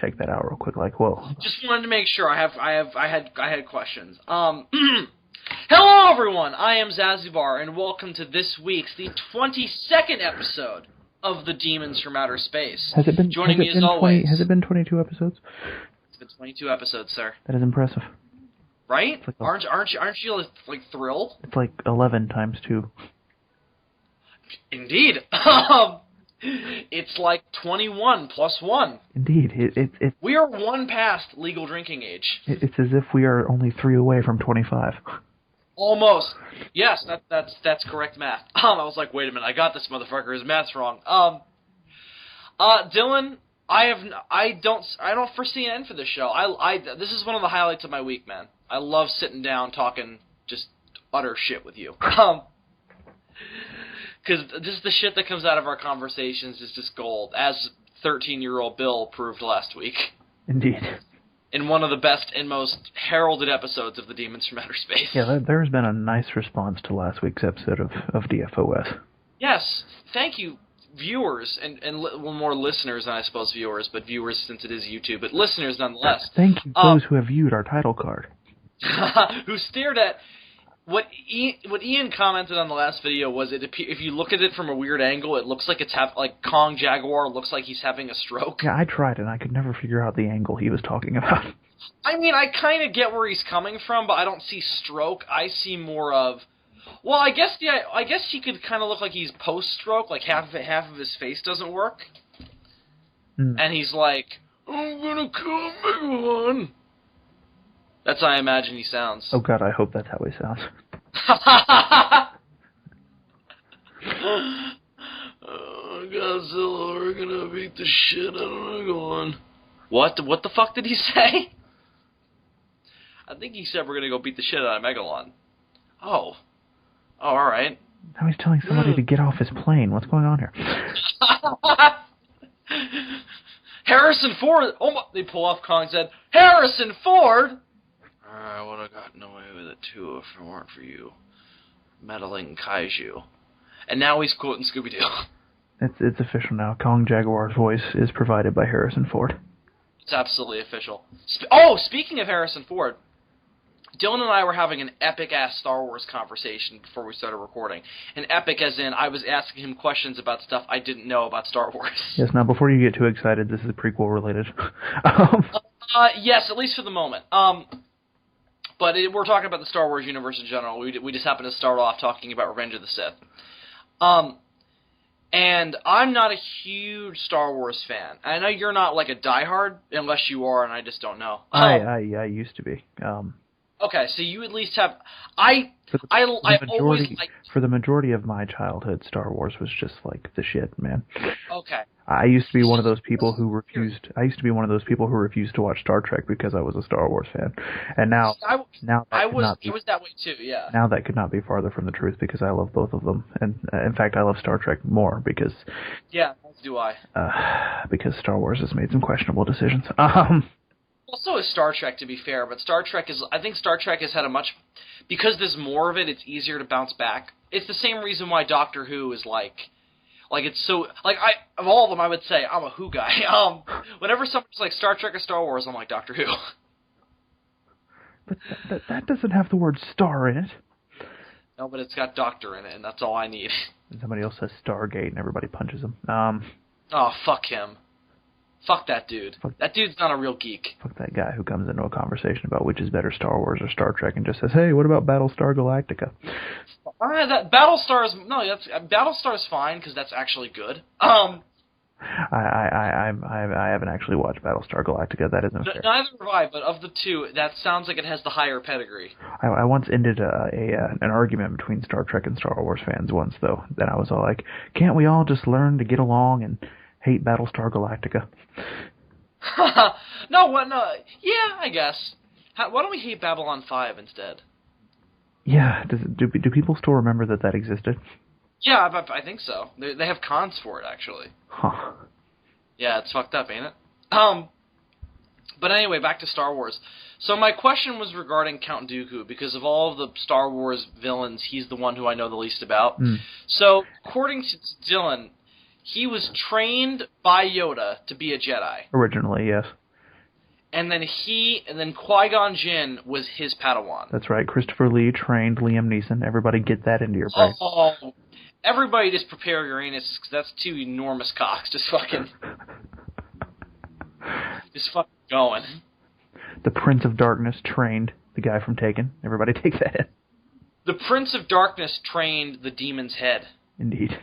check that out real quick. Like, whoa. Just wanted to make sure. I had questions. Hello, everyone. I am Zazubaar, and welcome to this week's, the 22nd episode of the Demons from Outer Space. Has it been? Joining me as always. Has it been 22 episodes? It's been 22 episodes, sir. That is impressive. Right? Like aren't you like thrilled? It's like 11 times 2. Indeed. It's like 21 plus 1. Indeed. We are one past legal drinking age. It's as if we are only 3 away from 25. Almost. Yes, that's correct math. I was like, wait a minute, I got this motherfucker. His math's wrong. Dylan, I don't foresee an end for this show. This is one of the highlights of my week, man. I love sitting down talking just utter shit with you. Because just the shit that comes out of our conversations is just gold, as 13-year-old Bill proved last week. Indeed. In one of the best and most heralded episodes of the Demons from Outer Space. Yeah, there's been a nice response to last week's episode of DFOS. Yes, thank you, viewers, and more listeners than I suppose viewers, but viewers since it is YouTube, but listeners nonetheless. Thank you those who have viewed our title card. Who stared at... What Ian commented on the last video was if you look at it from a weird angle, it looks like it's like Kong Jaguar looks like he's having a stroke. Yeah, I tried and I could never figure out the angle he was talking about. I mean, I kind of get where he's coming from, but I don't see stroke. I see more of, well, I guess he could kind of look like he's post-stroke, like half of his face doesn't work, and he's like, I'm gonna kill Megalon. That's how I imagine he sounds. Oh god, I hope that's how he sounds. Godzilla, we're gonna beat the shit out of Megalon. What the fuck did he say? I think he said we're gonna go beat the shit out of Megalon. Oh, alright. Now he's telling somebody to get off his plane. What's going on here? Harrison Ford! Oh my, they pull off Kong's head. Harrison Ford! I would have gotten away with it too if it weren't for you. Meddling Kaiju. And now he's quoting Scooby-Doo. It's official now. Kong Jaguar's voice is provided by Harrison Ford. It's absolutely official. Speaking of Harrison Ford, Dylan and I were having an epic-ass Star Wars conversation before we started recording. An epic as in I was asking him questions about stuff I didn't know about Star Wars. Yes, now before you get too excited, this is prequel-related. Yes, at least for the moment. But we're talking about the Star Wars universe in general. We just happened to start off talking about Revenge of the Sith. And I'm not a huge Star Wars fan. I know you're not like a diehard, unless you are, and I just don't know. I used to be. Okay, so you at least have... For the majority of my childhood, Star Wars was just like the shit, man. Okay. I used to be one of those people who refused. I used to be one of those people who refused to watch Star Trek because I was a Star Wars fan, and now I was that way too. Yeah. Now that could not be farther from the truth because I love both of them, and in fact, I love Star Trek more because. Yeah, as do I. Because Star Wars has made some questionable decisions. Well, so is Star Trek, to be fair, but I think Star Trek has had because there's more of it, it's easier to bounce back. It's the same reason why Doctor Who is it's so, of all of them, I would say I'm a Who guy. Whenever somebody's like Star Trek or Star Wars, I'm like Doctor Who. But that doesn't have the word star in it. No, but it's got Doctor in it, and that's all I need. And somebody else says Stargate, and everybody punches him. Oh, fuck him. Fuck that dude. That dude's not a real geek. Fuck that guy who comes into a conversation about which is better, Star Wars or Star Trek, and just says, "Hey, what about Battlestar Galactica?" Battlestar's fine because that's actually good. I haven't actually watched Battlestar Galactica. That isn't fair. Neither have I, but of the two, that sounds like it has the higher pedigree. I once ended an argument between Star Trek and Star Wars fans once, though. Then I was all like, "Can't we all just learn to get along and hate Battlestar Galactica?" No, yeah, I guess. Why don't we hate Babylon 5 instead? Yeah, do people still remember that existed? Yeah, I think so. They have cons for it, actually. Huh. Yeah, it's fucked up, ain't it? But anyway, back to Star Wars. So my question was regarding Count Dooku, because of all of the Star Wars villains, he's the one who I know the least about. So, according to Dylan, he was trained by Yoda to be a Jedi. Originally, yes. and then Qui-Gon Jinn was his Padawan. That's right. Christopher Lee trained Liam Neeson. Everybody get that into your brain. Oh, everybody just prepare your anus, because that's two enormous cocks just fucking going. The Prince of Darkness trained the guy from Taken. Everybody take that in. The Prince of Darkness trained the demon's head. Indeed.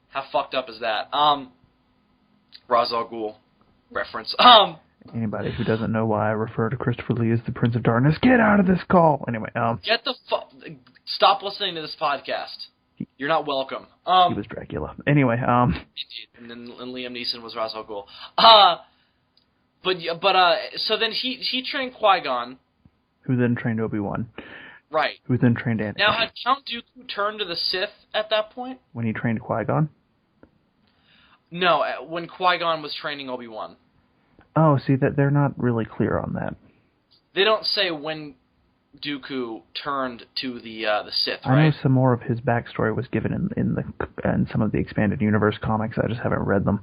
How fucked up is that? Ra's al Ghul reference. Anybody who doesn't know why I refer to Christopher Lee as the Prince of Darkness, get out of this call. Anyway, get the stop listening to this podcast. You're not welcome. He was Dracula. Anyway, and Liam Neeson was Ra's al Ghul. So then he trained Qui-Gon, who then trained Obi-Wan. Right. Who then trained Anakin. Now, had Count Dooku turned to the Sith at that point? When he trained Qui-Gon? No, when Qui-Gon was training Obi-Wan. Oh, see, that they're not really clear on that. They don't say when Dooku turned to the Sith, right? I know some more of his backstory was given in some of the expanded universe comics. I just haven't read them.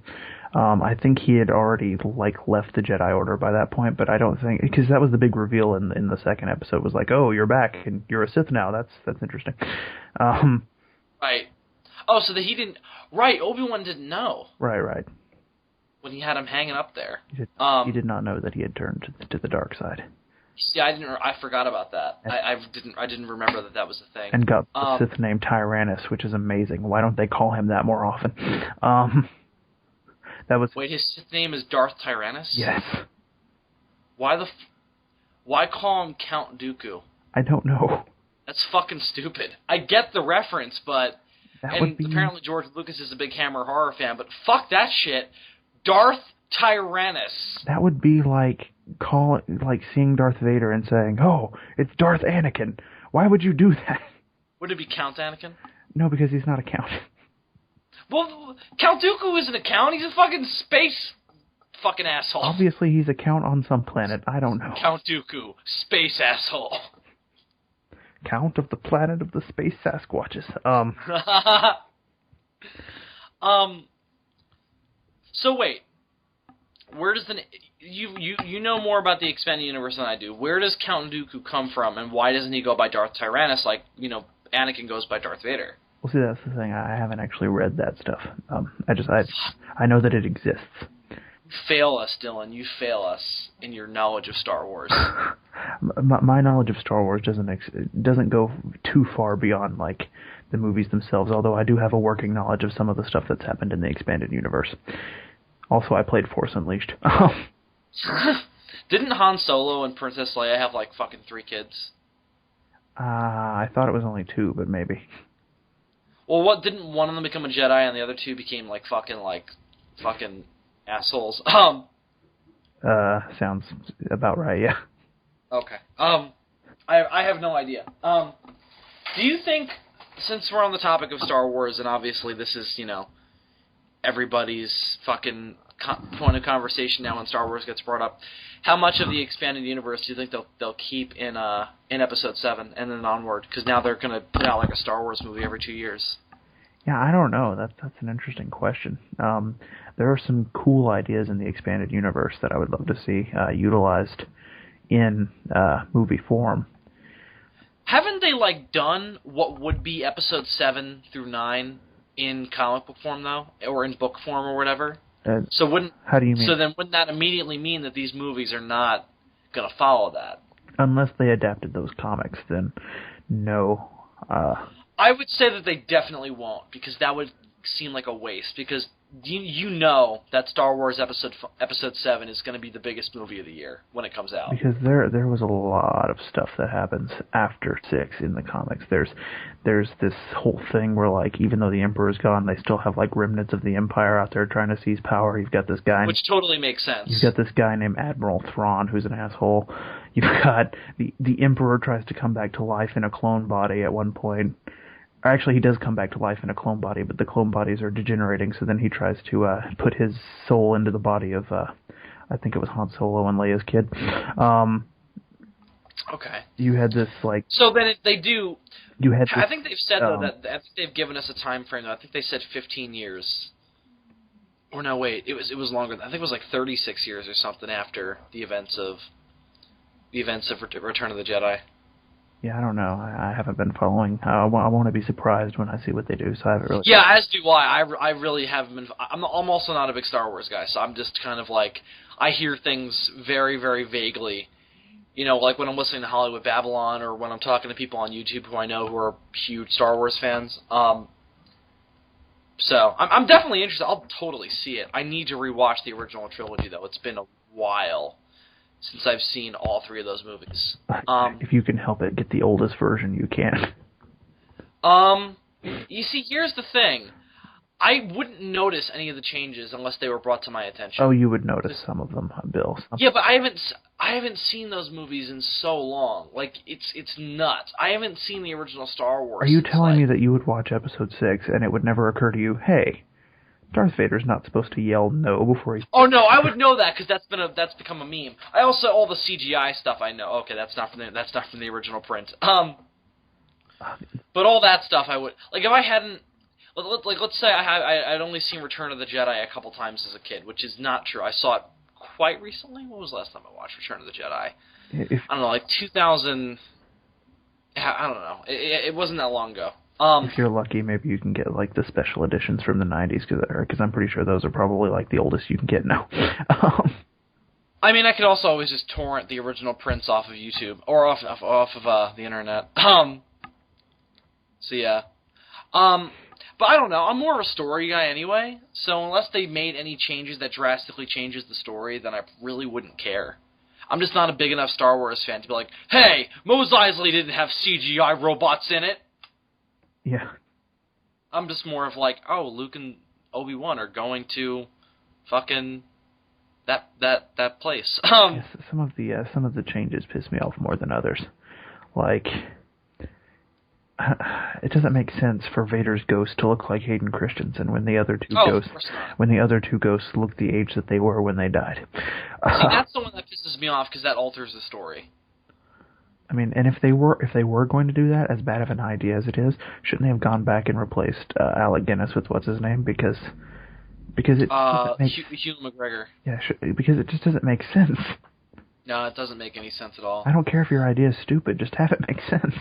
I think he had already left the Jedi Order by that point, but I don't think, because that was the big reveal in the second episode, was like, oh, you're back and you're a Sith now. That's interesting. Right. Oh, so that he didn't. Right, Obi-Wan didn't know. Right. When he had him hanging up there. He did not know that he had turned to the dark side. Yeah, I forgot about that. I didn't remember that was a thing. And got the Sith name Tyrannus, which is amazing. Why don't they call him that more often? Wait, his Sith name is Darth Tyrannus? Yes. Why call him Count Dooku? I don't know. That's fucking stupid. I get the reference, but apparently George Lucas is a big Hammer horror fan, but fuck that shit. Darth Tyrannus. That would be like seeing Darth Vader and saying, "Oh, it's Darth Anakin." Why would you do that? Would it be Count Anakin? No, because he's not a count. Well, Count Dooku isn't a count. He's a fucking space fucking asshole. Obviously, he's a count on some planet. I don't know. Count Dooku, space asshole. Count of the planet of the space Sasquatches. So wait, where does you know more about the expanded universe than I do? Where does Count Dooku come from, and why doesn't he go by Darth Tyrannus like Anakin goes by Darth Vader? Well, see, that's the thing. I haven't actually read that stuff. I know that it exists. You fail us, Dylan. You fail us in your knowledge of Star Wars. My knowledge of Star Wars doesn't go too far beyond the movies themselves. Although I do have a working knowledge of some of the stuff that's happened in the expanded universe. Also, I played Force Unleashed. Didn't Han Solo and Princess Leia have fucking 3 kids? I thought it was only 2, but maybe. Well, didn't one of them become a Jedi and the other 2 became fucking assholes? Sounds about right, yeah. Okay. I have no idea. Do you think, since we're on the topic of Star Wars, and obviously this is, everybody's fucking point of conversation now when Star Wars gets brought up, how much of the expanded universe do you think they'll keep in Episode 7 and then onward? Because now they're going to put out a Star Wars movie every 2 years. Yeah, I don't know. That's an interesting question. There are some cool ideas in the expanded universe that I would love to see utilized in movie form. Haven't they done what would be Episode 7 through 9 in comic book form though, or in book form or whatever? How do you mean? So then wouldn't that immediately mean that these movies are not going to follow that? Unless they adapted those comics, then no. I would say that they definitely won't, because that would seem like a waste, because you know that Star Wars Episode 7 is going to be the biggest movie of the year when it comes out. Because there was a lot of stuff that happens after 6 in the comics. There's this whole thing where even though the Emperor's gone, they still have remnants of the Empire out there trying to seize power. You've got this guy, which totally makes sense. You've got this guy named Admiral Thrawn who's an asshole. You've got the Emperor tries to come back to life in a clone body at one point. Actually, he does come back to life in a clone body, but the clone bodies are degenerating, so then he tries to put his soul into the body of, I think it was Han Solo and Leia's kid. Okay. You had this, So then they do... You had this, I think they've said, though, that I think they've given us a time frame, though. I think they said 15 years. Or no, wait, it was longer. I think it was like 36 years or something after the events of Return of the Jedi. Yeah, I don't know. I haven't been following. I want to be surprised when I see what they do, so I haven't really... Yeah, as do I. I really haven't been... I'm also not a big Star Wars guy, so I'm just kind of like... I hear things very, very vaguely. You know, like when I'm listening to Hollywood Babylon, or when I'm talking to people on YouTube who I know who are huge Star Wars fans. So, I'm definitely interested. I'll totally see it. I need to rewatch the original trilogy, though. It's been a while since I've seen all three of those movies. If you can help it, get the oldest version you can. You see, here's the thing. I wouldn't notice any of the changes unless they were brought to my attention. Oh, you would notice some of them, Bill. Yeah, but I haven't seen those movies in so long. Like, it's nuts. I haven't seen the original Star Wars. Are you telling me that you would watch Episode 6 and it would never occur to you, hey, Darth Vader's not supposed to yell no before he... Oh, no, I would know that because that's become a meme. I also, all the CGI stuff I know. Okay, that's not from the original print. But all that stuff I would... Like, if I hadn't... Like, let's say I'd only seen Return of the Jedi a couple times as a kid, which is not true. I saw it quite recently. When was the last time I watched Return of the Jedi? I don't know, like 2000... I don't know. It wasn't that long ago. If you're lucky, maybe you can get, like, the special editions from the 90s, because I'm pretty sure those are probably, like, the oldest you can get now. I mean, I could also always just torrent the original prints off of YouTube, or off of the internet. So, yeah. But I don't know. I'm more of a story guy anyway, so unless they made any changes that drastically changes the story, then I really wouldn't care. I'm just not a big enough Star Wars fan to be like, hey, Mos Eisley didn't have CGI robots in it. Yeah. I'm just more of like, oh, Luke and Obi-Wan are going to fucking that place. Yes, some of the changes piss me off more than others. Like, it doesn't make sense for Vader's ghost to look like Hayden Christensen when the other two ghosts look the age that they were when they died. See, that's the one that pisses me off because that alters the story. I mean, and if they were going to do that, as bad of an idea as it is, shouldn't they have gone back and replaced Alec Guinness with what's his name? Because it doesn't make... Hugh McGregor. Yeah, because it just doesn't make sense. No, it doesn't make any sense at all. I don't care if your idea is stupid, just have it make sense.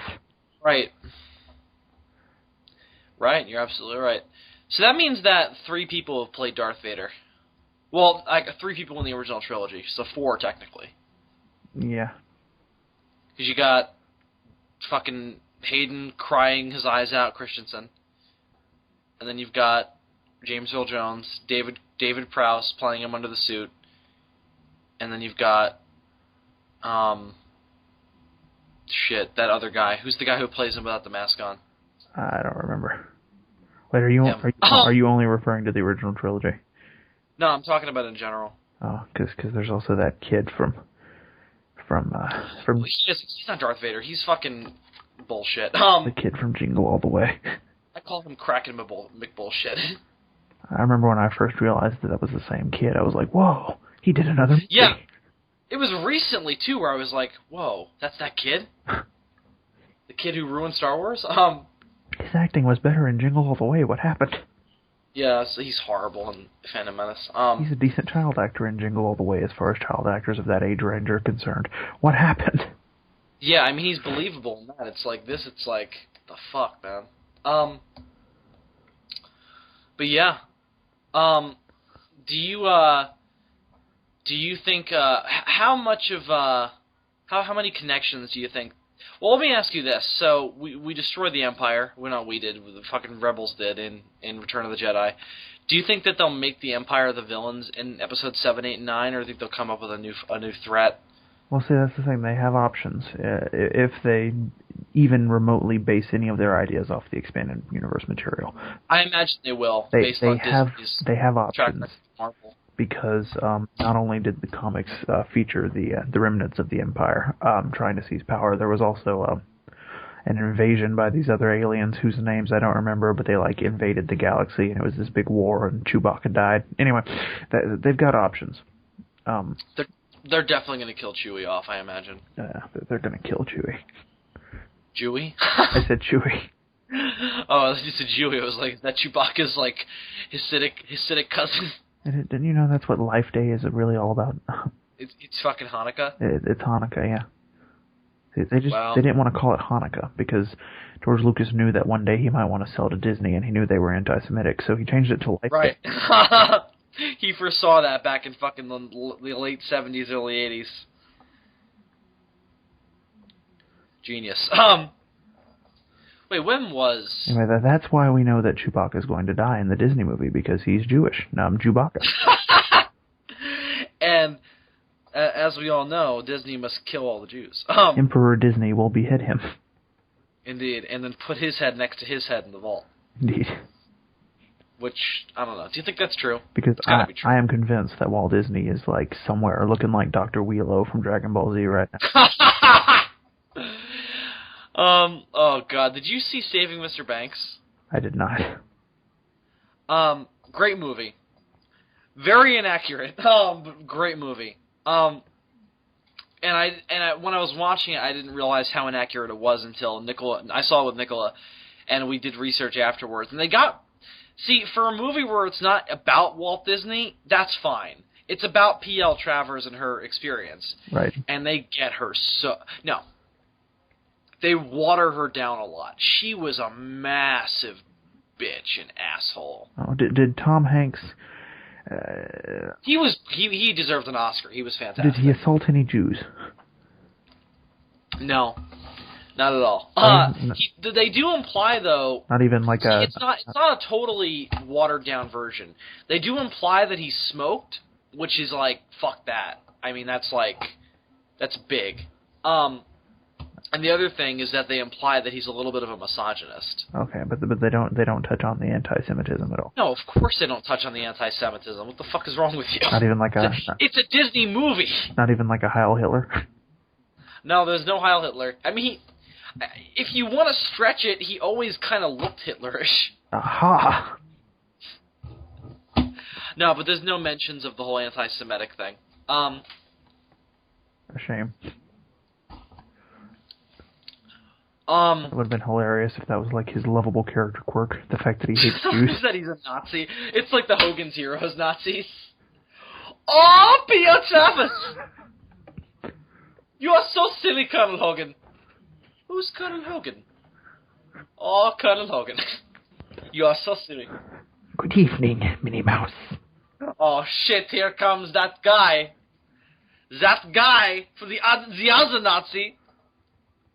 Right. Right, you're absolutely right. So that means that 3 people have played Darth Vader. Well, like 3 people in the original trilogy, so 4 technically. Yeah. Because you got fucking Hayden crying his eyes out, Christensen. And then you've got James Earl Jones, David Prowse playing him under the suit. And then you've got that other guy. Who's the guy who plays him without the mask on? I don't remember. Wait, are you only referring to the original trilogy? No, I'm talking about in general. Oh, because there's also that kid from. He's not Darth Vader. He's fucking bullshit. The kid from Jingle All the Way. I call him Kraken McBullshit. I remember when I first realized that was the same kid. I was like, whoa, he did another movie. Yeah. It was recently, too, where I was like, whoa, that's that kid? The kid who ruined Star Wars? His acting was better in Jingle All the Way. What happened? Yeah, so he's horrible in Phantom Menace. He's a decent child actor in Jingle All the Way as far as child actors of that age range are concerned. What happened? Yeah, I mean, he's believable in that. It's like this, it's like, the fuck, man. But yeah. Do you think, how much of, how many connections do you think? Well, let me ask you this. So, we destroyed the Empire. Well, not we did. The fucking rebels did in Return of the Jedi. Do you think that they'll make the Empire the villains in Episodes 7, 8, and 9, or do you think they'll come up with a new threat? Well, see, that's the thing. They have options. If they even remotely base any of their ideas off the expanded universe material. I imagine they will, they have options. Marvel. Because not only did the comics feature the remnants of the Empire trying to seize power, there was also an invasion by these other aliens whose names I don't remember, but they invaded the galaxy, and it was this big war, and Chewbacca died. Anyway, they've got options. They're definitely going to kill Chewie off, I imagine. They're going to kill Chewie. Chewie? I said Chewie. Oh, you said Chewie. I was like, that Chewbacca's Hasidic cousin. Didn't you know that's what Life Day is really all about? It's fucking Hanukkah? It's Hanukkah, yeah. They Wow. didn't want to call it Hanukkah because George Lucas knew that one day he might want to sell to Disney, and he knew they were anti-Semitic, so he changed it to Life Right. Day. He foresaw that back in fucking the late 70s, early 80s. Genius. Wait, when was... Anyway, that's why we know that Chewbacca is going to die in the Disney movie, because he's Jewish. Chewbacca. And, as we all know, Disney must kill all the Jews. Emperor Disney will behead him. Indeed, and then put his head next to his head in the vault. Indeed. Which, I don't know. Do you think that's true? Because It's gotta be true. I am convinced that Walt Disney is, like, somewhere looking like Dr. Weelo from Dragon Ball Z right now. Oh god, did you see Saving Mr. Banks? I did not. Great movie. Very inaccurate. But great movie. And I when I was watching it, I didn't realize how inaccurate it was until I saw it with Nicola, and we did research afterwards. And see, for a movie where it's not about Walt Disney, that's fine. It's about P.L. Travers and her experience. Right. And they get her they water her down a lot. She was a massive bitch and asshole. Oh, did Tom Hanks... He deserved an Oscar. He was fantastic. Did he assault any Jews? No. Not at all. They do imply, though... Not even like a... It's not a totally watered-down version. They do imply that he smoked, which is like, fuck that. I mean, that's big. And the other thing is that they imply that he's a little bit of a misogynist. Okay, but they don't touch on the anti-Semitism at all. No, of course they don't touch on the anti-Semitism. What the fuck is wrong with you? Not even like It's a Disney movie. Not even like a Heil Hitler. No, there's no Heil Hitler. I mean, if you want to stretch it, he always kind of looked Hitlerish. Aha! No, but there's no mentions of the whole anti-Semitic thing. A shame. It would have been hilarious if that was like his lovable character quirk, the fact that he hates Jews. That he's a Nazi. It's like the Hogan's Heroes Nazis. Oh, P.O. Travis! You are so silly, Colonel Hogan. Who's Colonel Hogan? Oh, Colonel Hogan. You are so silly. Good evening, Minnie Mouse. Oh shit, here comes that guy. That guy for the other Nazi.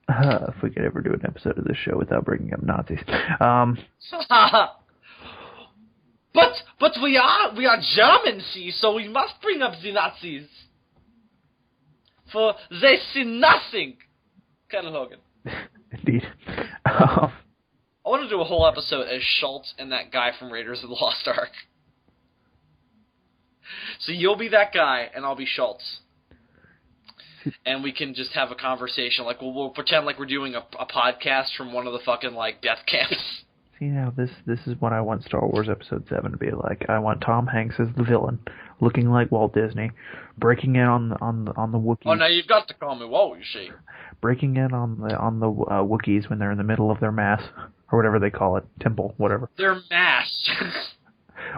If we could ever do an episode of this show without bringing up Nazis. But we are German, see, so we must bring up the Nazis. For they see nothing. Colonel Hogan. Indeed. I want to do a whole episode as Schultz and that guy from Raiders of the Lost Ark. So you'll be that guy, and I'll be Schultz. And we can just have a conversation, like we'll pretend like we're doing a podcast from one of the fucking like death camps. See, now this is what I want Star Wars Episode 7 to be like. I want Tom Hanks as the villain, looking like Walt Disney, breaking in on the Wookiees. Oh, now you've got to call me Walt, you see. Breaking in on the Wookiees when they're in the middle of their mass, or whatever they call it, temple, whatever. Their mass.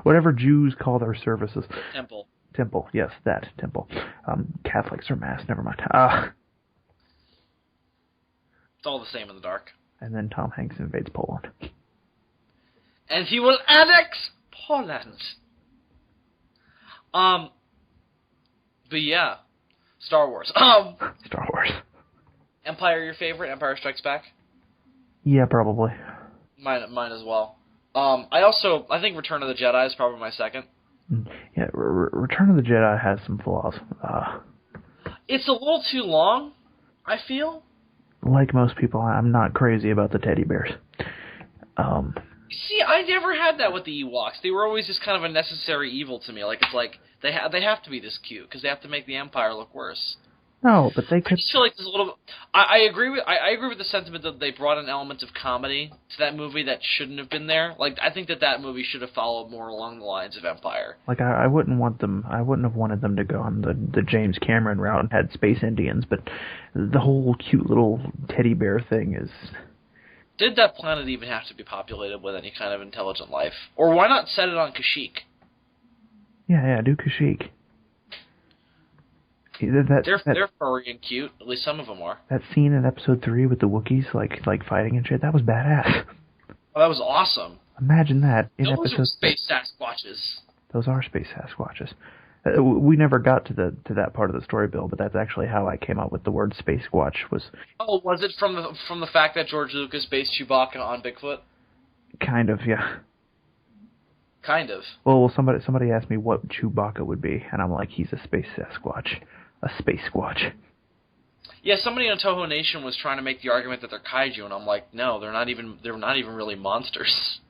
Whatever Jews call their services. Temple. Temple, yes, that, temple. Catholics are mass, never mind. It's all the same in the dark. And then Tom Hanks invades Poland. And he will annex Poland. But yeah, Star Wars. Star Wars. Empire your favorite? Empire Strikes Back? Yeah, probably. Mine as well. I think Return of the Jedi is probably my second. Yeah, Return of the Jedi has some flaws. It's a little too long, I feel. Like most people, I'm not crazy about the teddy bears. See, I never had that with the Ewoks. They were always just kind of a necessary evil to me. Like, it's like, they have to be this cute, because they have to make the Empire look worse. No, but they could... I just feel like there's a little... I agree with the sentiment that they brought an element of comedy to that movie that shouldn't have been there. Like, I think that movie should have followed more along the lines of Empire. Like, I wouldn't have wanted them to go on the James Cameron route and had Space Indians, but the whole cute little teddy bear thing is... Did that planet even have to be populated with any kind of intelligent life? Or why not set it on Kashyyyk? Yeah, do Kashyyyk. They're furry and cute. At least some of them are. That scene in episode 3 with the Wookiees, like fighting and shit, that was badass. Oh, that was awesome. Imagine that in Those episode. are space Sasquatches. Those are space Sasquatches. We never got to that part of the story, Bill, but that's actually how I came up with the word Space Squatch. Oh, was it from the fact that George Lucas based Chewbacca on Bigfoot? Kind of, yeah. Kind of. Well, somebody asked me what Chewbacca would be, and I'm like, he's a space Sasquatch, a space squatch. Yeah, somebody on Toho Nation was trying to make the argument that they're kaiju, and I'm like, no, they're not even really monsters.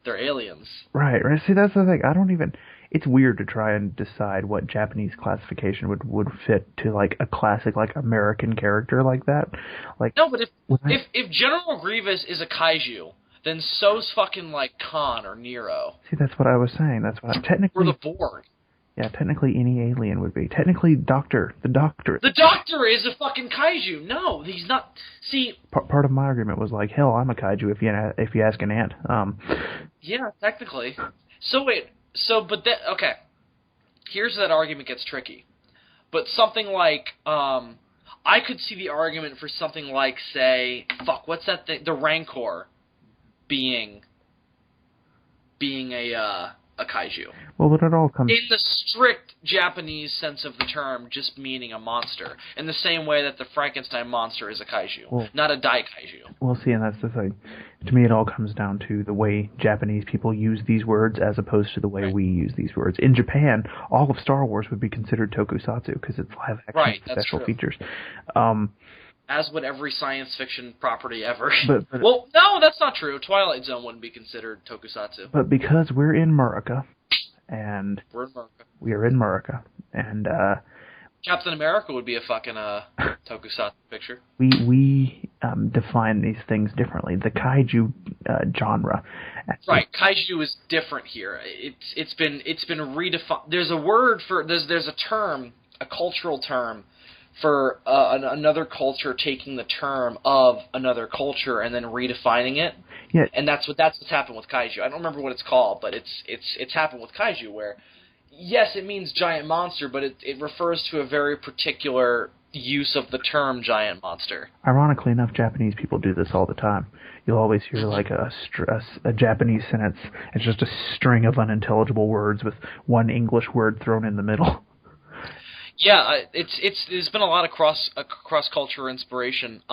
They're aliens. Right. See, that's the thing. I don't even. It's weird to try and decide what Japanese classification would fit to like a classic like American character like that. Like no, but if General Grievous is a kaiju, then so's fucking like Khan or Nero. See, that's what I was saying. That's what technically. Or the Borg. Yeah, technically any alien would be. Technically, the Doctor. The Doctor is a fucking kaiju. No, he's not. See, part of my argument was like, hell, I'm a kaiju if you ask an ant. Yeah, technically. So wait. Okay. Here's where that argument gets tricky. But something like, I could see the argument for something like, say, what's that thing? The Rancor being a kaiju. Well, but it all comes... In the strict Japanese sense of the term, just meaning a monster. In the same way that the Frankenstein monster is a kaiju, not a daikaiju. Well, see, and that's the thing. To me, it all comes down to the way Japanese people use these words as opposed to the way we use these words. In Japan, all of Star Wars would be considered tokusatsu because it's live action special features. As would every science fiction property ever. But well, no, that's not true. Twilight Zone wouldn't be considered tokusatsu. But because we're in America, and we are in America, and Captain America would be a fucking tokusatsu picture. We define these things differently. The kaiju genre. Right, kaiju is different here. It's been redefined. There's a word for there's a term, a cultural term, for another culture taking the term of another culture and then redefining it. Yeah. And that's what's happened with kaiju. I don't remember what it's called, but it's happened with kaiju where, yes, it means giant monster, but it refers to a very particular use of the term giant monster. Ironically enough, Japanese people do this all the time. You'll always hear like a Japanese sentence. It's just a string of unintelligible words with one English word thrown in the middle. Yeah, there's been a lot of cross-cultural inspiration,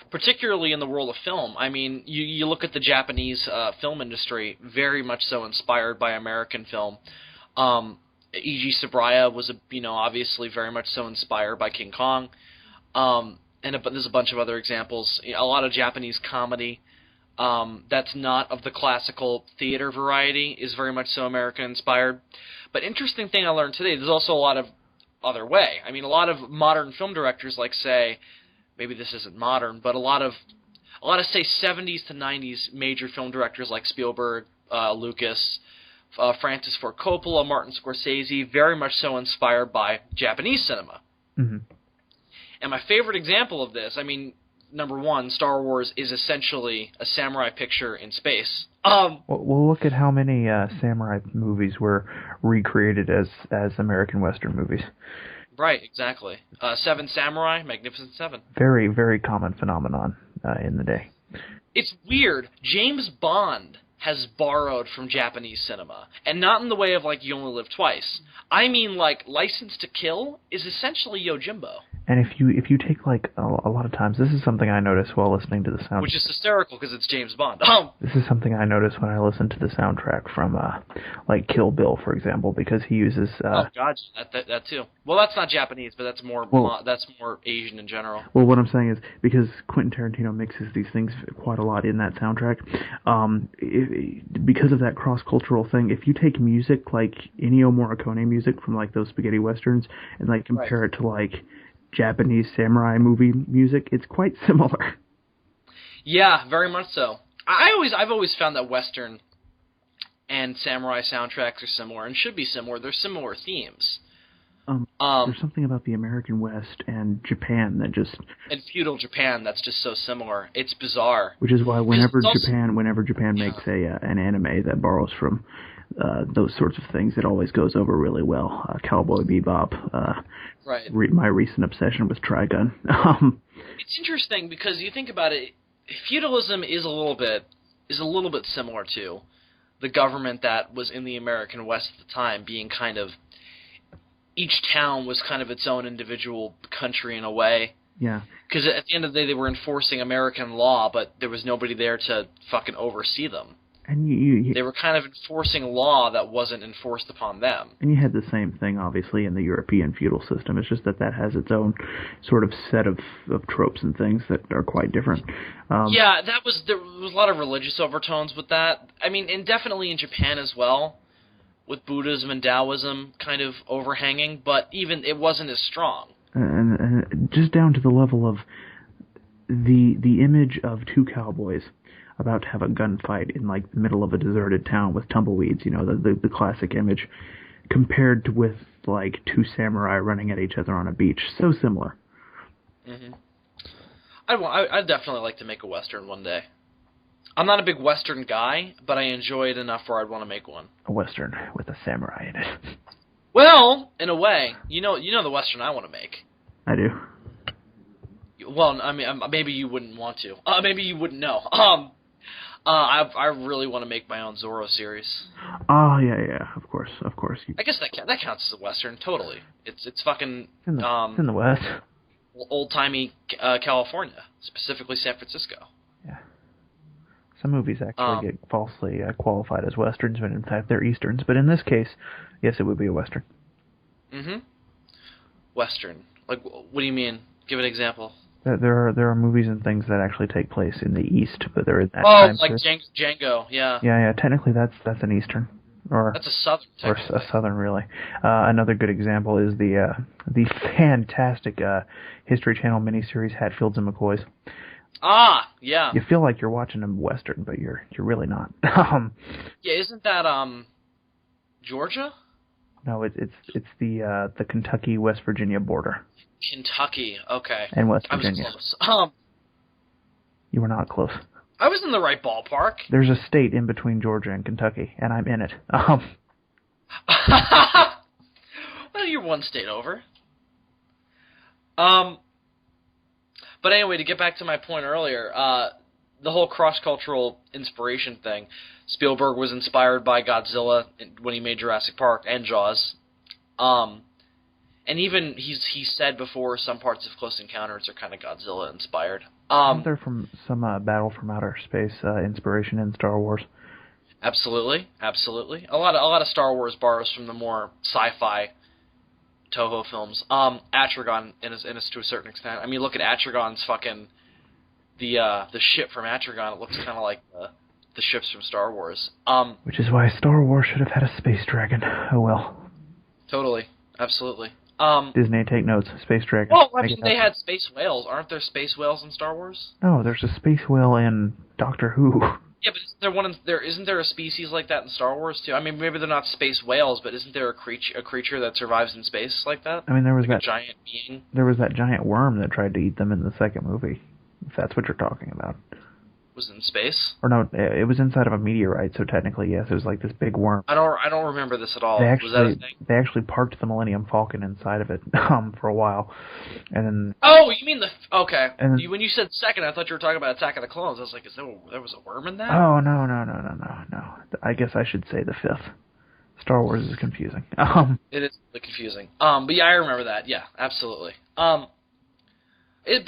particularly in the world of film. I mean, you look at the Japanese film industry, very much so inspired by American film. E.G. Sabraya was obviously very much so inspired by King Kong, and there's a bunch of other examples. A lot of Japanese comedy that's not of the classical theater variety is very much so American inspired. But interesting thing I learned today, there's also a lot of other way. I mean, a lot of modern film directors, like say, maybe this isn't modern, but a lot of say 70s to 90s major film directors like Spielberg, Lucas, Francis Ford Coppola, Martin Scorsese, very much so inspired by Japanese cinema. Mm-hmm. And my favorite example of this, I mean, number one, Star Wars is essentially a samurai picture in space. Well, look at how many samurai movies were recreated as American Western movies. Right, exactly. Seven Samurai, Magnificent Seven. Very, very common phenomenon in the day. It's weird. James Bond has borrowed from Japanese cinema, and not in the way of like You Only Live Twice. I mean, like License to Kill is essentially Yojimbo. And if you take like a lot of times, this is something I notice while listening to the soundtrack. Which is hysterical because it's James Bond. This is something I notice when I listen to the soundtrack from like Kill Bill, for example, because he uses. Oh God, that too. Well, that's not Japanese, but that's more Asian in general. Well, what I'm saying is because Quentin Tarantino mixes these things quite a lot in that soundtrack. Because of that cross-cultural thing, if you take music like Ennio Morricone music from like those spaghetti westerns and like compare it to like Japanese samurai movie music, it's quite similar. Yeah, very much so. I've always found that Western and samurai soundtracks are similar and should be similar. They're similar themes. There's something about the American West and Japan that just... And feudal Japan that's just so similar. It's bizarre. Which is why whenever Japan makes an anime that borrows from those sorts of things, it always goes over really well. Cowboy Bebop. Right. My recent obsession with Trigun. It's interesting because you think about it, feudalism is a little bit similar to the government that was in the American West at the time, being kind of each town was kind of its own individual country in a way. Yeah. Because at the end of the day, they were enforcing American law, but there was nobody there to fucking oversee them. And they were kind of enforcing law that wasn't enforced upon them. And you had the same thing, obviously, in the European feudal system. It's just that has its own sort of set of tropes and things that are quite different. Yeah, there was a lot of religious overtones with that. I mean, and definitely in Japan as well, with Buddhism and Taoism kind of overhanging, but even it wasn't as strong. And just down to the level of the image of two cowboys about to have a gunfight in like the middle of a deserted town with tumbleweeds, the classic image, compared to with like two samurai running at each other on a beach. So similar. Mm-hmm. I'd definitely like to make a Western one day. I'm not a big Western guy, but I enjoy it enough where I'd want to make one. A Western with a samurai in it. Well, in a way, you know the Western I want to make. I do. Well, I mean, maybe you wouldn't want to. Maybe you wouldn't know. I really want to make my own Zorro series. Oh yeah, of course. I guess that counts as a Western, totally. It's fucking it's in the West. Old timey California, specifically San Francisco. Yeah. Some movies actually get falsely qualified as Westerns, when in fact they're Easterns. But in this case, yes, it would be a Western. Mm-hmm. Western. Like, what do you mean? Give an example. There are movies and things that actually take place in the East, but they're in that time. Oh, like Django, yeah. Yeah. Technically, that's an Eastern, or that's a Southern. Or a Southern, really. Another good example is the fantastic History Channel miniseries Hatfields and McCoys. Ah, yeah. You feel like you're watching a Western, but you're really not. Yeah, isn't that Georgia? No, it's the Kentucky West Virginia border. Kentucky, okay. And West Virginia. I was close. You were not close. I was in the right ballpark. There's a state in between Georgia and Kentucky, and I'm in it. Well, you're one state over. But anyway, to get back to my point earlier, the whole cross-cultural inspiration thing, Spielberg was inspired by Godzilla when he made Jurassic Park and Jaws. And even he said before some parts of Close Encounters are kind of Godzilla inspired. Isn't there from some Battle from Outer Space inspiration in Star Wars? Absolutely. A lot of Star Wars borrows from the more sci-fi Toho films. Atragon to a certain extent. I mean, look at Atragon's fucking the ship from Atragon. It looks kind of like the ships from Star Wars. Which is why Star Wars should have had a space dragon. Oh well. Totally. Absolutely. Disney, take notes. Space dragon. Well, I mean, they had space whales. Aren't there space whales in Star Wars? No, there's a space whale in Doctor Who. Yeah, but isn't there a species like that in Star Wars too? I mean, maybe they're not space whales, but isn't there a creature that survives in space like that? I mean, there was like a giant being. There was that giant worm that tried to eat them in the second movie. If that's what you're talking about. Was it in space? Or no, it was inside of a meteorite, so technically yes, it was like this big worm. I don't remember this at all. Was that a thing? They actually parked the Millennium Falcon inside of it for a while, and then. Oh, you mean okay? And when you said second, I thought you were talking about Attack of the Clones. I was like, there was a worm in that? Oh no! I guess I should say the fifth. Star Wars is confusing. It is really confusing. But yeah, I remember that. Yeah, absolutely. I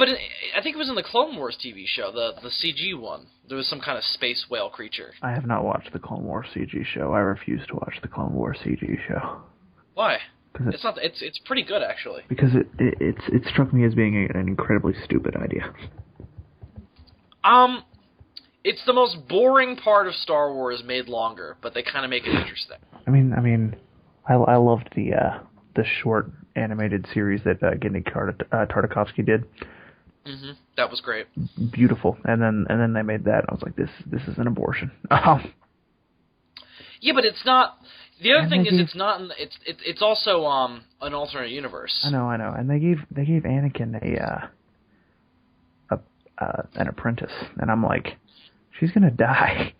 think it was in the Clone Wars TV show, the CG one. There was some kind of space whale creature. I have not watched the Clone Wars CG show. I refuse to watch the Clone Wars CG show. Why? It's pretty good, actually. Because it struck me as being an incredibly stupid idea. It's the most boring part of Star Wars made longer, but they kind of make it interesting. I mean, I loved the short animated series that Genndy Tartakovsky did. Mm-hmm. That was great. Beautiful. And then they made that, and I was like, this is an abortion. Yeah, but it's not. The other thing is, it's not. It's also an alternate universe. I know. And they gave Anakin an apprentice, and I'm like, she's gonna die.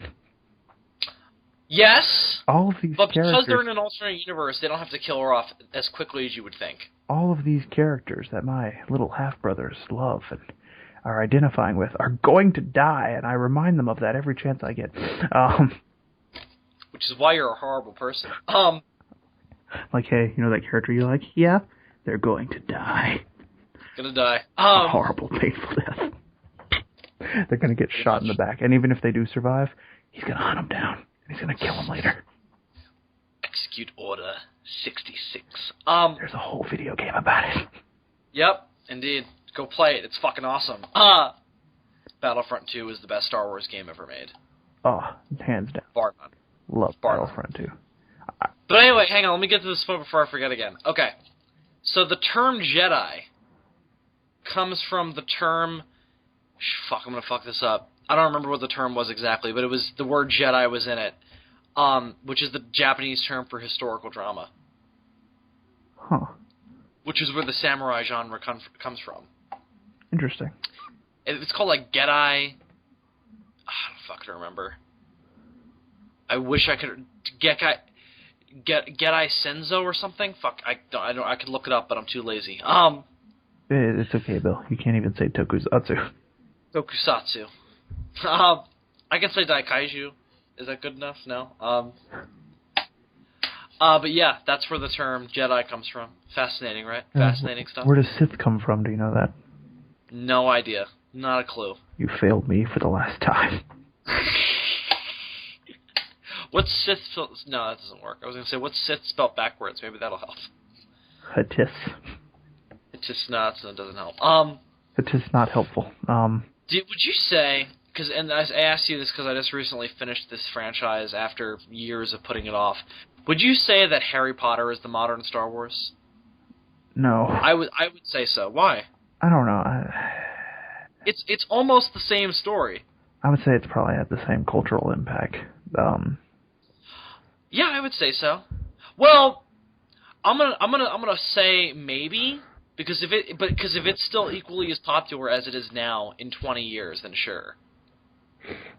Yes, All of these but because characters, they're in an alternate universe, they don't have to kill her off as quickly as you would think. all of these characters that my little half-brothers love and are identifying with are going to die, and I remind them of that every chance I get. Which is why you're a horrible person. Like, hey, you know that character you like? Yeah, they're going to die. Gonna die. A horrible, painful death. They're going to get shot in the back, and even if they do survive, he's going to hunt them down, and he's going to kill them later. Execute Order 66. There's a whole video game about it. Yep, indeed. Go play it. It's fucking awesome. Battlefront 2 is the best Star Wars game ever made. Oh, hands down. Bar none. Love Bar Battlefront 2. But anyway, hang on. Let me get to this point before I forget again. Okay. So the term Jedi comes from the term... Fuck, I'm going to fuck this up. I don't remember what the term was exactly, but it was the word Jedi was in it, which is the Japanese term for historical drama. Huh. Which is where the samurai genre comes from. Interesting. It's called, like, Gedai... I don't fucking remember. I wish I could... Gedai Senzo or something? Fuck, I could look it up, but I'm too lazy. It's okay, Bill. You can't even say tokusatsu. Tokusatsu. I can say Daikaiju. Is that good enough? No. But yeah, that's where the term Jedi comes from. Fascinating, right? Fascinating stuff. Where does Sith come from? Do you know that? No idea. Not a clue. You failed me for the last time. What's Sith spelled? No, that doesn't work. I was going to say, what's Sith spelled backwards? Maybe that'll help. Hatis. It's just not, so it doesn't help. Hatis not helpful. Would you say, and I asked you this because I just recently finished this franchise after years of putting it off. Would you say that Harry Potter is the modern Star Wars? No. I would say so. Why? I don't know. It's almost the same story. I would say it's probably had the same cultural impact. Yeah, I would say so. Well, I'm gonna say maybe because if it's still equally as popular as it is now in 20 years, then sure.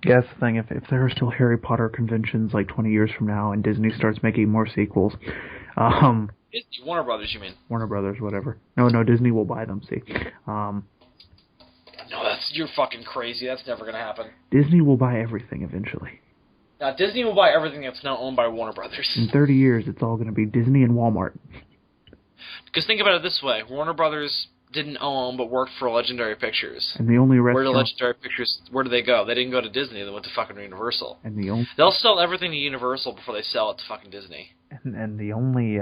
Yeah, that's the thing. If there are still Harry Potter conventions like 20 years from now, and Disney starts making more sequels, Disney, Warner Brothers, you mean? Warner Brothers, whatever. No, Disney will buy them. See. No, you're fucking crazy. That's never gonna happen. Disney will buy everything eventually. Now, Disney will buy everything that's now owned by Warner Brothers. In 30 years, it's all going to be Disney and Walmart. Because think about it this way. Warner Brothers didn't own but worked for Legendary Pictures. And the only restaurant... Where did Legendary Pictures... Where do they go? They didn't go to Disney. They went to fucking Universal. And the only... They'll sell everything to Universal before they sell it to fucking Disney. And the only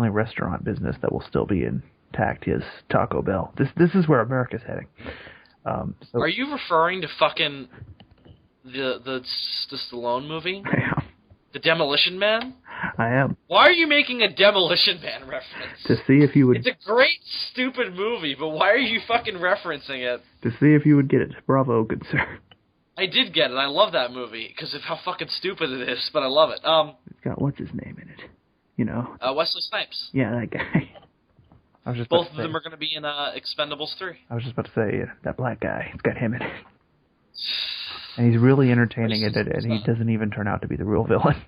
restaurant business that will still be intact is Taco Bell. This is where America's heading. So, are you referring to fucking... The Stallone movie? I am. The Demolition Man? I am. Why are you making a Demolition Man reference? To see if you would... It's a great, stupid movie, but why are you fucking referencing it? To see if you would get it. Bravo, good sir. I did get it. I love that movie because of how fucking stupid it is, but I love it. It's got what's his name in it? You know? Wesley Snipes. Yeah, that guy. I was just Both of them are going to be in Expendables 3. I was just about to say, that black guy. It's got him in it. And he's really entertaining in it, and he doesn't even turn out to be the real villain.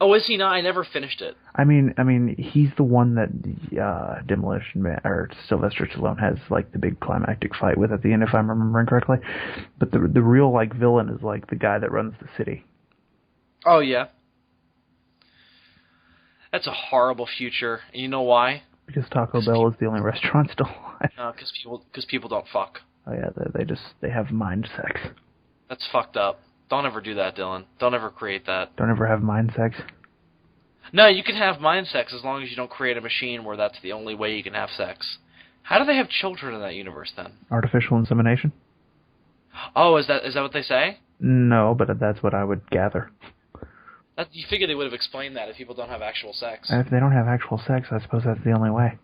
Oh, is he not? I never finished it. I mean, he's the one that Demolition Man or Sylvester Stallone has like the big climactic fight with at the end, if I'm remembering correctly. But the real like villain is like the guy that runs the city. Oh yeah, that's a horrible future. And you know why? Because Taco Bell is the only restaurant still alive. No, because people don't fuck. Oh yeah, they have mind sex. That's fucked up. Don't ever do that, Dylan. Don't ever create that. Don't ever have mind sex? No, you can have mind sex as long as you don't create a machine where that's the only way you can have sex. How do they have children in that universe, then? Artificial insemination? Oh, is that what they say? No, but that's what I would gather. You figure they would have explained that if people don't have actual sex. If they don't have actual sex, I suppose that's the only way.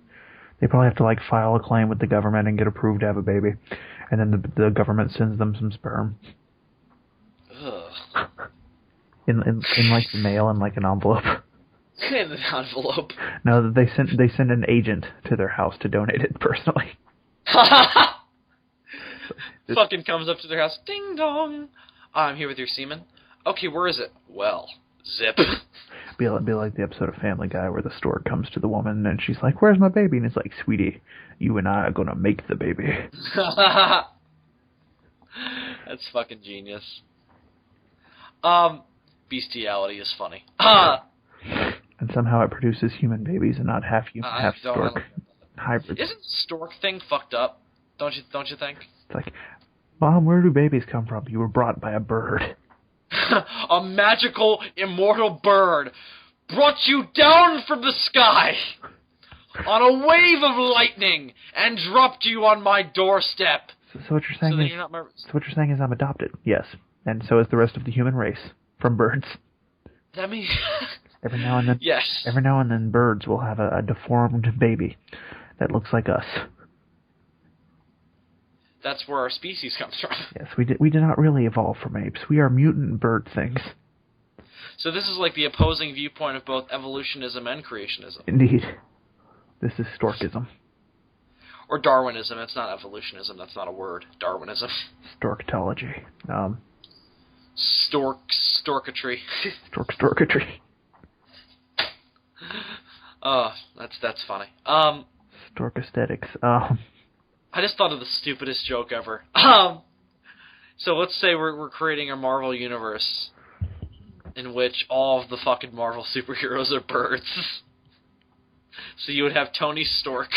They probably have to like file a claim with the government and get approved to have a baby. And then the government sends them some sperm. Ugh. In like the mail in like an envelope. In an envelope. No, they send an agent to their house to donate it personally. Fucking comes up to their house, ding dong. I'm here with your semen. Okay, where is it? Well, zip. Be like the episode of Family Guy where the stork comes to the woman and she's like, "Where's my baby?" And it's like, "Sweetie, you and I are gonna make the baby." That's fucking genius. Bestiality is funny. And somehow it produces human babies and not half human, half stork hybrids. Isn't the stork thing fucked up? Don't you think? It's like, Mom, where do babies come from? You were brought by a bird. A magical, immortal bird brought you down from the sky on a wave of lightning and dropped you on my doorstep. So what you're saying is, so what you're saying is I'm adopted. Yes, and so is the rest of the human race from birds. That means every now and then, yes. Every now and then, birds will have a deformed baby that looks like us. That's where our species comes from. Yes, we did not really evolve from apes. We are mutant bird things. So this is like the opposing viewpoint of both evolutionism and creationism. Indeed. This is storkism. Or Darwinism. It's not evolutionism. That's not a word. Darwinism. Storketology. Storketry. Storketry. That's funny. Stork aesthetics. I just thought of the stupidest joke ever. So let's say we're creating a Marvel universe in which all of the fucking Marvel superheroes are birds. So you would have Tony Stork,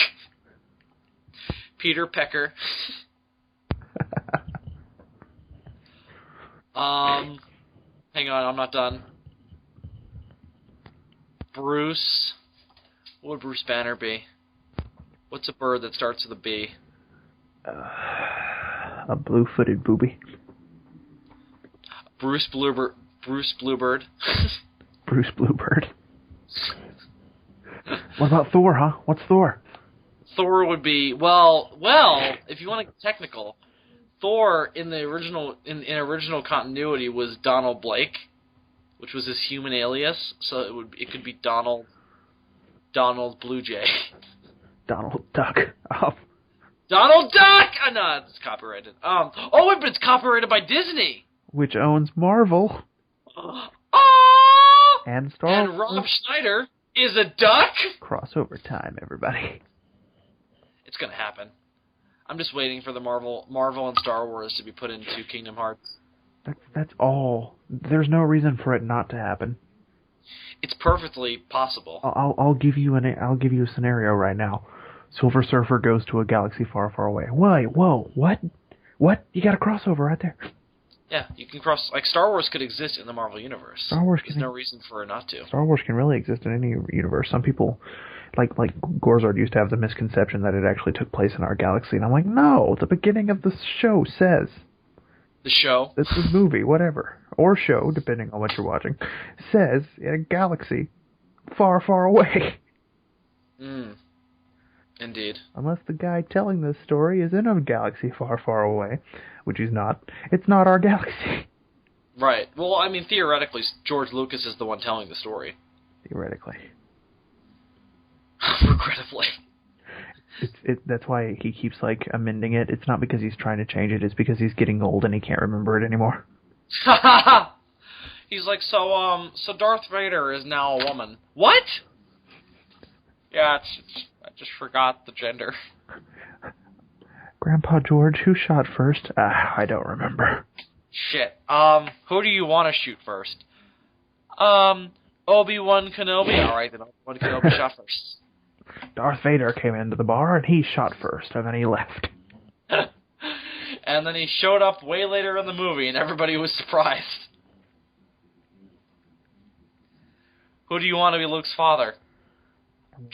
Peter Pecker, hang on, I'm not done. Bruce. What would Bruce Banner be? What's a bird that starts with a B? A blue-footed booby. Bruce Bluebird. Bruce Bluebird. Bruce Bluebird. What about Thor, huh? What's Thor? Thor would be, well, if you want to get technical, Thor in the original in original continuity was Donald Blake, which was his human alias, so it could be Donald Blue Jay. Donald Duck. Donald Duck! No, it's copyrighted. But it's copyrighted by Disney, which owns Marvel. Oh! And Star Wars. And Rob Schneider is a duck? Crossover time, everybody. It's gonna happen. I'm just waiting for the Marvel and Star Wars to be put into Kingdom Hearts. That's all. There's no reason for it not to happen. It's perfectly possible. I'll give you a scenario right now. Silver Surfer goes to a galaxy far, far away. Whoa, what? What? You got a crossover right there. Yeah, you can cross. Like, Star Wars could exist in the Marvel Universe. There's no reason for it not to. Star Wars can really exist in any universe. Some people, like Gorzard used to have the misconception that it actually took place in our galaxy. And I'm like, no, the beginning of the show says. The show? It's a movie, whatever. Or show, depending on what you're watching. Says in a galaxy far, far away. Indeed. Unless the guy telling this story is in a galaxy far, far away, which he's not. It's not our galaxy. Right. Well, I mean, theoretically, George Lucas is the one telling the story. Theoretically. Regrettably. That's why he keeps, amending it. It's not because he's trying to change it. It's because he's getting old and he can't remember it anymore. He's like, so Darth Vader is now a woman. What? Yeah, I just forgot the gender. Grandpa George, who shot first? I don't remember. Shit. Who do you want to shoot first? Obi-Wan Kenobi? Alright, then Obi-Wan Kenobi shot first. Darth Vader came into the bar and he shot first, and then he left. And then he showed up way later in the movie and everybody was surprised. Who do you want to be Luke's father?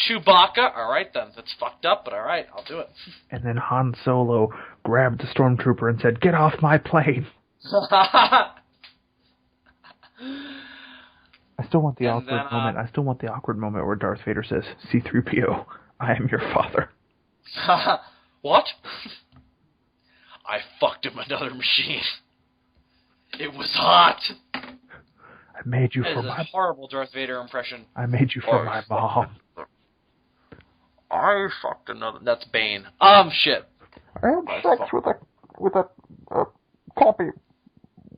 Chewbacca? Alright then, that's fucked up, but alright, I'll do it. And then Han Solo grabbed the stormtrooper and said, "Get off my plane!" I still want the awkward moment where Darth Vader says, "C-3PO, I am your father." What? I fucked him another machine. It was hot. I made you that for is my a horrible Darth Vader impression. I made you for my mom. I fucked another. That's Bane. Shit. I had sex with a copy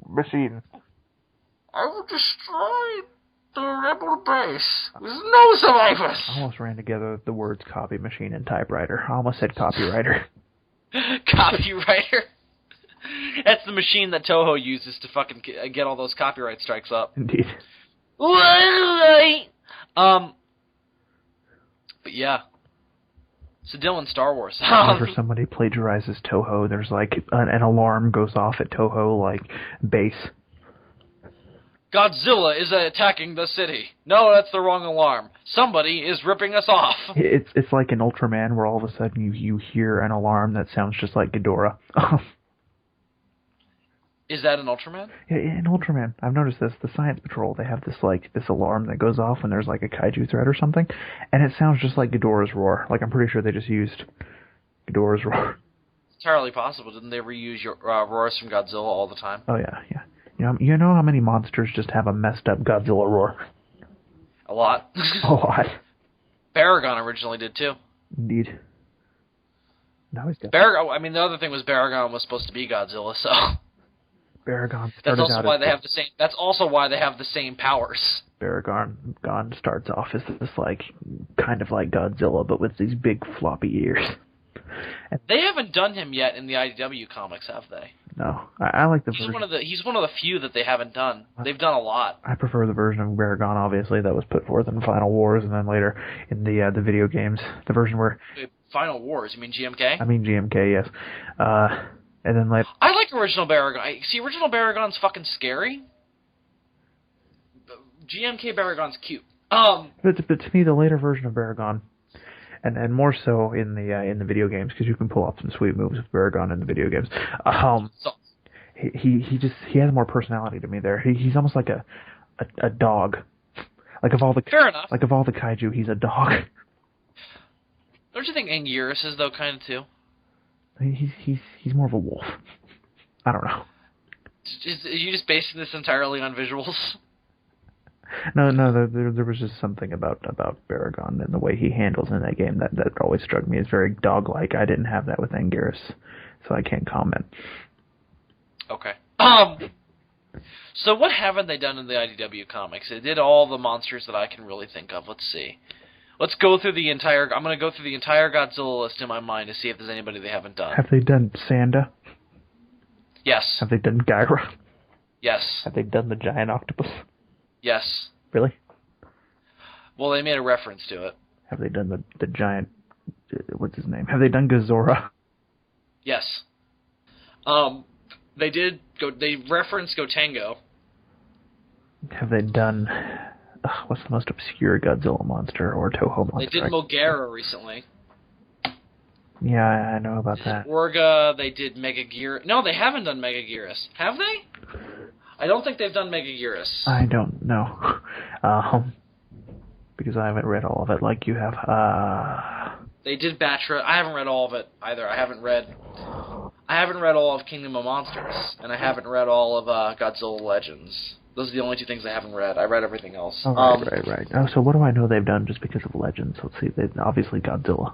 machine. I will destroy the rebel base with no survivors. I almost ran together the words copy machine and typewriter. I almost said copywriter. Copywriter. That's the machine that Toho uses to fucking get all those copyright strikes up. Indeed. But yeah. So Dylan, Star Wars. Whenever somebody plagiarizes Toho, there's like an alarm goes off at Toho, like, base. Godzilla is attacking the city. No, that's the wrong alarm. Somebody is ripping us off. It's like an Ultraman where all of a sudden you hear an alarm that sounds just like Ghidorah. Is that an Ultraman? Yeah, in Ultraman, I've noticed this. The Science Patrol, they have this alarm that goes off when there's like a kaiju threat or something, and it sounds just like Ghidorah's roar. Like, I'm pretty sure they just used Ghidorah's roar. It's entirely possible. Didn't they reuse your roars from Godzilla all the time? Oh yeah. You know how many monsters just have a messed up Godzilla roar? A lot. A lot. Baragon originally did too. Indeed. Now he's got the other thing was Baragon was supposed to be Godzilla, so. Baragon started That's also out why as they have the same. That's also why they have the same powers. Baragon starts off as this kind of like Godzilla, but with these big floppy ears. They haven't done him yet in the IDW comics, have they? No, I like the He's version. He's one of the few that they haven't done. They've done a lot. I prefer the version of Baragon, obviously, that was put forth in Final Wars, and then later in the video games, the version where Final Wars. You mean GMK? I mean GMK, yes. And then later, I like original Baragon. See, original Baragon's fucking scary. GMK Baragon's cute. But to me, the later version of Baragon, and more so in the video games, because you can pull off some sweet moves with Baragon in the video games. He has more personality to me there. He's almost like a dog. Fair enough. Like of all the kaiju, he's a dog. Don't you think Anguirus is though kind of too? He's more of a wolf. I don't know. Are you just basing this entirely on visuals? No, there was just something about Baragon and the way he handles in that game that always struck me as very dog-like. I didn't have that with Anguirus, so I can't comment. Okay. So what haven't they done in the IDW comics? They did all the monsters that I can really think of. Let's see. Let's go through the entire... I'm going to go through the entire Godzilla list in my mind to see if there's anybody they haven't done. Have they done Sanda? Yes. Have they done Gyra? Yes. Have they done the giant octopus? Yes. Really? Well, they made a reference to it. Have they done the giant... what's his name? Have they done Gazora? Yes. They did... They referenced Gotengo. Have they done... what's the most obscure Godzilla monster or Toho monster? They did Mogera recently. Yeah, I know about that. Orga, they did Megaguirus. No, they haven't done Megaguirus. Have they? I don't think they've done Megaguirus. I don't know. Because I haven't read all of it like you have. They did Batra. I haven't read all of it either. I haven't read all of Kingdom of Monsters, and I haven't read all of Godzilla Legends. Those are the only two things I haven't read. I read everything else. Oh, right. Oh, so what do I know they've done just because of Legends? Let's see. They've obviously Godzilla.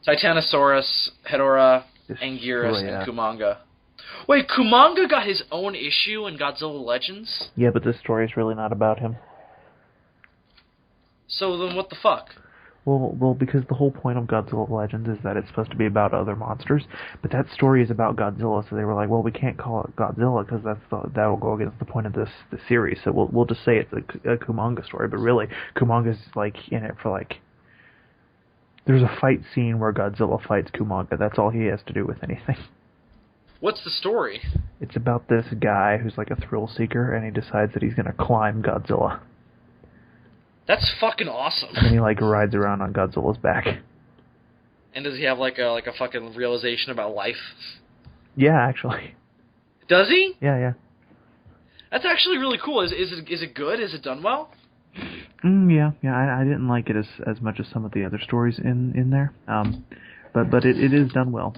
Titanosaurus, Hedorah, Anguirus, and Kumanga. Wait, Kumanga got his own issue in Godzilla Legends? Yeah, but this story is really not about him. So then what the fuck? Well, because the whole point of Godzilla Legends is that it's supposed to be about other monsters, but that story is about Godzilla, so they were like, well, we can't call it Godzilla because that will go against the point of the series, so we'll just say it's a Kumanga story, but really, Kumanga's like in it for like... There's a fight scene where Godzilla fights Kumanga. That's all he has to do with anything. What's the story? It's about this guy who's like a thrill seeker, and he decides that he's going to climb Godzilla. That's fucking awesome. And then he like rides around on Godzilla's back. And does he have like a fucking realization about life? Yeah, actually. Does he? Yeah. That's actually really cool. Is it good? Is it done well? Yeah. I didn't like it as much as some of the other stories in there. But it is done well.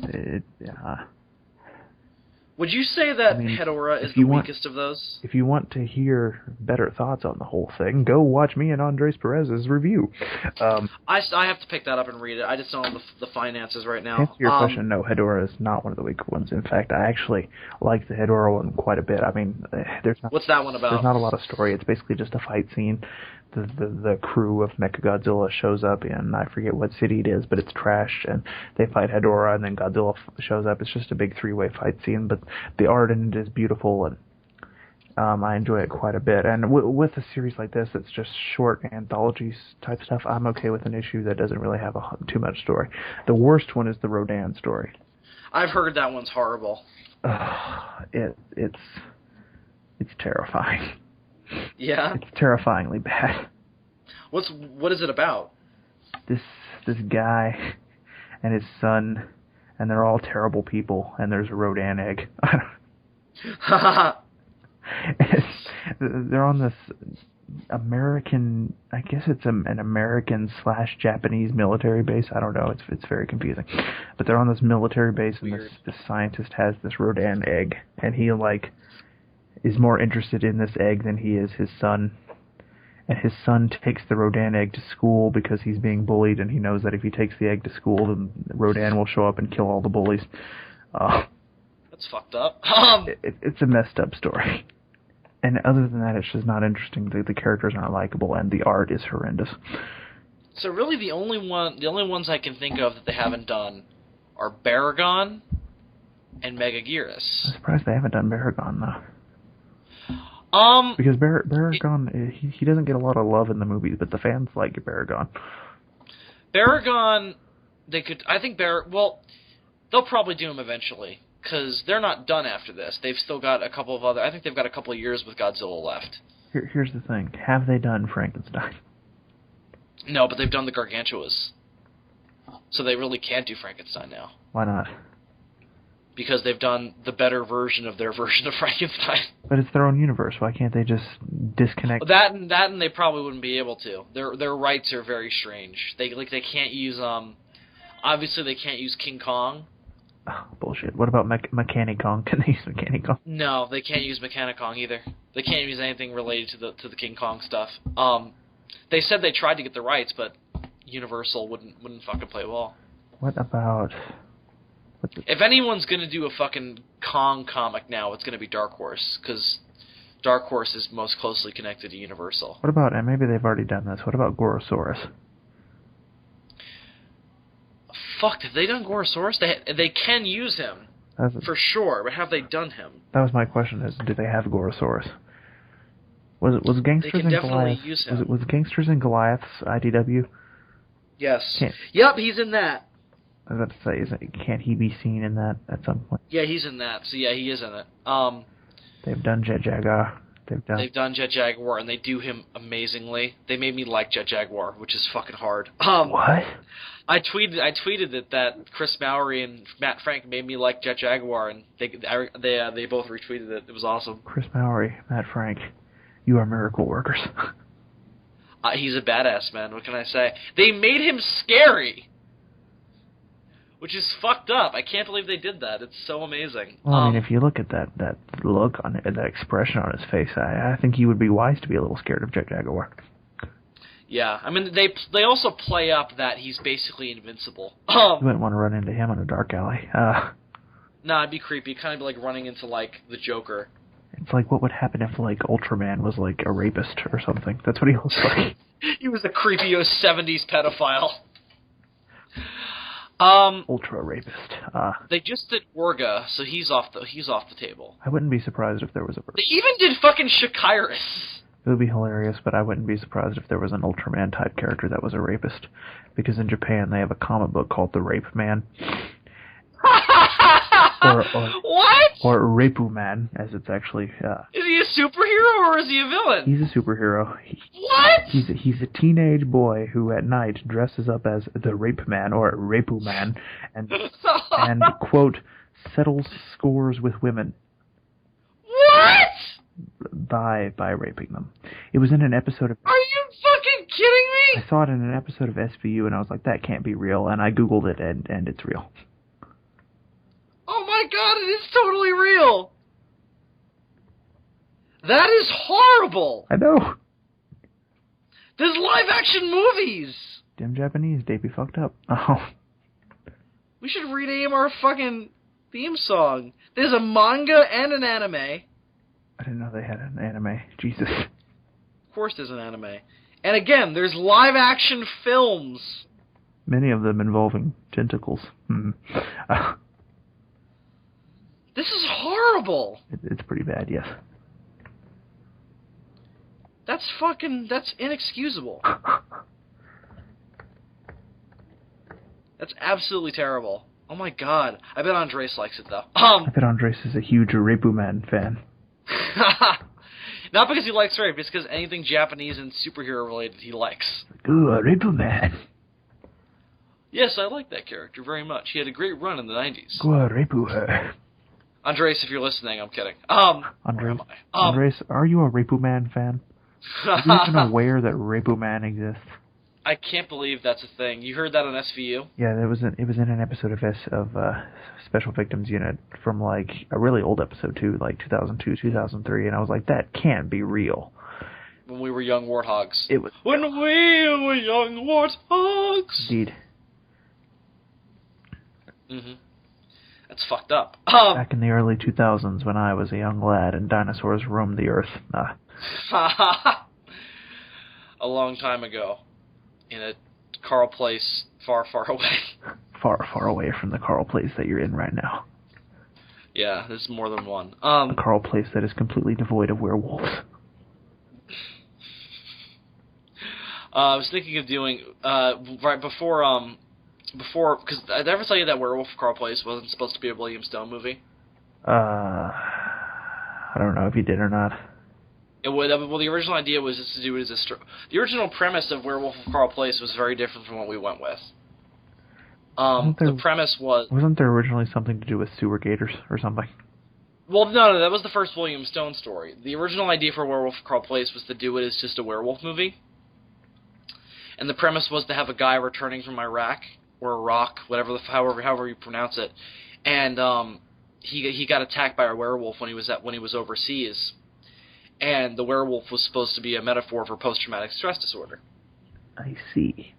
Would you say that I mean, Hedorah is the weakest of those? If you want to hear better thoughts on the whole thing, go watch me and Andres Perez's review. I have to pick that up and read it. I just don't have the finances right now. To answer your question, no, Hedorah is not one of the weaker ones. In fact, I actually like the Hedorah one quite a bit. I mean, what's that one about? There's not a lot of story. It's basically just a fight scene. The crew of Mechagodzilla shows up in, I forget what city it is, but it's trashed, and they fight Hedorah, and then Godzilla shows up. It's just a big three-way fight scene, but the art in it is beautiful, and I enjoy it quite a bit. And with a series like this, it's just short anthology type stuff. I'm okay with an issue that doesn't really have too much story. The worst one is the Rodan story. I've heard that one's horrible. It's terrifying. Yeah? It's terrifyingly bad. What is it about? This guy and his son, and they're all terrible people, and there's a Rodan egg. They're on this American, I guess it's an American/Japanese military base. I don't know. It's very confusing. But they're on this military base, and this scientist has this Rodan egg, and he is more interested in this egg than he is his son. And his son takes the Rodan egg to school because he's being bullied, and he knows that if he takes the egg to school, then Rodan will show up and kill all the bullies. That's fucked up. It's a messed up story. And other than that, it's just not interesting. The characters aren't likable, and the art is horrendous. So really, the only ones I can think of that they haven't done are Baragon and Megaguirus. I'm surprised they haven't done Baragon, though. Because Baragon, he doesn't get a lot of love in the movies, but the fans like Baragon. Baragon, they'll probably do him eventually, because they're not done after this. They've still got I think they've got a couple of years with Godzilla left. Here's the thing. Have they done Frankenstein? No, but they've done the Gargantuas. So they really can't do Frankenstein now. Why not? Because they've done the better version of their version of Frankenstein. But it's their own universe. Why can't they just disconnect? That and they probably wouldn't be able to. Their rights are very strange. They can't use obviously they can't use King Kong. Oh, bullshit. What about Mechanicon? Can they use Mechanicon? No, they can't use Mechanicon either. They can't use anything related to the King Kong stuff. They said they tried to get the rights, but Universal wouldn't fucking play ball. What about? If anyone's gonna do a fucking Kong comic now, it's gonna be Dark Horse, because Dark Horse is most closely connected to Universal. What about, and maybe they've already done this, what about Gorosaurus? Fuck, have they done Gorosaurus? They can use him, for sure, but have they done him? That was my question, is do they have Gorosaurus? Was Gangsters they can and definitely Goliath, use him. was Gangsters and Goliath's IDW? Yes. Yep, he's in that. I was about to say, can't he be seen in that at some point? Yeah, he's in that. So yeah, he is in it. They've done Jet Jaguar. They've done Jet Jaguar, and they do him amazingly. They made me like Jet Jaguar, which is fucking hard. What? I tweeted that Chris Mowry and Matt Frank made me like Jet Jaguar, and they both retweeted it. It was awesome. Chris Mowry, Matt Frank, you are miracle workers. He's a badass, man. What can I say? They made him scary, which is fucked up. I can't believe they did that. It's so amazing. Well, I mean, if you look at that look on it, that expression on his face, I think he would be wise to be a little scared of Jet Jaguar. Yeah, I mean, they also play up that he's basically invincible. You wouldn't want to run into him in a dark alley. Nah, it'd be creepy. Kind of be like running into, like, the Joker. It's like what would happen if, like, Ultraman was, like, a rapist or something. That's what he looks like. He was a creepy 70s pedophile. Ultra rapist. They just did Orga, so he's off the table. I wouldn't be surprised if there was a... They even did fucking Shakirus. It would be hilarious, but I wouldn't be surprised if there was an Ultraman-type character that was a rapist. Because in Japan, they have a comic book called The Rape Man. What? Or Rapu Man, as it's actually... Is he a superhero or is he a villain? He's a superhero. What? He's a teenage boy who at night dresses up as the Rape Man, or Rapu Man, and quote, settles scores with women. What? By raping them. It was in an episode of... Are you fucking kidding me? I saw it in an episode of SVU, and I was like, that can't be real, and I Googled it, and it's real. Oh my my god, it is totally real! That is horrible! I know. There's live-action movies! Damn Japanese, they be fucked up. Oh. We should rename our fucking theme song. There's a manga and an anime. I didn't know they had an anime. Jesus. Of course there's an anime. And again, there's live-action films. Many of them involving tentacles. This is horrible! It's pretty bad, yes. That's inexcusable. That's absolutely terrible. Oh my god. I bet Andres likes it, though. I bet Andres is a huge Repuman fan. Not because he likes rape, it's because anything Japanese and superhero related he likes. Ooh, Repuman. Yes, I like that character very much. He had a great run in the 90s. Ooh, Repu. Andres, if you're listening, I'm kidding. Andres, are you a Repuman fan? Are you even aware that Repuman exists? I can't believe that's a thing. You heard that on SVU? Yeah, it was in an episode of Special Victims Unit from like a really old episode too, like 2002, 2003, and I was like, that can't be real. When we were young warthogs. It was when we were young warthogs. Indeed. Mhm. That's fucked up. Back in the early 2000s, when I was a young lad and dinosaurs roamed the earth. A long time ago. In a Carl place far, far away. Far, far away from the Carl place that you're in right now. Yeah, there's more than one. A Carl place that is completely devoid of werewolves. I was thinking of doing, right before, because did I ever tell you that Werewolf of Carl Place wasn't supposed to be a William Stone movie? I don't know if you did or not. Well, the original idea was just to do it as the original premise of Werewolf of Carl Place was very different from what we went with. The premise was... Wasn't there originally something to do with sewer gators or something? Well, no, that was the first William Stone story. The original idea for Werewolf of Carl Place was to do it as just a werewolf movie. And the premise was to have a guy returning from Iraq, or Iraq, however you pronounce it, and he got attacked by a werewolf when he was overseas. And the werewolf was supposed to be a metaphor for post-traumatic stress disorder. I see.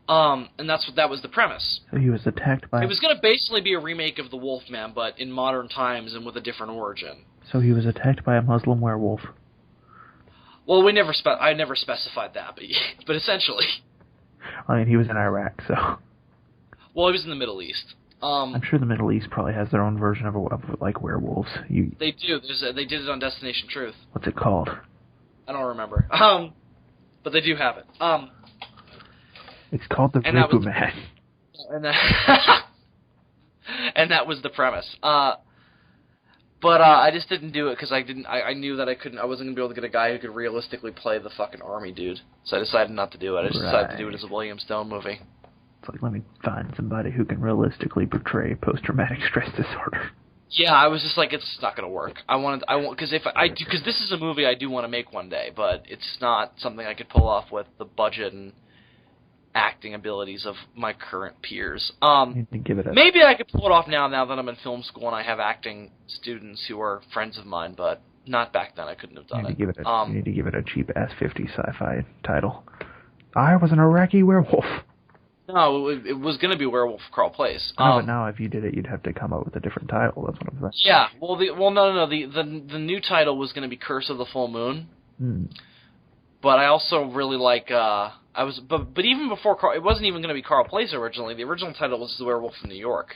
And that was the premise. So he was attacked by... It was going to basically be a remake of The Wolfman, but in modern times and with a different origin. So he was attacked by a Muslim werewolf. Well, I never specified that, but essentially. I mean, he was in Iraq, so... Well, he was in the Middle East. I'm sure the Middle East probably has their own version of like werewolves. They do. They did it on Destination Truth. What's it called? I don't remember. But they do have it. It's called the Repuman. And that was the premise. But I just didn't do it because I knew that I wasn't gonna be able to get a guy who could realistically play the fucking army dude. So I decided not to do it. I just decided to do it as a William Stone movie. It's like, let me find somebody who can realistically portray post-traumatic stress disorder. Yeah, I was just like, it's not gonna work. Because this is a movie I do want to make one day, but it's not something I could pull off with the budget and acting abilities of my current peers. Maybe I could pull it off now that I'm in film school and I have acting students who are friends of mine, but not back then. I couldn't have done it. You need to give it a cheap-ass 50 sci-fi title. I was an Iraqi werewolf. No, it was going to be Werewolf of Carl Place. But now if you did it, you'd have to come up with a different title. That's what I'm saying. Yeah, no. The new title was going to be Curse of the Full Moon. But I also really like... But even before Carl... It wasn't even going to be Carl Place originally. The original title was The Werewolf in New York.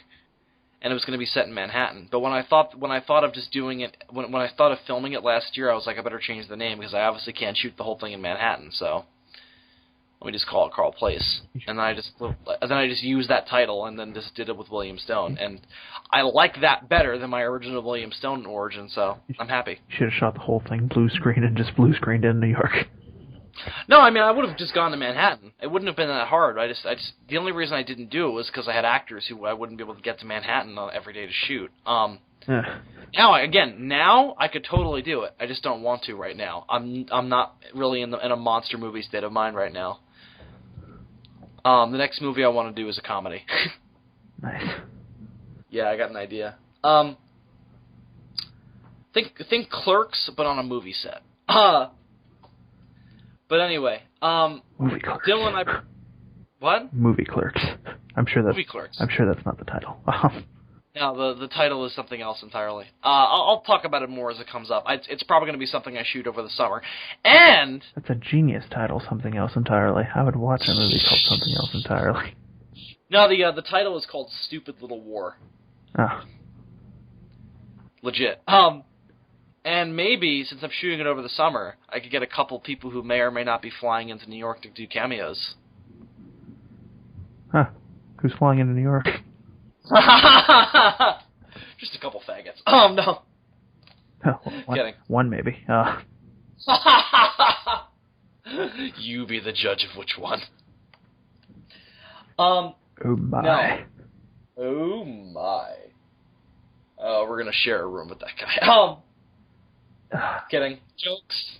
And it was going to be set in Manhattan. But when I thought of just doing it... When I thought of filming it last year, I was like, I better change the name because I obviously can't shoot the whole thing in Manhattan, so... Let me just call it Carl Place. And then I just used that title and then just did it with William Stone. And I like that better than my original William Stone origin, so I'm happy. You should have shot the whole thing blue screen and just blue screened in New York. No, I mean, I would have just gone to Manhattan. It wouldn't have been that hard. The only reason I didn't do it was because I had actors who I wouldn't be able to get to Manhattan every day to shoot. Now I could totally do it. I just don't want to right now. I'm not really in a monster movie state of mind right now. The next movie I want to do is a comedy. Nice. Yeah, I got an idea. Think Clerks, but on a movie set. But anyway, Movie Clerks. Dylan, what? Movie Clerks. I'm sure Movie Clerks. I'm sure that's not the title. No, the title is something else entirely. I'll talk about it more as it comes up. It's probably going to be something I shoot over the summer. And that's a genius title, Something Else Entirely. I would watch a movie called Something Else Entirely. No, the title is called Stupid Little War. Oh. Legit. And maybe, since I'm shooting it over the summer, I could get a couple people who may or may not be flying into New York to do cameos. Huh. Who's flying into New York? Just a couple faggots. No. Oh, Kidding. One maybe. You be the judge of which one. Oh my. No. Oh my. We're gonna share a room with that guy. Kidding. Jokes.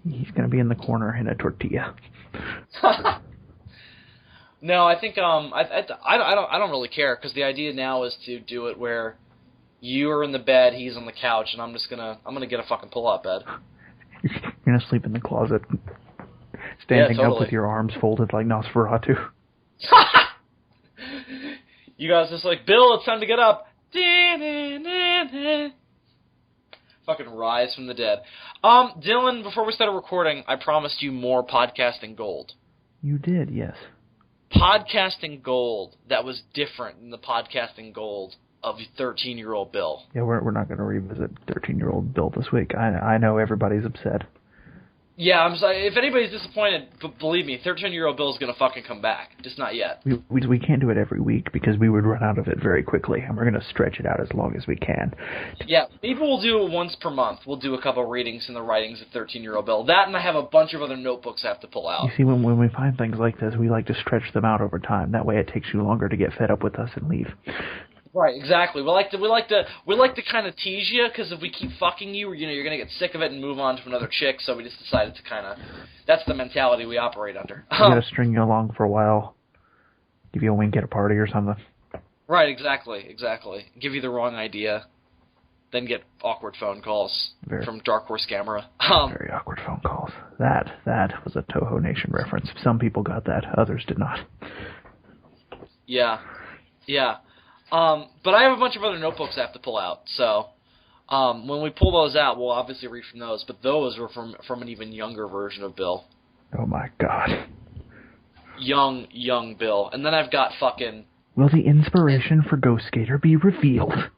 He's gonna be in the corner in a tortilla. No, I think I don't really care, because the idea now is to do it where you are in the bed, he's on the couch, and I'm gonna get a fucking pull-out bed. You're gonna sleep in the closet, standing totally. up with your arms folded like Nosferatu. You guys just like, Bill, it's time to get up. Fucking rise from the dead. Dylan, before we started recording, I promised you more podcasting gold. You did, yes. Podcasting gold that was different than the podcasting gold of 13-year-old Bill. Yeah, we're not going to revisit 13-year-old Bill this week. I know everybody's upset. Yeah, I'm sorry. If anybody's disappointed, believe me, 13-year-old Bill's going to fucking come back. Just not yet. We can't do it every week because we would run out of it very quickly, and we're going to stretch it out as long as we can. Yeah, maybe we'll do it once per month. We'll do a couple readings in the writings of 13-year-old Bill. That, and I have a bunch of other notebooks I have to pull out. You see, when we find things like this, we like to stretch them out over time. That way it takes you longer to get fed up with us and leave. Right, exactly. We like to kind of tease you, because if we keep fucking you, you're gonna get sick of it and move on to another chick. So we just decided to kind of, that's the mentality we operate under. We gotta string you along for a while, give you a wink at a party or something. Right, exactly. Give you the wrong idea, then get awkward phone calls from Dark Horse Camera. Very awkward phone calls. That was a Toho Nation reference. Some people got that, others did not. Yeah. But I have a bunch of other notebooks I have to pull out, so when we pull those out, we'll obviously read from those, but those were from an even younger version of Bill. Oh my god. Young Bill. And then I've got fucking... Will the inspiration for Ghost Skater be revealed?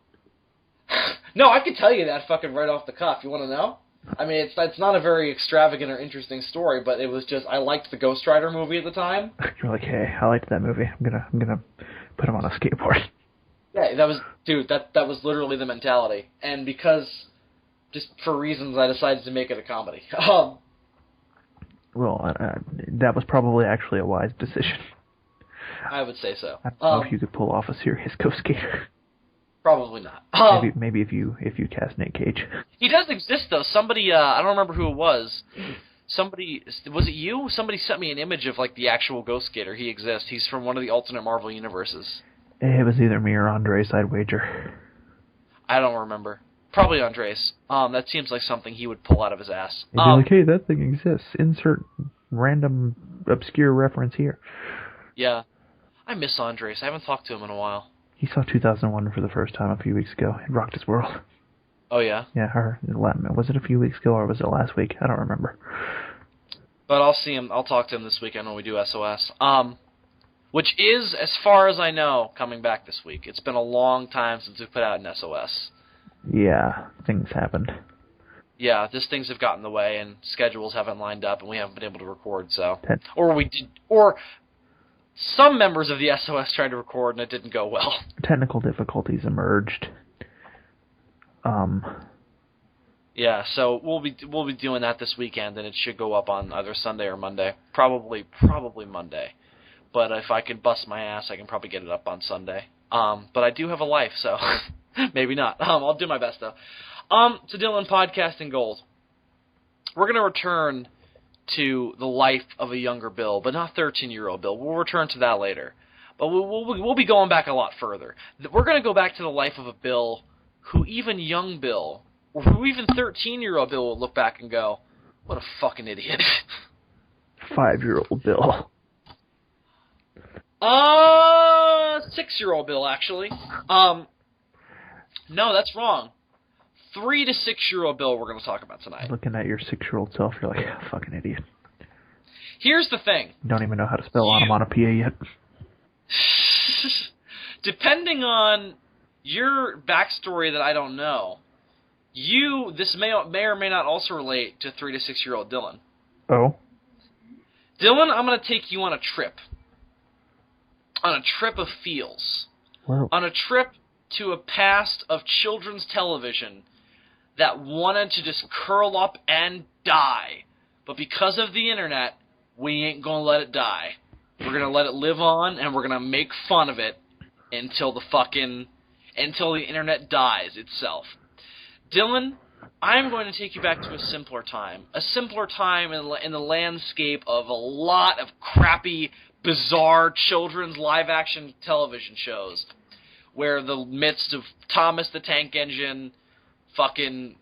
No, I can tell you that fucking right off the cuff. You want to know? I mean, it's not a very extravagant or interesting story, but it was just, I liked the Ghost Rider movie at the time. You're like, hey, I liked that movie. I'm gonna put him on a skateboard. Yeah, that was literally the mentality. And because, just for reasons, I decided to make it a comedy. Well, that was probably actually a wise decision. I would say so. I don't know if you could pull off a serious Ghost Skater. Probably not. Maybe if you cast Nick Cage. He does exist, though. Somebody, I don't remember who it was. Somebody, was it you? Somebody sent me an image of, like, the actual Ghost Skater. He exists. He's from one of the alternate Marvel universes. It was either me or Andres, I'd wager. I don't remember. Probably Andres. That seems like something he would pull out of his ass. He'd be like, hey, that thing exists. Insert random obscure reference here. Yeah. I miss Andres. I haven't talked to him in a while. He saw 2001 for the first time a few weeks ago. It rocked his world. Oh, yeah? Yeah, was it a few weeks ago or was it last week? I don't remember. But I'll see him. I'll talk to him this weekend when we do SOS. Which is, as far as I know, coming back this week. It's been a long time since we put out an SOS. Yeah, things happened. Yeah, just things have gotten in the way, and schedules haven't lined up, and we haven't been able to record, so... Or some members of the SOS tried to record, and it didn't go well. Technical difficulties emerged. Yeah, so we'll be doing that this weekend, and it should go up on either Sunday or Monday. Probably Monday. But if I can bust my ass, I can probably get it up on Sunday. But I do have a life, so maybe not. I'll do my best, though. To Dylan, Podcasting Gold. We're going to return to the life of a younger Bill, but not 13-year-old Bill. We'll return to that later. But we'll be going back a lot further. We're going to go back to the life of a Bill who even young Bill, or who even 13-year-old Bill will look back and go, what a fucking idiot. 5-year-old Bill. 6-year-old Bill, actually. No, that's wrong. 3 to 6-year-old Bill we're going to talk about tonight. Looking at your 6-year-old self, you're like, yeah, fucking idiot. Here's the thing. You don't even know how to spell onomatopoeia yet. Depending on your backstory that I don't know, this may or may not also relate to 3 to 6-year-old Dylan. Oh? Dylan, I'm going to take you on a trip. On a trip of feels. Where? On a trip to a past of children's television that wanted to just curl up and die. But because of the internet, we ain't going to let it die. We're going to let it live on, and we're going to make fun of it until the internet dies itself. Dylan, I'm going to take you back to a simpler time. A simpler time in the landscape of a lot of crappy, bizarre children's live-action television shows, where the midst of Thomas the Tank Engine, fucking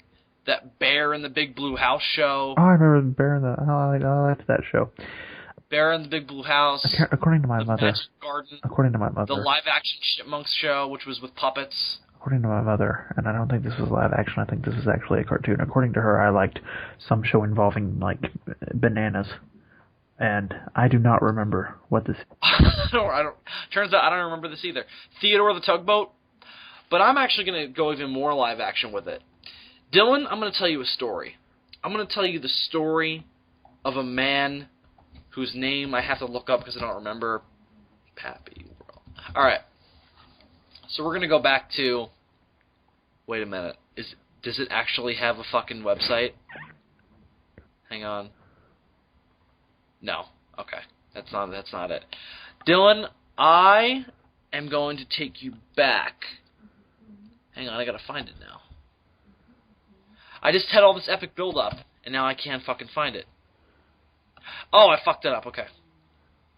that Bear in the Big Blue House show. Oh, I remember Bear in the... I liked that show. Bear in the Big Blue House. According to my the mother. Magic Garden. According to my mother. The live-action Chipmunks show, which was with puppets. According to my mother, and I don't think this was live action, I think this is actually a cartoon. According to her, I liked some show involving, like, bananas. And I do not remember what this... Turns out I don't remember this either. Theodore the Tugboat. But I'm actually going to go even more live action with it. Dylan, I'm going to tell you a story. I'm going to tell you the story of a man whose name I have to look up because I don't remember. Pappy World. Alright. So we're going to go back to... Wait a minute. Does it actually have a fucking website? Hang on. No. Okay. That's not it. Dylan, I am going to take you back. Hang on, I gotta find it now. I just had all this epic build-up, and now I can't fucking find it. Oh, I fucked it up. Okay.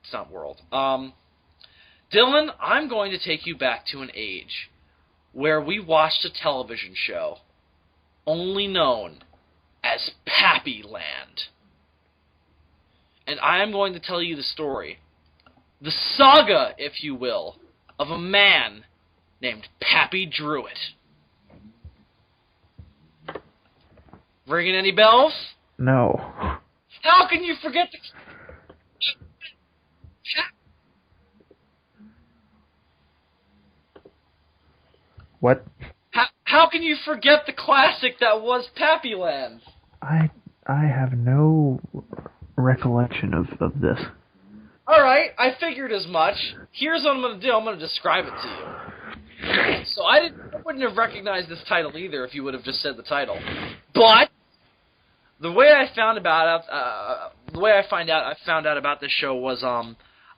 It's not world. Dylan, I'm going to take you back to an age where we watched a television show only known as Pappyland. And I am going to tell you the story, the saga, if you will, of a man named Pappy Druitt. Ringing any bells? No. How can you forget the... What? How can you forget the classic that was Pappyland? I have no recollection of this. Alright, I figured as much. Here's what I'm going to do. I'm going to describe it to you. So I wouldn't have recognized this title either if you would have just said the title. But the way I found out about this show was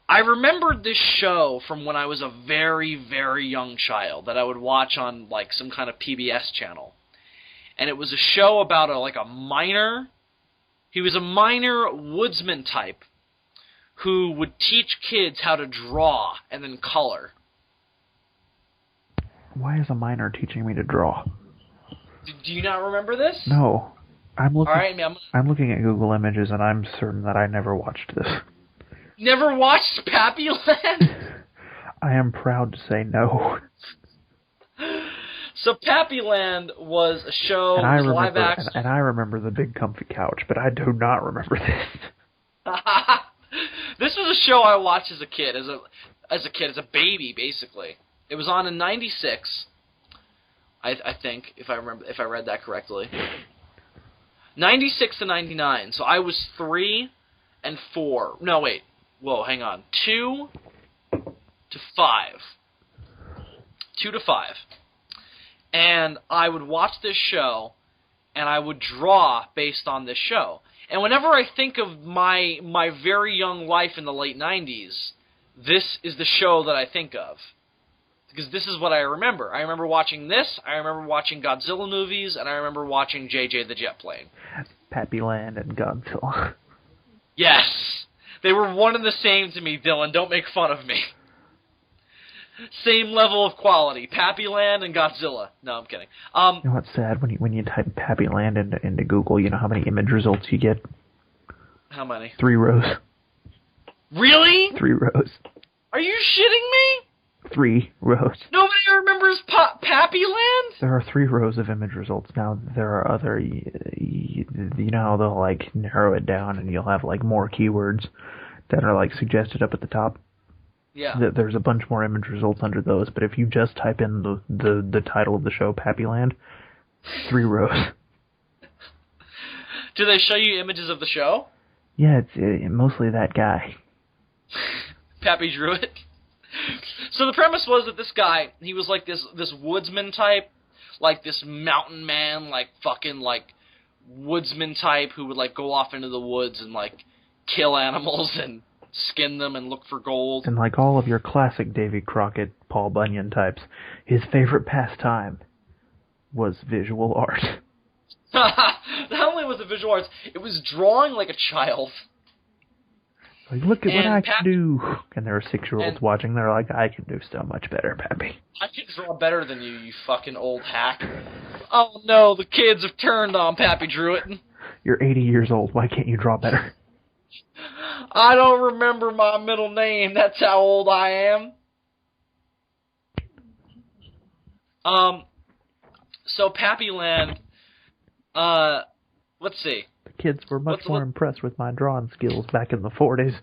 I remembered this show from when I was a very, very young child that I would watch on like some kind of PBS channel. And it was a show about a miner. He was a miner woodsman type who would teach kids how to draw and then color. Why is a miner teaching me to draw? Do you not remember this? No. I'm looking. All right, I'm looking at Google Images, and I'm certain that I never watched this. Never watched Pappyland? I am proud to say no. So Pappyland was a show, live action. And I remember the big comfy couch, but I do not remember this. This was a show I watched as a kid, as a baby, basically. It was on in '96, I think, if I read that correctly. 96 to 99. So I was 3 and 4. No, wait. Whoa, hang on. 2 to 5. 2 to 5. And I would watch this show, and I would draw based on this show. And whenever I think of my very young life in the late 90s, this is the show that I think of. Because this is what I remember. I remember watching this, I remember watching Godzilla movies, and I remember watching JJ the Jet Plane. Pappyland and Godzilla. Yes! They were one and the same to me, Dylan. Don't make fun of me. Same level of quality. Pappyland and Godzilla. No, I'm kidding. You know what's sad? When you type Pappyland into Google, you know how many image results you get? How many? 3 rows. Really? 3 rows. Are you shitting me? 3 rows. Nobody remembers Pappyland? There are 3 rows of image results. Now, there are other... You know how they'll, like, narrow it down and you'll have, like, more keywords that are, like, suggested up at the top? Yeah. There's a bunch more image results under those, but if you just type in the title of the show, Pappyland, 3 rows. Do they show you images of the show? Yeah, it's mostly that guy. Pappy drew it. So the premise was that this guy, he was like this woodsman type, like this mountain man, like fucking like woodsman type who would like go off into the woods and like kill animals and skin them and look for gold. And like all of your classic Davy Crockett, Paul Bunyan types, his favorite pastime was visual art. Not only was it visual arts, it was drawing like a child. Like, look at what I can do. And there are 6-year-olds watching. They're like, I can do so much better, Pappy. I can draw better than you, you fucking old hack. Oh no, the kids have turned on Pappy Druitt. You're 80 years old. Why can't you draw better? I don't remember my middle name. That's how old I am. So Pappyland, let's see. The kids were much more impressed with my drawing skills back in the 40s.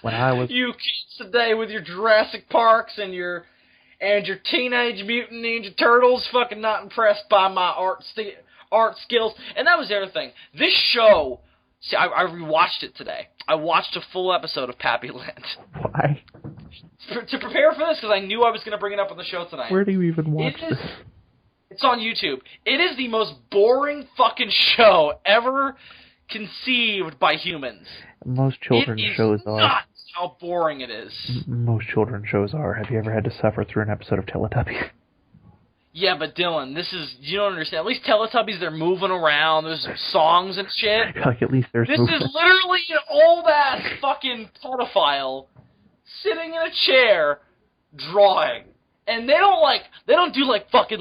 When I was... You kids today with your Jurassic Parks and your Teenage Mutant Ninja Turtles, fucking not impressed by my art skills. And that was the other thing. This show, see, I rewatched it today. I watched a full episode of Pappyland. Why? To prepare for this, because I knew I was going to bring it up on the show tonight. Where do you even watch this? It's on YouTube. It is the most boring fucking show ever conceived by humans. Most children's shows are. Nuts how boring it is. Most children's shows are. Have you ever had to suffer through an episode of Teletubbies? Yeah, but Dylan, you don't understand. At least Teletubbies, they're moving around. There's songs and shit. Like, at least there's movement. This is literally an old-ass fucking pedophile sitting in a chair drawing. And they don't do fucking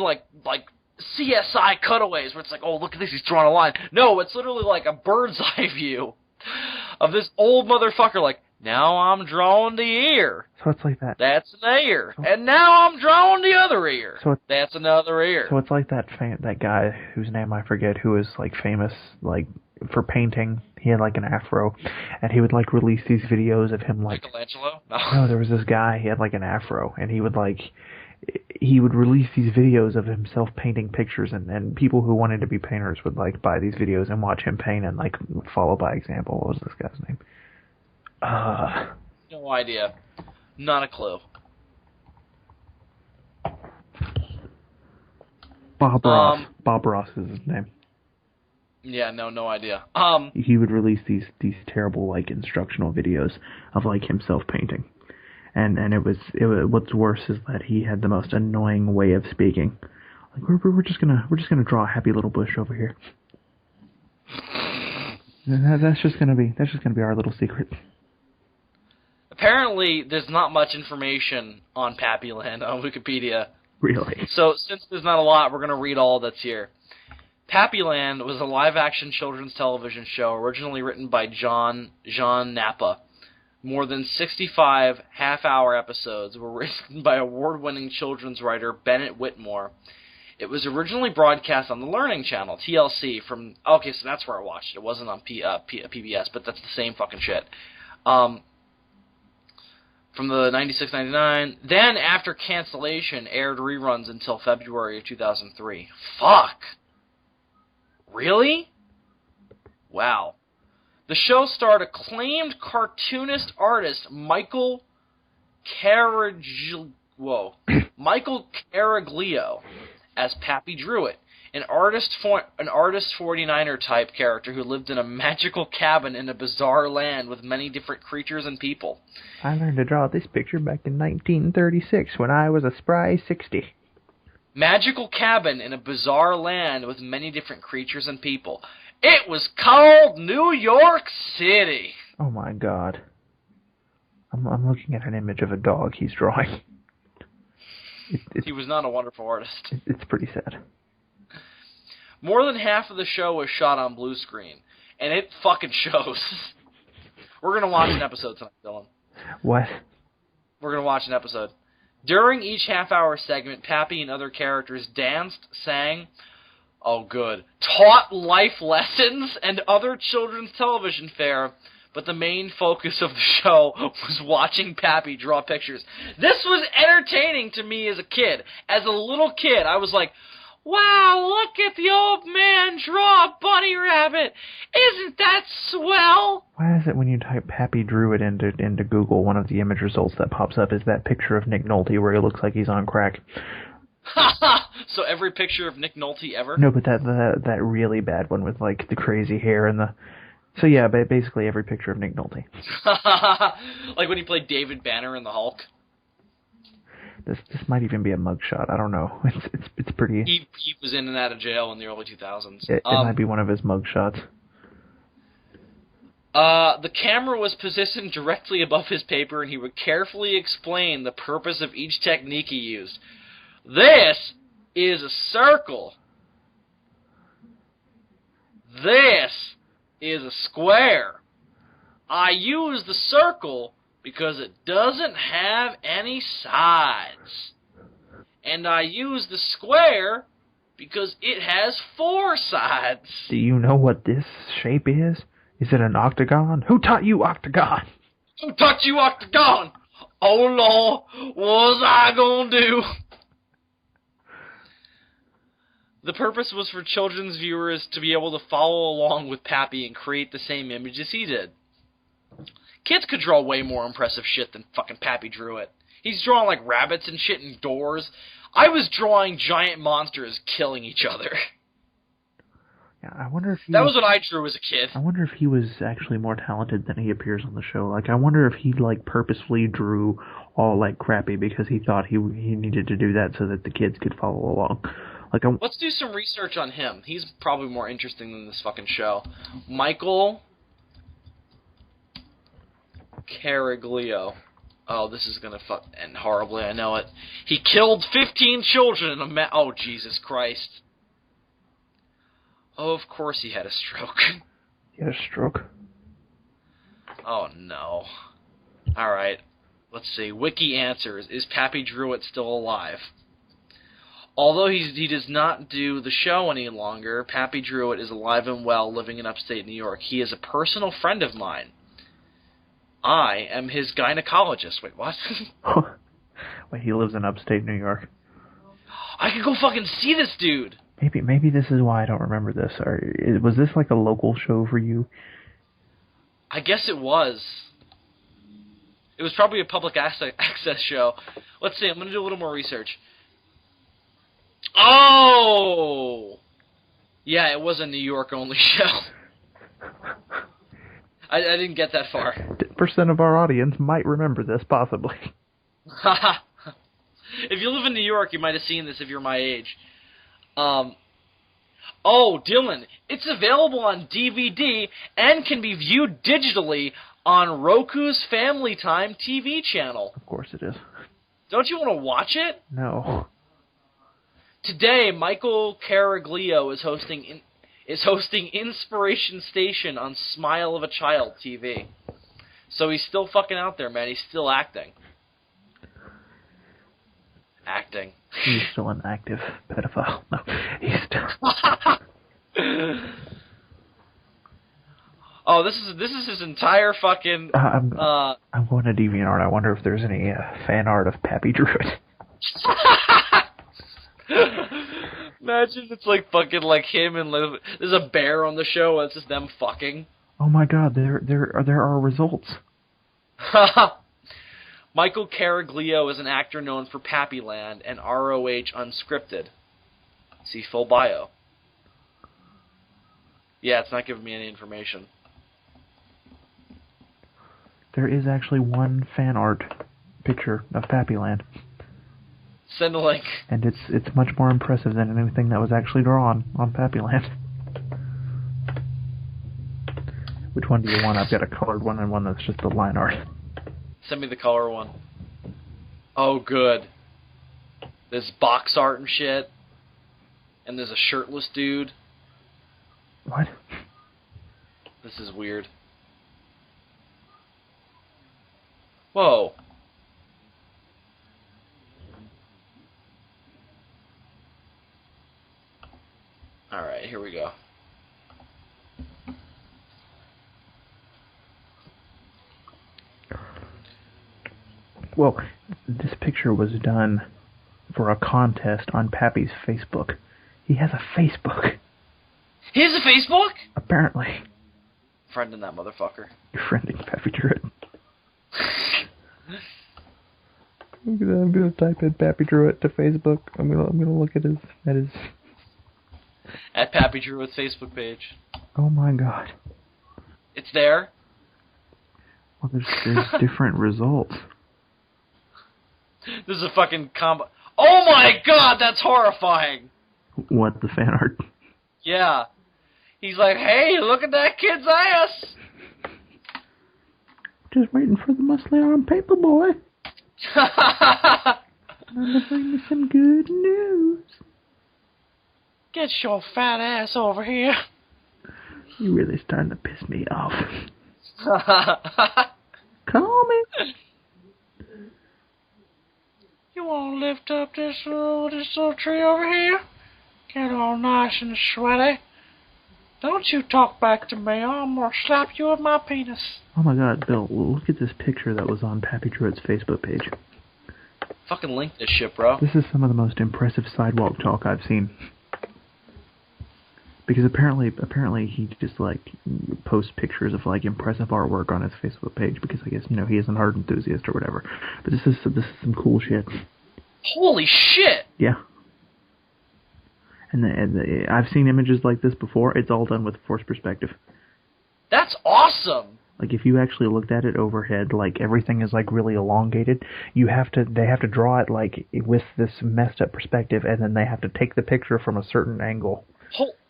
CSI cutaways where it's like, oh, look at this, he's drawing a line. No, it's literally like a bird's eye view of this old motherfucker like, now I'm drawing the ear. So it's like that. That's an ear. And now I'm drawing the other ear. So that's another ear. So it's like that guy whose name I forget, who was like famous for painting. He had like an afro, and he would like release these videos of him like Michelangelo? No, there was this guy. He had like an afro, and he would release these videos of himself painting pictures, and people who wanted to be painters would like buy these videos and watch him paint and like follow by example. What was this guy's name? No idea. Not a clue. Bob Ross. Bob Ross is his name. Yeah, no idea. He would release these terrible like instructional videos of like himself painting. And it was what's worse is that he had the most annoying way of speaking. Like we're just gonna draw a happy little bush over here. And that's just gonna be our little secret. Apparently, there's not much information on Pappyland on Wikipedia. Really? So since there's not a lot, we're gonna read all that's here. Pappyland was a live-action children's television show originally written by John Napa. More than 65 half-hour episodes were written by award-winning children's writer Bennett Whitmore. It was originally broadcast on the Learning Channel, TLC, okay, so that's where I watched it. It wasn't on PBS, but that's the same fucking shit. From the 96-99. Then, after cancellation, aired reruns until February of 2003. Fuck! Really? Wow. The show starred acclaimed cartoonist artist Michael Caraglio as Pappy Druitt, an artist 49er type character who lived in a magical cabin in a bizarre land with many different creatures and people. I learned to draw this picture back in 1936 when I was a spry 60. Magical cabin in a bizarre land with many different creatures and people. It was called New York City. Oh my god. I'm looking at an image of a dog he's drawing. He was not a wonderful artist. It's pretty sad. More than half of the show was shot on blue screen, and it fucking shows. We're going to watch an episode tonight, Dylan. What? We're going to watch an episode. During each half-hour segment, Pappy and other characters danced, sang, taught life lessons and other children's television fare, but the main focus of the show was watching Pappy draw pictures. This was entertaining to me as a kid. As a little kid, I was like, wow, look at the old man draw a bunny rabbit. Isn't that swell? Why is it when you type Pappy drew it into Google, one of the image results that pops up is that picture of Nick Nolte where he looks like he's on crack? So every picture of Nick Nolte ever? No, but that really bad one with like the crazy hair and the... So yeah, basically every picture of Nick Nolte. Like when he played David Banner in The Hulk? This might even be a mugshot. I don't know. It's pretty... He was in and out of jail in the early 2000s. It might be one of his mugshots. The camera was positioned directly above his paper, and he would carefully explain the purpose of each technique he used. This is a circle. This is a square. I use the circle because it doesn't have any sides. And I use the square because it has 4 sides. Do you know what this shape is? Is it an octagon? Who taught you octagon? Who taught you octagon? Oh, Lord, what's I gonna do? The purpose was for children's viewers to be able to follow along with Pappy and create the same images he did. Kids could draw way more impressive shit than fucking Pappy drew it. He's drawing like rabbits and shit and doors. I was drawing giant monsters killing each other. Yeah, I wonder if that was what I drew as a kid. I wonder if he was actually more talented than he appears on the show. Like, I wonder if he like purposefully drew all like crappy because he thought he needed to do that so that the kids could follow along. Like, let's do some research on him. He's probably more interesting than this fucking show. Michael Caraglio. Oh, this is gonna end horribly, I know it. He killed 15 children in a oh, Jesus Christ. Oh, of course he had a stroke. He had a stroke? Oh, no. Alright. Let's see. Wiki answers. Is Pappy Druitt still alive? Although he does not do the show any longer, Pappy Druitt is alive and well, living in upstate New York. He is a personal friend of mine. I am his gynecologist. Wait, what? Wait, he lives in upstate New York. I could go fucking see this dude. Maybe this is why I don't remember this. Was this like a local show for you? I guess it was. It was probably a public access show. Let's see, I'm going to do a little more research. Oh! Yeah, it was a New York-only show. I didn't get that far. 10% of our audience might remember this, possibly. If you live in New York, you might have seen this if you're my age. Oh, Dylan, it's available on DVD and can be viewed digitally on Roku's Family Time TV channel. Of course it is. Don't you want to watch it? No. Today, Michael Caraglio is hosting Inspiration Station on Smile of a Child TV. So he's still fucking out there, man. He's still acting. Acting. He's still an active pedophile. No, he's still... Oh, this is his entire fucking... I'm going to DeviantArt. I wonder if there's any fan art of Pappy Druitt. Imagine it's like fucking like him and there's a bear on the show and it's just them fucking. Oh my god, there are results. Michael Caraglio is an actor known for Pappyland and ROH Unscripted. See full bio. Yeah, it's not giving me any information. There is actually one fan art picture of Pappyland. Send a link. And it's much more impressive than anything that was actually drawn on Pappyland. Which one do you want? I've got a colored one and one that's just the line art. Send me the color one. Oh, good. There's box art and shit. And there's a shirtless dude. What? This is weird. Whoa. Alright, here we go. Well, this picture was done for a contest on Pappy's Facebook. He has a Facebook. He has a Facebook? Apparently. Friending that motherfucker. You're friending Pappy Druid. I'm gonna type in Pappy Druid to Facebook. I'm gonna look at his At Pappy Druid's Facebook page. Oh my god. It's there. Well, there's different results. This is a fucking combo. Oh my god, that's horrifying. What, the fan art? Yeah. He's like, hey, look at that kid's ass. Just waiting for the muscly arm paper boy. I'm gonna bring you some good news. Get your fat ass over here. You're really starting to piss me off. Call me. You want to lift up this little tree over here? Get all nice and sweaty. Don't you talk back to me. I'm going to slap you with my penis. Oh my god, Bill, look at this picture that was on Pappy Druid's Facebook page. Fucking link this shit, bro. This is some of the most impressive sidewalk chalk I've seen. Because apparently he just, like, posts pictures of, like, impressive artwork on his Facebook page because I guess, you know, he is an art enthusiast or whatever. But this is some cool shit. Holy shit! Yeah. And I've seen images like this before. It's all done with forced perspective. That's awesome! Like, if you actually looked at it overhead, like, everything is, like, really elongated. They have to draw it, like, with this messed up perspective, and then they have to take the picture from a certain angle.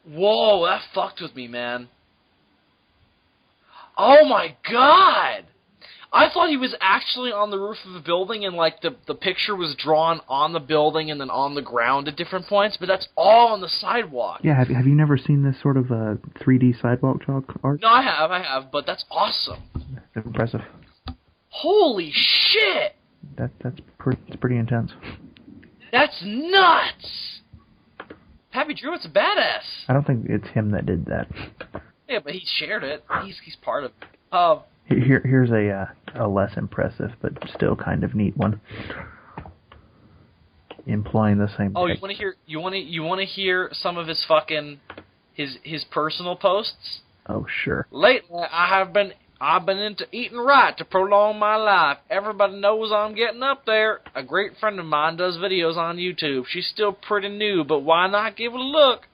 Whoa, that fucked with me, man. Oh my god! I thought he was actually on the roof of a building and, like, the picture was drawn on the building and then on the ground at different points, but that's all on the sidewalk. Yeah, have you never seen this sort of 3D sidewalk chalk art? No, I have, but that's awesome. That's impressive. Holy shit! It's pretty intense. That's nuts! Happy Druid's a badass. I don't think it's him that did that. Yeah, but he shared it. He's part of it. Here's a less impressive, but still kind of neat one. Implying the same. Oh, you want to hear some of his fucking his personal posts? Oh, sure. Lately, I've been into eating right to prolong my life. Everybody knows I'm getting up there. A great friend of mine does videos on YouTube. She's still pretty new, but why not give it a look?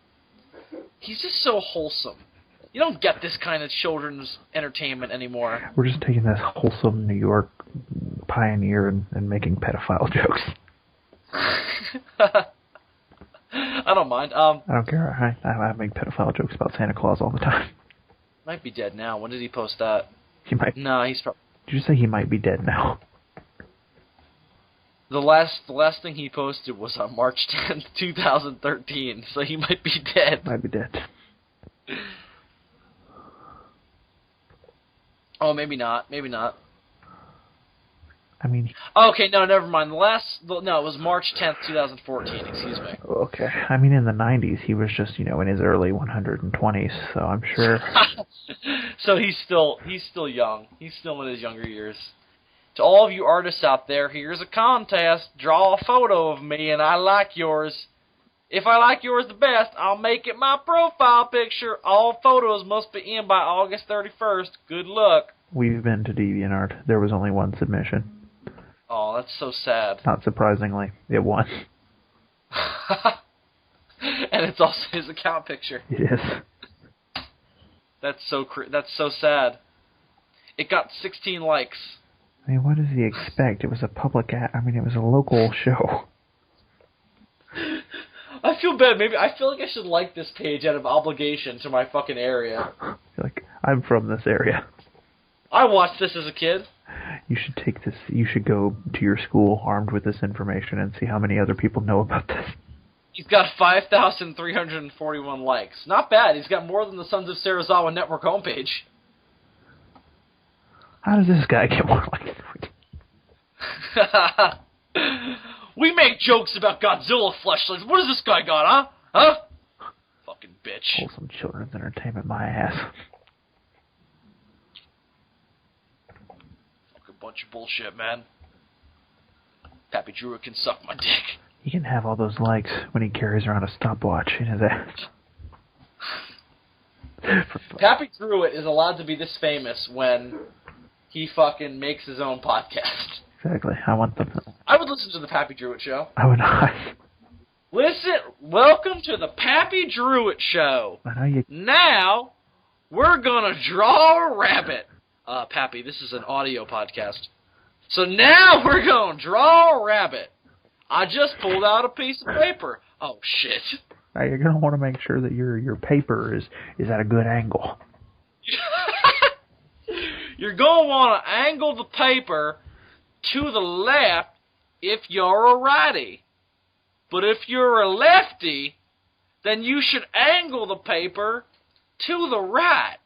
He's just so wholesome. You don't get this kind of children's entertainment anymore. We're just taking this wholesome New York pioneer and making pedophile jokes. I don't mind. I don't care. I make pedophile jokes about Santa Claus all the time. Might be dead now. When did he post that? He might. No, he's probably. Did you say he might be dead now? The last thing he posted was on March 10th, 2013. So he might be dead. Might be dead. Oh, maybe not. Maybe not. I mean... Okay, no, never mind. No, it was March 10th, 2014, excuse me. Okay. I mean, in the 90s, he was just, you know, in his early 120s, so I'm sure... So he's still young. He's still in his younger years. To all of you artists out there, here's a contest. Draw a photo of me, and I like yours. If I like yours the best, I'll make it my profile picture. All photos must be in by August 31st. Good luck. We've been to DeviantArt. There was only one submission. Oh, that's so sad. Not surprisingly, it won. And it's also his account picture. It is. That's so sad. It got 16 likes. I mean, what does he expect? It was a public it was a local show. I feel bad. I feel like I should like this page out of obligation to my fucking area. Like, I'm from this area. I watched this as a kid. You should take this. You should go to your school armed with this information and see how many other people know about this. He's got 5,341 likes. Not bad. He's got more than the Sons of Serizawa Network homepage. How does this guy get more likes? We make jokes about Godzilla fleshlights. What does this guy got, huh? Huh? Fucking bitch. Wholesome children's entertainment, my ass. Fucking bunch of bullshit, man. Pappy Druid can suck my dick. He can have all those likes when he carries around a stopwatch in his ass. Pappy Druid is allowed to be this famous when he fucking makes his own podcast. Exactly. I want them. I would listen to the Pappy Druid show. I would not. Listen, welcome to the Pappy Druid show. I know you. Now, we're gonna draw a rabbit. Pappy, this is an audio podcast. So now we're gonna draw a rabbit. I just pulled out a piece of paper. Oh, shit. Now you're going to want to make sure that your paper is at a good angle. You're going to want to angle the paper to the left if you're a righty. But if you're a lefty, then you should angle the paper to the right.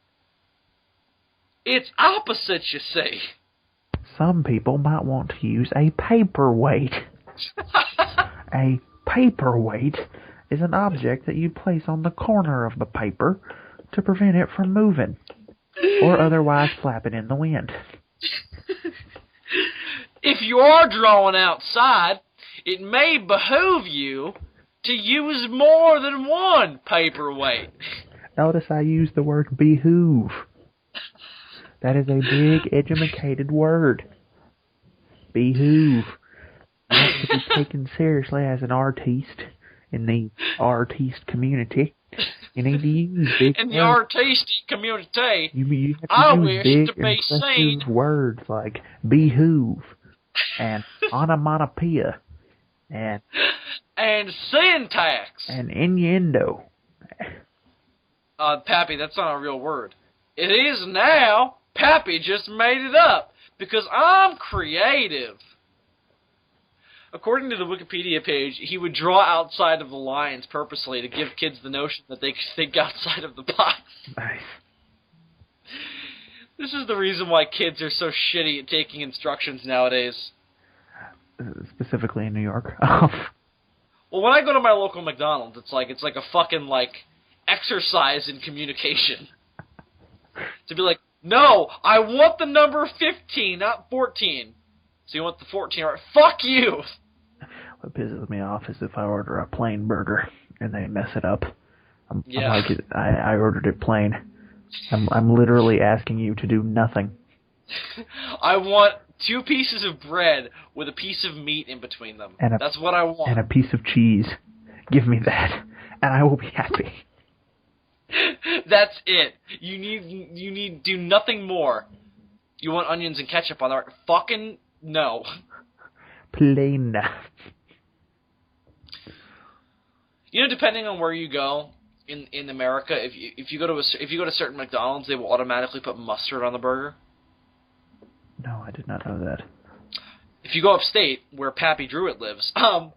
It's opposite, you see. Some people might want to use a paperweight. A paperweight is an object that you place on the corner of the paper to prevent it from moving or otherwise flapping in the wind. If you are drawing outside, it may behoove you to use more than one paperweight. Notice I use the word behoove. That is a big, educated word. Behoove. You have to be taken seriously as an artiste in the artiste community. You need to use big in the artiste community. You have to I use wish big, to be impressive seen. words like behoove and onomatopoeia and syntax and innuendo. Pappy, that's not a real word. It is now. Pappy just made it up because I'm creative. According to the Wikipedia page, he would draw outside of the lines purposely to give kids the notion that they could think outside of the box. Nice. This is the reason why kids are so shitty at taking instructions nowadays. Specifically in New York. Well, when I go to my local McDonald's, it's like a fucking exercise in communication. To be like, no, I want the number 15, not 14. So you want the 14, alright, fuck you! What pisses me off is if I order a plain burger and they mess it up. I'm like, I ordered it plain. I'm literally asking you to do nothing. I want 2 pieces of bread with a piece of meat in between them. That's what I want. And a piece of cheese. Give me that, and I will be happy. That's it. You need do nothing more. You want onions and ketchup on there? Fucking no. Plain. You know, depending on where you go in America, if you go to certain McDonald's, they will automatically put mustard on the burger. No, I did not know that. If you go upstate, where Pappy Druid lives, and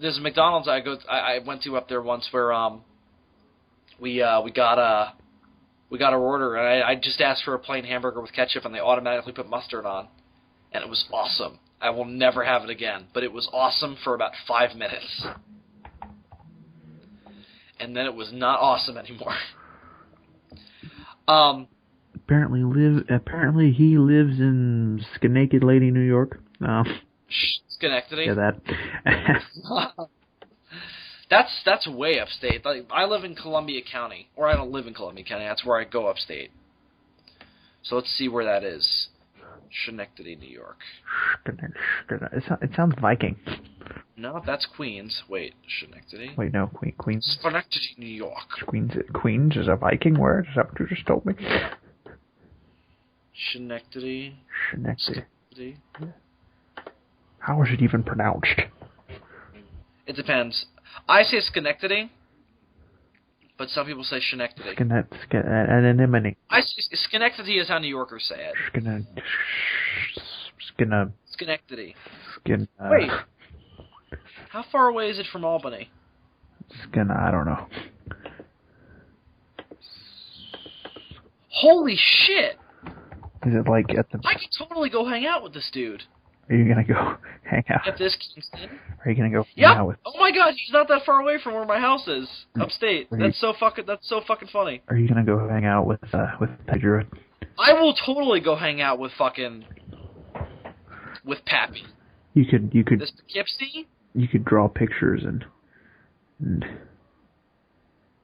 there's a McDonald's I went to up there once where we got our order, and I just asked for a plain hamburger with ketchup, and they automatically put mustard on, and it was awesome. I will never have it again, but it was awesome for about 5 minutes. And then it was not awesome anymore. Apparently he lives in Naked Lady, New York. Schenectady? Yeah, that. That's way upstate. I live in Columbia County. Or I don't live in Columbia County. That's where I go upstate. So let's see where that is. Schenectady, New York. It sounds Viking. No, that's Queens. Wait, Schenectady? Wait, no, Queens. Schenectady, New York. Queens is a Viking word? Is that what you just told me? Schenectady. How is it even pronounced? It depends. I say Schenectady, but some people say Schenectady. Anemone. Schenectady is how New Yorkers say it. Schenectady. Wait. How far away is it from Albany? I don't know. Holy shit! Is it like at the... I could totally go hang out with this dude. Are you gonna go hang out? At this Kingston? Are you gonna go hang Yeah. out with... Oh my god, he's not that far away from where my house is. Upstate. That's so fucking funny. Are you gonna go hang out with Pappy? I will totally go hang out with Pappy. You could This Poughkeepsie? You could draw pictures and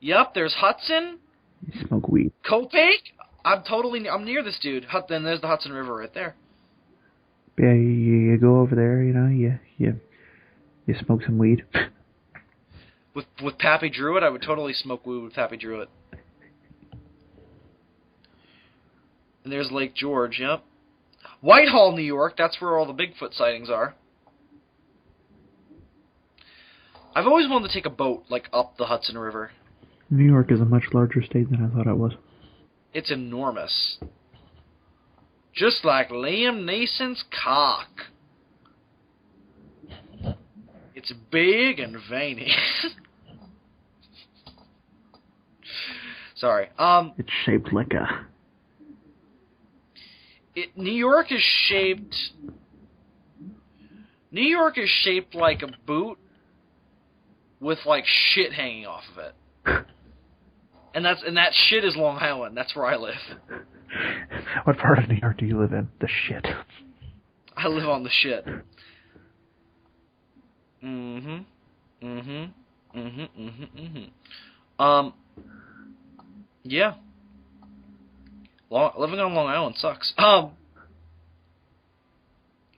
Yep, there's Hudson. you smoke weed. Copake? I'm near this dude. Then there's the Hudson River right there. Yeah, you go over there, you know, you smoke some weed. With Pappy Druid, I would totally smoke weed with Pappy Druid. And there's Lake George, yep. Whitehall, New York, that's where all the Bigfoot sightings are. I've always wanted to take a boat, like, up the Hudson River. New York is a much larger state than I thought it was. It's enormous. Just like Liam Neeson's cock. It's big and veiny. Sorry. It's shaped like a... New York is shaped like a boot with like shit hanging off of it. And that shit is Long Island. That's where I live. What part of New York do you live in? The shit. I live on the shit. Yeah. Living on Long Island sucks. But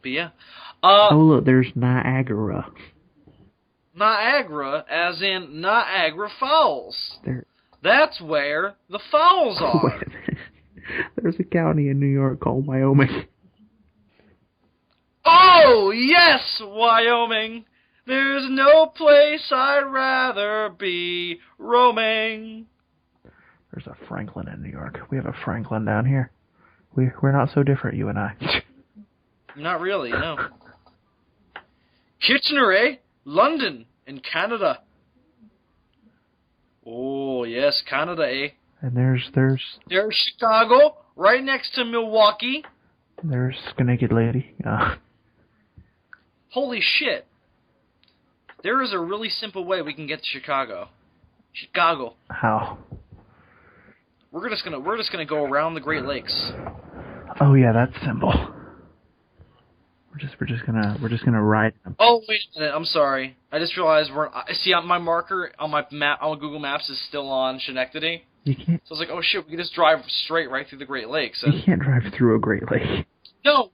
yeah. Oh look, there's Niagara. Niagara, as in Niagara Falls. There. That's where the falls are. Wait a minute. There's a county in New York called Wyoming. Oh, yes, Wyoming. There's no place I'd rather be roaming. There's a Franklin in New York. We have a Franklin down here. We're not so different, you and I. Not really, no. Kitchener, eh? London, in Canada. Oh, yes, Canada, eh? And there's Chicago, right next to Milwaukee. There's Naked Lady. Holy shit. There is a really simple way we can get to Chicago. Chicago. How? We're just gonna go around the Great Lakes. Oh yeah, that's simple. We're just gonna ride them. Oh wait a minute, I'm sorry. I just realized my marker on my map on Google Maps is still on Schenectady. You can't. So I was like, oh shit, we can just drive straight right through the Great Lakes. And you can't drive through a Great Lake. No,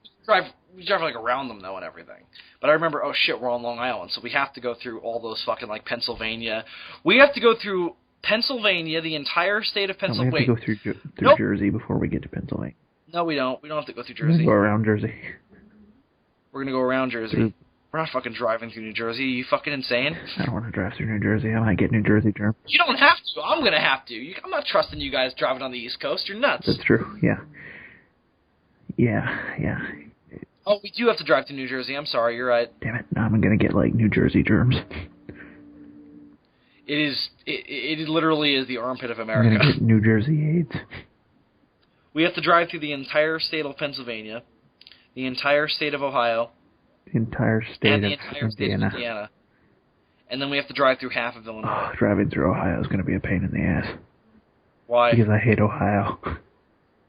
we drive like around them though and everything. But I remember, oh shit, we're on Long Island, so we have to go through all those fucking like Pennsylvania. We have to go through Pennsylvania, the entire state of Pennsylvania. We have to go through Jersey before we get to Pennsylvania. No, we don't. We don't have to go through Jersey. We're gonna go around Jersey. We're gonna go around Jersey. We're not fucking driving through New Jersey. Are you fucking insane? I don't want to drive through New Jersey. I might get New Jersey germ. You don't have to. I'm gonna have to. I'm not trusting you guys driving on the East Coast. You're nuts. That's true. Yeah. Yeah. Oh, we do have to drive to New Jersey. I'm sorry. You're right. Damn it. Now I'm gonna get like New Jersey germs. It literally is the armpit of America. I'm gonna get New Jersey AIDS. We have to drive through the entire state of Pennsylvania, the entire state of Ohio, the entire state and of the entire state of Indiana. And then we have to drive through half of Illinois. Oh, driving through Ohio is going to be a pain in the ass. Why? Because I hate Ohio.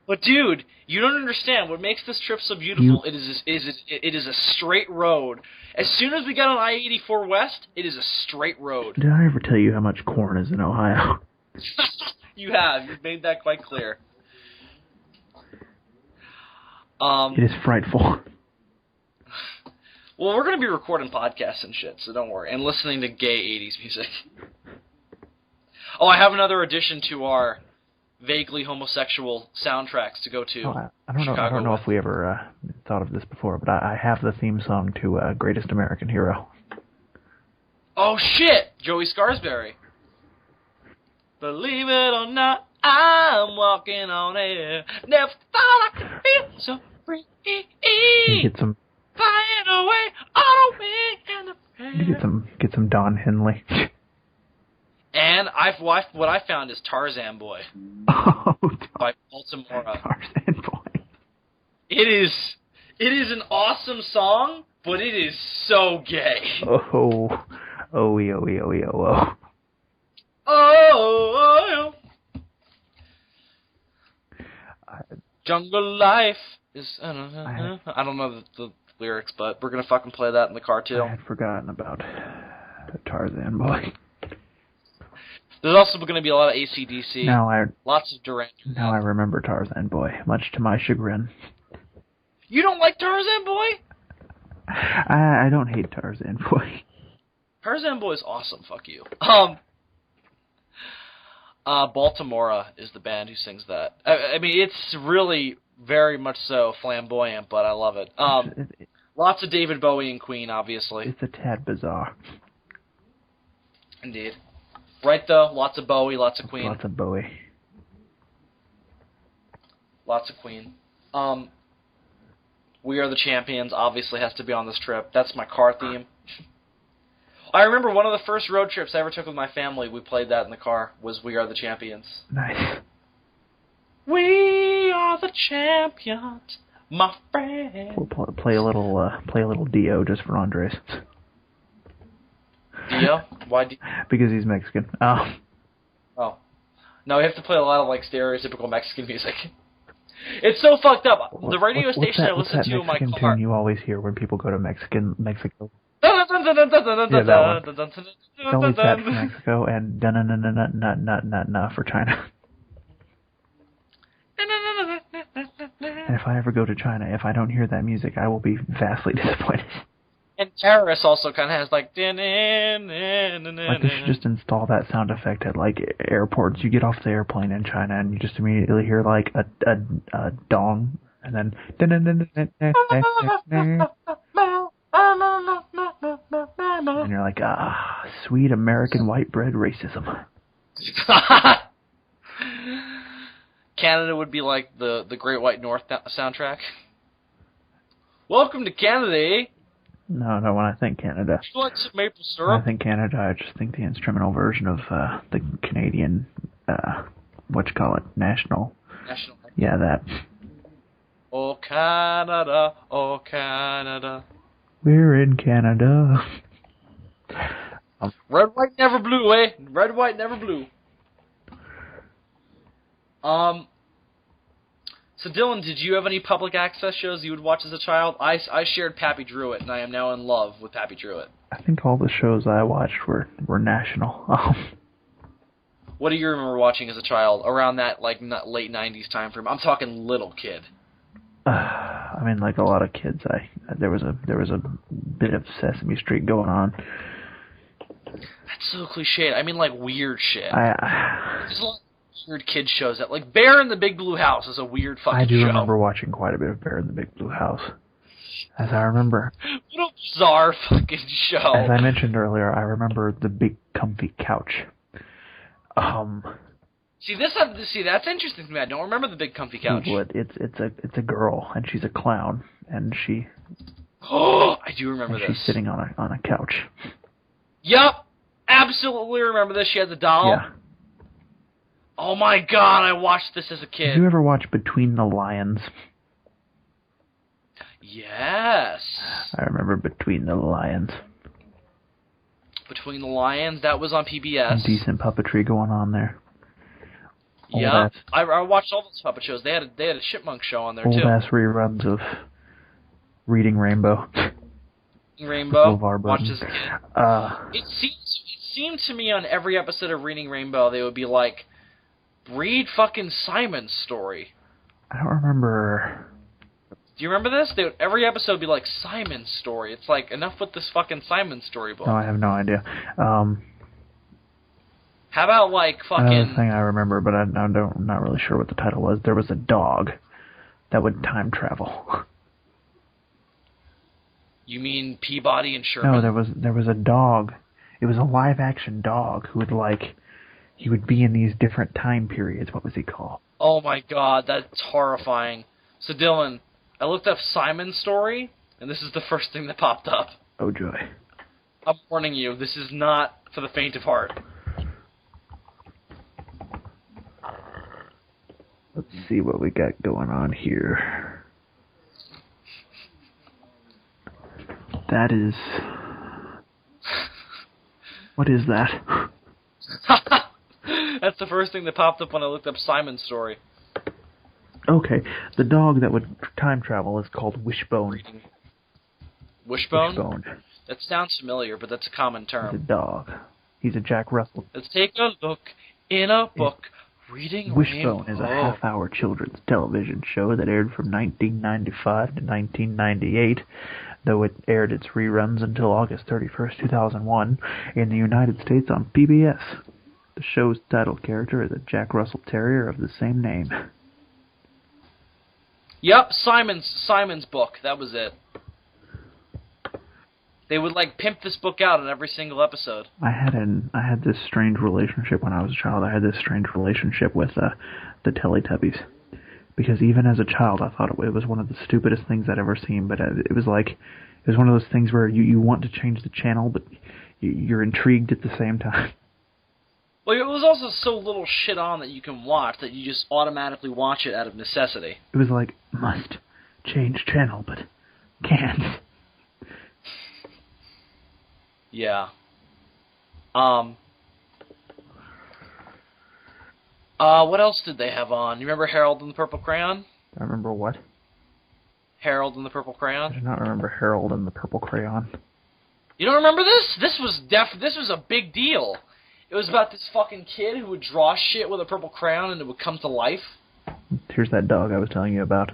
But dude, you don't understand. What makes this trip so beautiful? It is a straight road. As soon as we get on I-84 West, it is a straight road. Did I ever tell you how much corn is in Ohio? You have. You've made that quite clear. It is frightful. Well, we're going to be recording podcasts and shit, so don't worry. And listening to gay 80s music. Oh, I have another addition to our vaguely homosexual soundtracks to go to. Oh, I don't know if we ever thought of this before, but I have the theme song to Greatest American Hero. Oh, shit! Joey Scarsberry. Believe it or not, I'm walking on air. Never thought I could feel so free. You get some. Flying away on a wing and a prayer. Get some Don Henley. And what I found is Tarzan Boy by Baltimore. Tarzan Boy. It is an awesome song, but it is so gay. Oh. Jungle life is. I don't know the lyrics, but we're gonna fucking play that in the car too. I had forgotten about Tarzan Boy. There's also going to be a lot of AC/DC. Lots of Duran. Now I remember Tarzan Boy, much to my chagrin. You don't like Tarzan Boy? I don't hate Tarzan Boy. Tarzan Boy is awesome. Fuck you. Baltimore is the band who sings that. I mean, it's really very much so flamboyant, but I love it. Lots of David Bowie and Queen, obviously. It's a tad bizarre. Indeed. Right, though? Lots of Bowie, lots of Queen. Lots of Bowie. Lots of Queen. We Are the Champions obviously has to be on this trip. That's my car theme. I remember one of the first road trips I ever took with my family, we played that in the car, was We Are the Champions. Nice. We are the champions, my friend. We'll play a little Dio just for Andres. Dio? Why Dio? Because he's Mexican. Oh. No, we have to play a lot of, like, stereotypical Mexican music. It's so fucked up. The radio station I listen to in my car... What's that tune you always hear when people go to Mexico? Yeah, that one. It's always that for Mexico and na for China. And if I ever go to China, if I don't hear that music, I will be vastly disappointed. And Paris also kind of has like... Like they should just install that sound effect at like airports. You get off the airplane in China and you just immediately hear like a dong and then... And you're like, sweet American white bread racism. Canada would be like the Great White North soundtrack. Welcome to Canada, eh? No, when I think Canada... Would you like some maple syrup? When I think Canada, I just think the instrumental version of the Canadian, national... National. Yeah, that. Oh, Canada, oh, Canada. We're in Canada. Red, white, never blue, eh? Red, white, never blue. So, Dylan, did you have any public access shows you would watch as a child? I shared Pappy Druitt, and I am now in love with Pappy Druitt. I think all the shows I watched were national. What do you remember watching as a child around that like late 90s time frame? I'm talking little kid. I mean, like a lot of kids, there was a bit of Sesame Street going on. That's so cliche. I mean, like weird shit. There's a lot of weird kid shows that, like Bear in the Big Blue House is a weird fucking show. I do remember watching quite a bit of Bear in the Big Blue House. As I remember. What a bizarre fucking show. As I mentioned earlier, I remember the big comfy couch. See, that's interesting to me. I don't remember the big comfy couch. It's a girl, and she's a clown, and she... Oh, I do remember this. She's sitting on a couch. Yup! Absolutely remember this. She has a doll. Yeah. Oh my god, I watched this as a kid. Did you ever watch Between the Lions? Yes. I remember Between the Lions. Between the Lions, that was on PBS. Some decent puppetry going on there. Yeah, I watched all those puppet shows. They had a chipmunk show on there too. Old-ass reruns of Reading Rainbow. Rainbow. Watched as a kid. It seemed to me on every episode of Reading Rainbow they would be like, read fucking Simon's story. I don't remember. Do you remember this? Every episode would be like Simon's story. It's like, enough with this fucking Simon story book. No, I have no idea. How about like fucking... Another thing I remember, but I'm not really sure what the title was. There was a dog that would time travel. You mean Peabody and Sherman? No, there was a dog. It was a live-action dog who would, like... he would be in these different time periods. What was he called? Oh my god, that's horrifying. So Dylan, I looked up Simon's story, and this is the first thing that popped up. Oh joy. I'm warning you, this is not for the faint of heart. Let's see what we got going on here. That is... What is that? That's the first thing that popped up when I looked up Simon's story. Okay, the dog that would time travel is called Wishbone. Wishbone? Wishbone. That sounds familiar, but that's a common term. He's a dog. He's a Jack Russell. Let's take a look in a book. Reading Wishbone Rainbow. is a half-hour children's television show that aired from 1995 to 1998, though it aired its reruns until August 31st, 2001, in the United States on PBS. The show's title character is a Jack Russell Terrier of the same name. Yep, Simon's book. That was it. They would like pimp this book out in every single episode. I had this strange relationship when I was a child. I had this strange relationship with the Teletubbies, because even as a child, I thought it was one of the stupidest things I'd ever seen. But it was one of those things where you want to change the channel, but you're intrigued at the same time. Well, it was also so little shit on that you can watch that you just automatically watch it out of necessity. It was like, must change channel, but can't. Yeah. What else did they have on? You remember Harold and the Purple Crayon? I remember what? Harold and the Purple Crayon? I do not remember Harold and the Purple Crayon. You don't remember this? This was a big deal. It was about this fucking kid who would draw shit with a purple crayon and it would come to life. Here's that dog I was telling you about.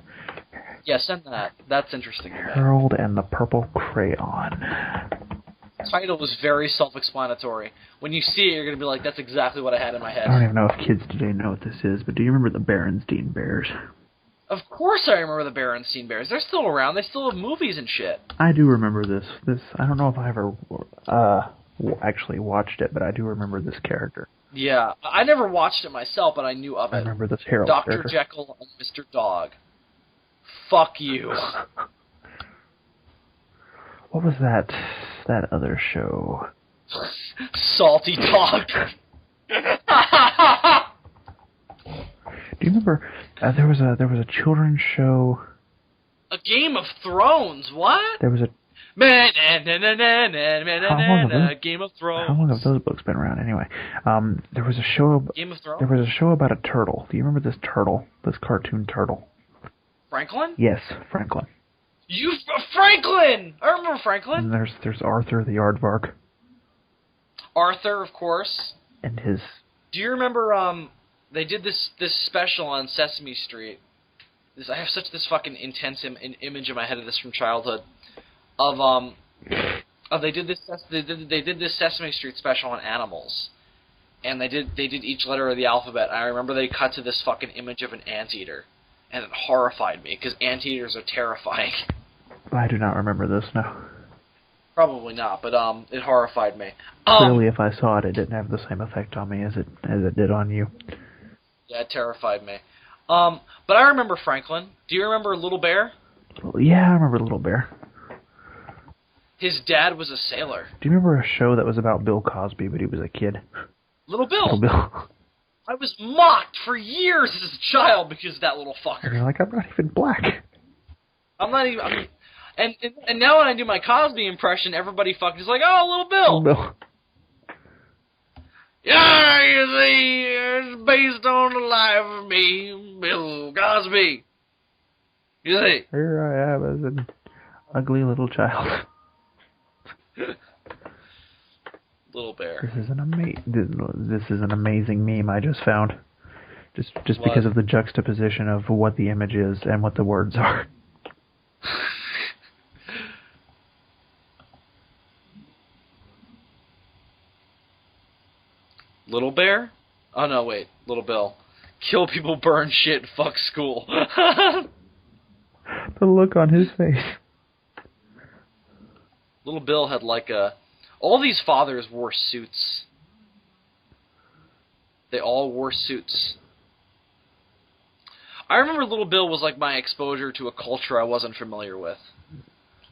Yeah, send that. That's interesting. Harold and the Purple Crayon. The title was very self-explanatory. When you see it, you're going to be like, that's exactly what I had in my head. I don't even know if kids today know what this is, but do you remember the Berenstain Bears? Of course I remember the Berenstain Bears. They're still around. They still have movies and shit. I do remember this. I don't know if I ever actually watched it, but I do remember this character. Yeah, I never watched it myself, but I knew of it. I remember this Harold Dr. character. Jekyll and Mr. Dog. Fuck you. What was that other show? Salty Dog. Do you remember there was a children's show? A Game of Thrones. What? There was a Game of Thrones. How long have those books been around anyway? There was a show. Game of Thrones. There was a show about a turtle. Do you remember this turtle? This cartoon turtle? Franklin? Yes, Franklin. Franklin! I remember Franklin. And there's Arthur the Aardvark. Arthur, of course. And his. Do you remember? They did this special on Sesame Street. I have such this fucking intense image in my head of this from childhood. They did this Sesame Street special on animals, and they did each letter of the alphabet. I remember they cut to this fucking image of an anteater, and it horrified me because anteaters are terrifying. I do not remember this now. Probably not, but it horrified me. Clearly, if I saw it, it didn't have the same effect on me as it did on you. Yeah, it terrified me. But I remember Franklin. Do you remember Little Bear? Yeah, I remember Little Bear. His dad was a sailor. Do you remember a show that was about Bill Cosby, but he was a kid? Little Bill. Little Bill. I was mocked for years as a child because of that little fucker. You're like, I'm not even black. I'm not even. And now when I do my Cosby impression, everybody fucking is like, "Oh, Little Bill." Little Bill. Yeah, you see, it's based on the life of me, Bill Cosby. You see? Here I am as an ugly little child. Little Bear. This is an amazing meme I just found. Just What? because of the juxtaposition of what the image is and what the words are. Little Bear? Oh no, wait. Little Bill. Kill people, burn shit, fuck school. The look on his face. Little Bill had like a... All these fathers wore suits. They all wore suits. I remember Little Bill was like my exposure to a culture I wasn't familiar with.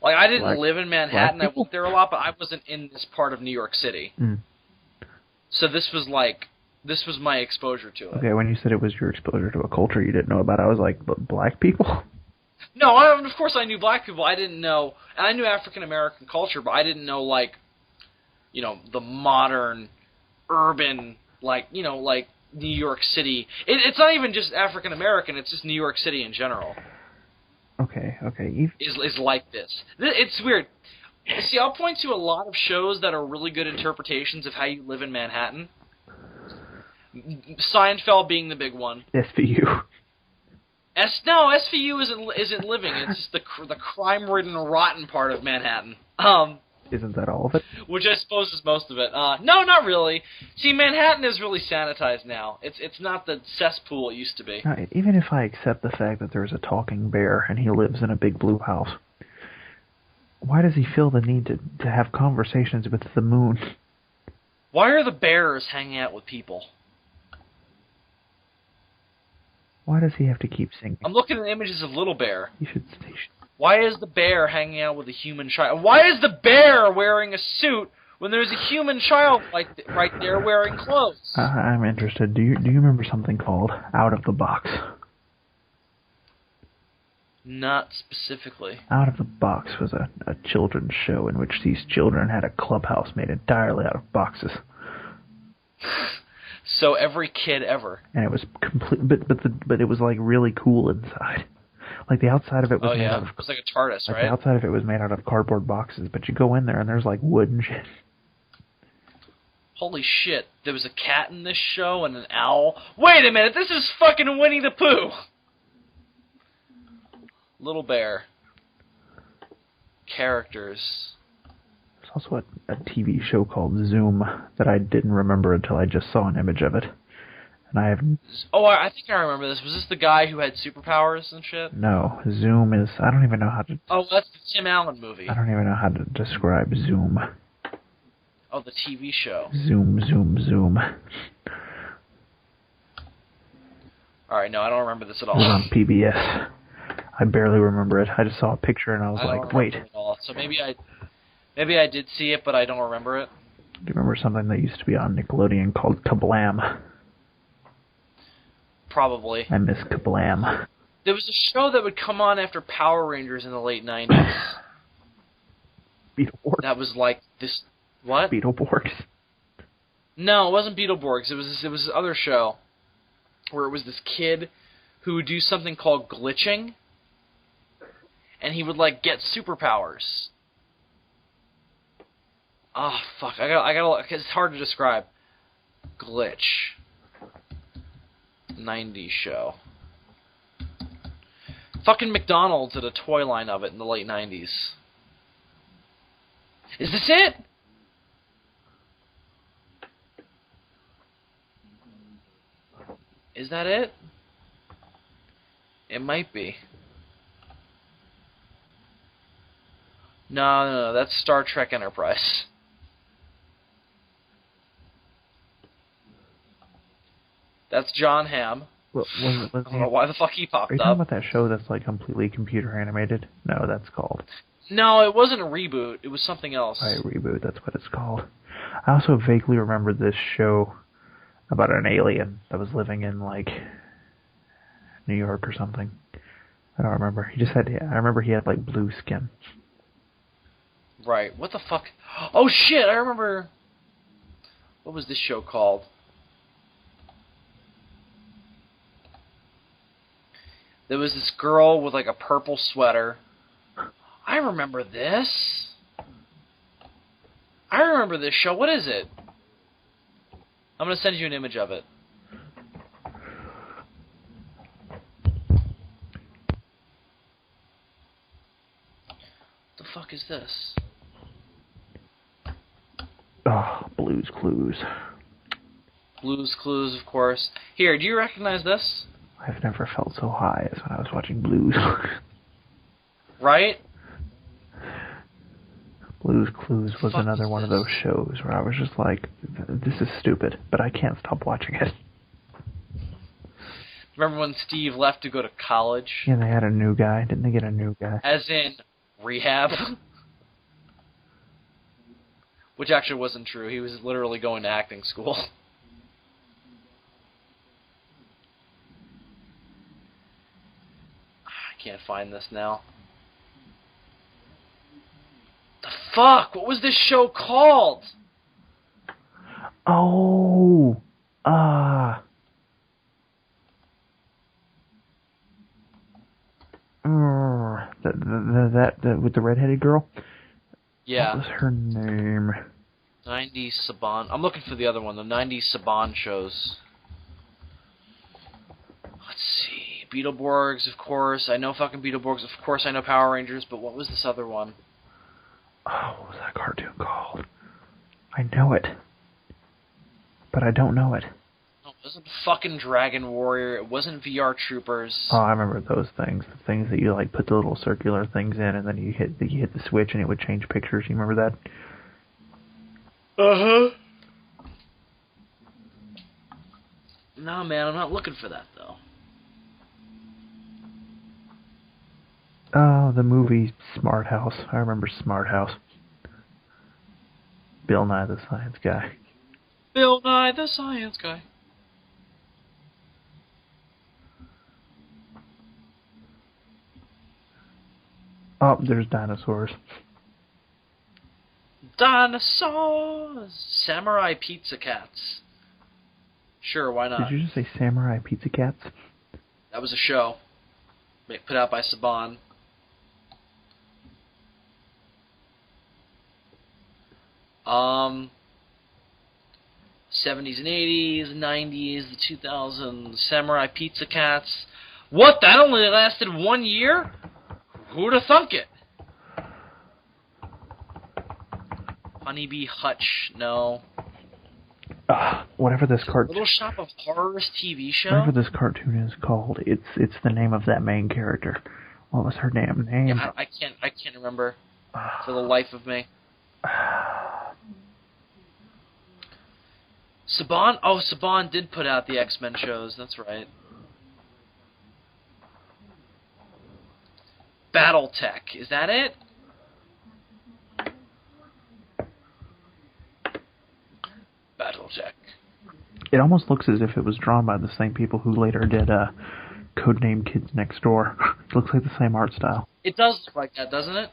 Like, I didn't live in Manhattan. I went there a lot, but I wasn't in this part of New York City. Mm. So this was my exposure to it. Okay, when you said it was your exposure to a culture you didn't know about, I was like, but black people? No, of course I knew black people. I didn't know, and I knew African American culture, but I didn't know, like, you know, the modern, urban, like, you know, like New York City. It's not even just African American. It's just New York City in general. Okay. Is like this. It's weird. See, I'll point to a lot of shows that are really good interpretations of how you live in Manhattan. Seinfeld being the big one. SVU. No, SVU isn't living. It's just the crime-ridden, rotten part of Manhattan. Isn't that all of it? Which I suppose is most of it. No, not really. See, Manhattan is really sanitized now. It's not the cesspool it used to be. Now, even if I accept the fact that there's a talking bear and he lives in a big blue house, why does he feel the need to have conversations with the moon? Why are the bears hanging out with people? Why does he have to keep singing? I'm looking at images of Little Bear. You should. Why is the bear hanging out with a human child? Why is the bear wearing a suit when there's a human child right there wearing clothes? I'm interested. Do you remember something called Out of the Box? Not specifically. Out of the Box was a children's show in which these children had a clubhouse made entirely out of boxes. So every kid ever. And it was complete, but it was like really cool inside. Like the outside of it was made out of. It was like a TARDIS, right? The outside of it was made out of cardboard boxes, but you go in there and there's like wood and shit. Holy shit! There was a cat in this show and an owl. Wait a minute! This is fucking Winnie the Pooh. Little Bear. Characters. There's also a TV show called Zoom that I didn't remember until I just saw an image of it. And I have... Oh, I think I remember this. Was this the guy who had superpowers and shit? No, Zoom is... I don't even know how to... Oh, that's the Tim Allen movie. I don't even know how to describe Zoom. Oh, the TV show. Zoom. Alright, no, I don't remember this at all. It was on PBS. I barely remember it. I just saw a picture and I was like, wait. At all. So maybe I did see it, but I don't remember it. Do you remember something that used to be on Nickelodeon called Kablam? Probably. I miss Kablam. There was a show that would come on after Power Rangers in the late 90s. Beetleborgs. That was like this... What? Beetleborgs. No, it wasn't Beetleborgs. It was this other show where it was this kid who would do something called glitching, and he would like get superpowers. Oh fuck! I gotta. It's hard to describe. Glitch. 90s show. Fucking McDonald's did a toy line of it in the late 90s. Is this it? Is that it? It might be. No, that's Star Trek Enterprise. That's John Hamm. Well, I don't know why the fuck he popped up. Are you talking about that show that's like completely computer animated? No, that's called... No, it wasn't a reboot. It was something else. Right, Reboot, that's what it's called. I also vaguely remember this show about an alien that was living in, like, New York or something. I don't remember. I remember he had, like, blue skin. Right. What the fuck? Oh, shit! I remember... What was this show called? There was this girl with, like, a purple sweater. I remember this. I remember this show. What is it? I'm going to send you an image of it. What the fuck is this? Oh, Blue's Clues. Blue's Clues, of course. Here, do you recognize this? I've never felt so high as when I was watching Blues. Right? Blue's Clues was another one of those shows where I was just like, this is stupid, but I can't stop watching it. Remember when Steve left to go to college? Yeah, they had a new guy. Didn't they get a new guy? As in rehab? Which actually wasn't true. He was literally going to acting school. I can't find this now. The fuck? What was this show called? Oh, that with the redheaded girl. Yeah. What was her name? 90s Saban. I'm looking for the other one. The 90s Saban shows. Let's see. Beetleborgs, of course. I know fucking Beetleborgs. Of course I know Power Rangers, but what was this other one? Oh, what was that cartoon called? I know it, but I don't know it. No, it wasn't fucking Dragon Warrior. It wasn't VR Troopers. Oh, I remember those things. The things that you like put the little circular things in, and then you hit the switch, and it would change pictures. You remember that? Uh-huh. No, man, I'm not looking for that, though. Oh, the movie Smart House. I remember Smart House. Bill Nye the Science Guy. Bill Nye the Science Guy. Oh, there's dinosaurs. Dinosaurs! Samurai Pizza Cats. Sure, why not? Did you just say Samurai Pizza Cats? That was a show. Put out by Saban. '70s and '80s, '90s, the 2000s, Samurai Pizza Cats. What? That only lasted 1 year? Who'd have thunk it? Honeybee Hutch, no. Whatever this cartoon. Little Shop of Horrors TV show. Whatever this cartoon is called, it's the name of that main character. What was her damn name? Yeah, I can't remember for the life of me. Saban? Oh, Saban did put out the X-Men shows. That's right. Battletech. Is that it? Battletech. It almost looks as if it was drawn by the same people who later did Codename Kids Next Door. It looks like the same art style. It does look like that, doesn't it?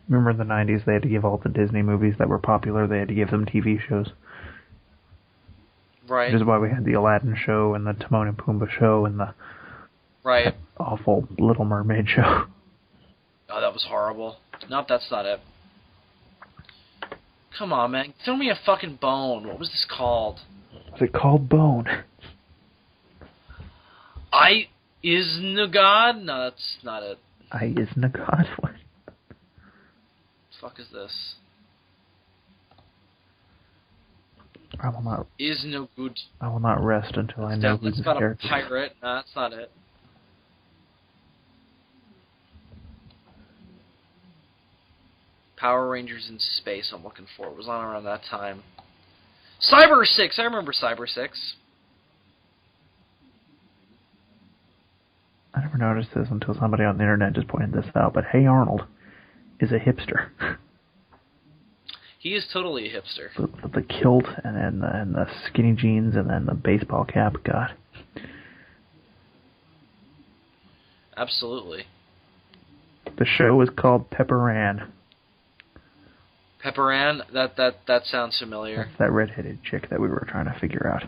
Remember in the 90s, they had to give all the Disney movies that were popular, they had to give them TV shows. Right. Which is why we had the Aladdin show and the Timon and Pumbaa show and the right. awful Little Mermaid show. Oh, that was horrible. Nope, that's not it. Come on, man. Throw me a fucking bone. What was this called? Was it called Bone? I is no God? No, that's not it. I isn't a god. What? The fuck is this? I will not. Is no good. I will not rest until I know who this got character a pirate. No, that's not it. Power Rangers in Space. I'm looking for. It was on around that time. Cyber 6. I remember Cyber 6. I never noticed this until somebody on the internet just pointed this out. But Hey Arnold is a hipster. He is totally a hipster. The kilt and the skinny jeans and then the baseball cap. God. Absolutely. The show is called Pepper Ann. Pepper Ann? That sounds familiar. That's that redheaded chick that we were trying to figure out.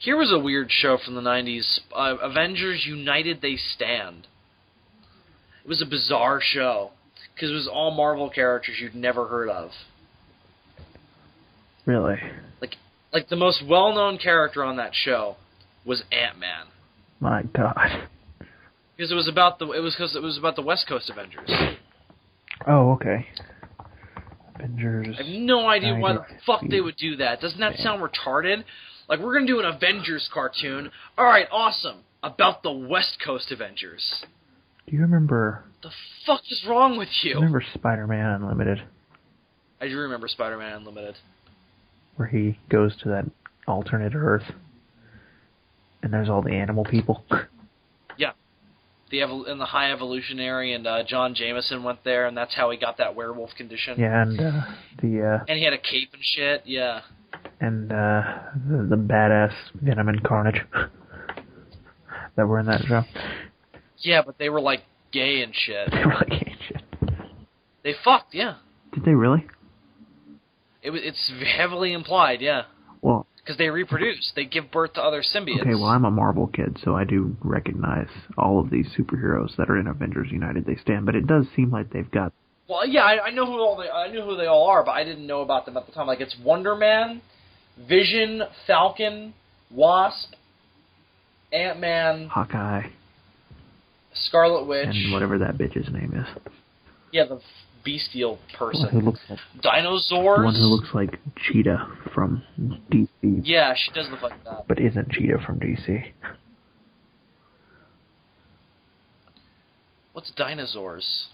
Here was a weird show from the 90s. Avengers United They Stand. It was a bizarre show. Because it was all Marvel characters you'd never heard of. Really? Like the most well-known character on that show was Ant-Man. My God. Because it was about the West Coast Avengers. Oh, okay. Avengers. I have no idea why the fuck they would do that. Doesn't that sound retarded? Like, we're gonna do an Avengers cartoon. Alright, awesome. About the West Coast Avengers. Do you remember... The fuck is wrong with you? Remember Spider-Man Unlimited? I do remember Spider-Man Unlimited. Where he goes to that alternate Earth, and there's all the animal people. Yeah. And the High Evolutionary and John Jameson went there, and that's how he got that werewolf condition. Yeah, and and he had a cape and shit, yeah. And the badass Venom and Carnage that were in that show. Yeah, but they were, like, gay and shit. They were like gay and shit. They fucked, yeah. Did they really? It's heavily implied, yeah. Well, because they reproduce. They give birth to other symbiotes. Okay, well, I'm a Marvel kid, so I do recognize all of these superheroes that are in Avengers United They Stand, but it does seem like they've got... Well, yeah, I know I knew who they all are, but I didn't know about them at the time. Like, it's Wonder Man, Vision, Falcon, Wasp, Ant-Man... Hawkeye. Scarlet Witch... And whatever that bitch's name is. Yeah, the bestial person. The one who looks like... Dinosaurs... The one who looks like Cheetah from DC. Yeah, she does look like that. But isn't Cheetah from DC. What's dinosaurs?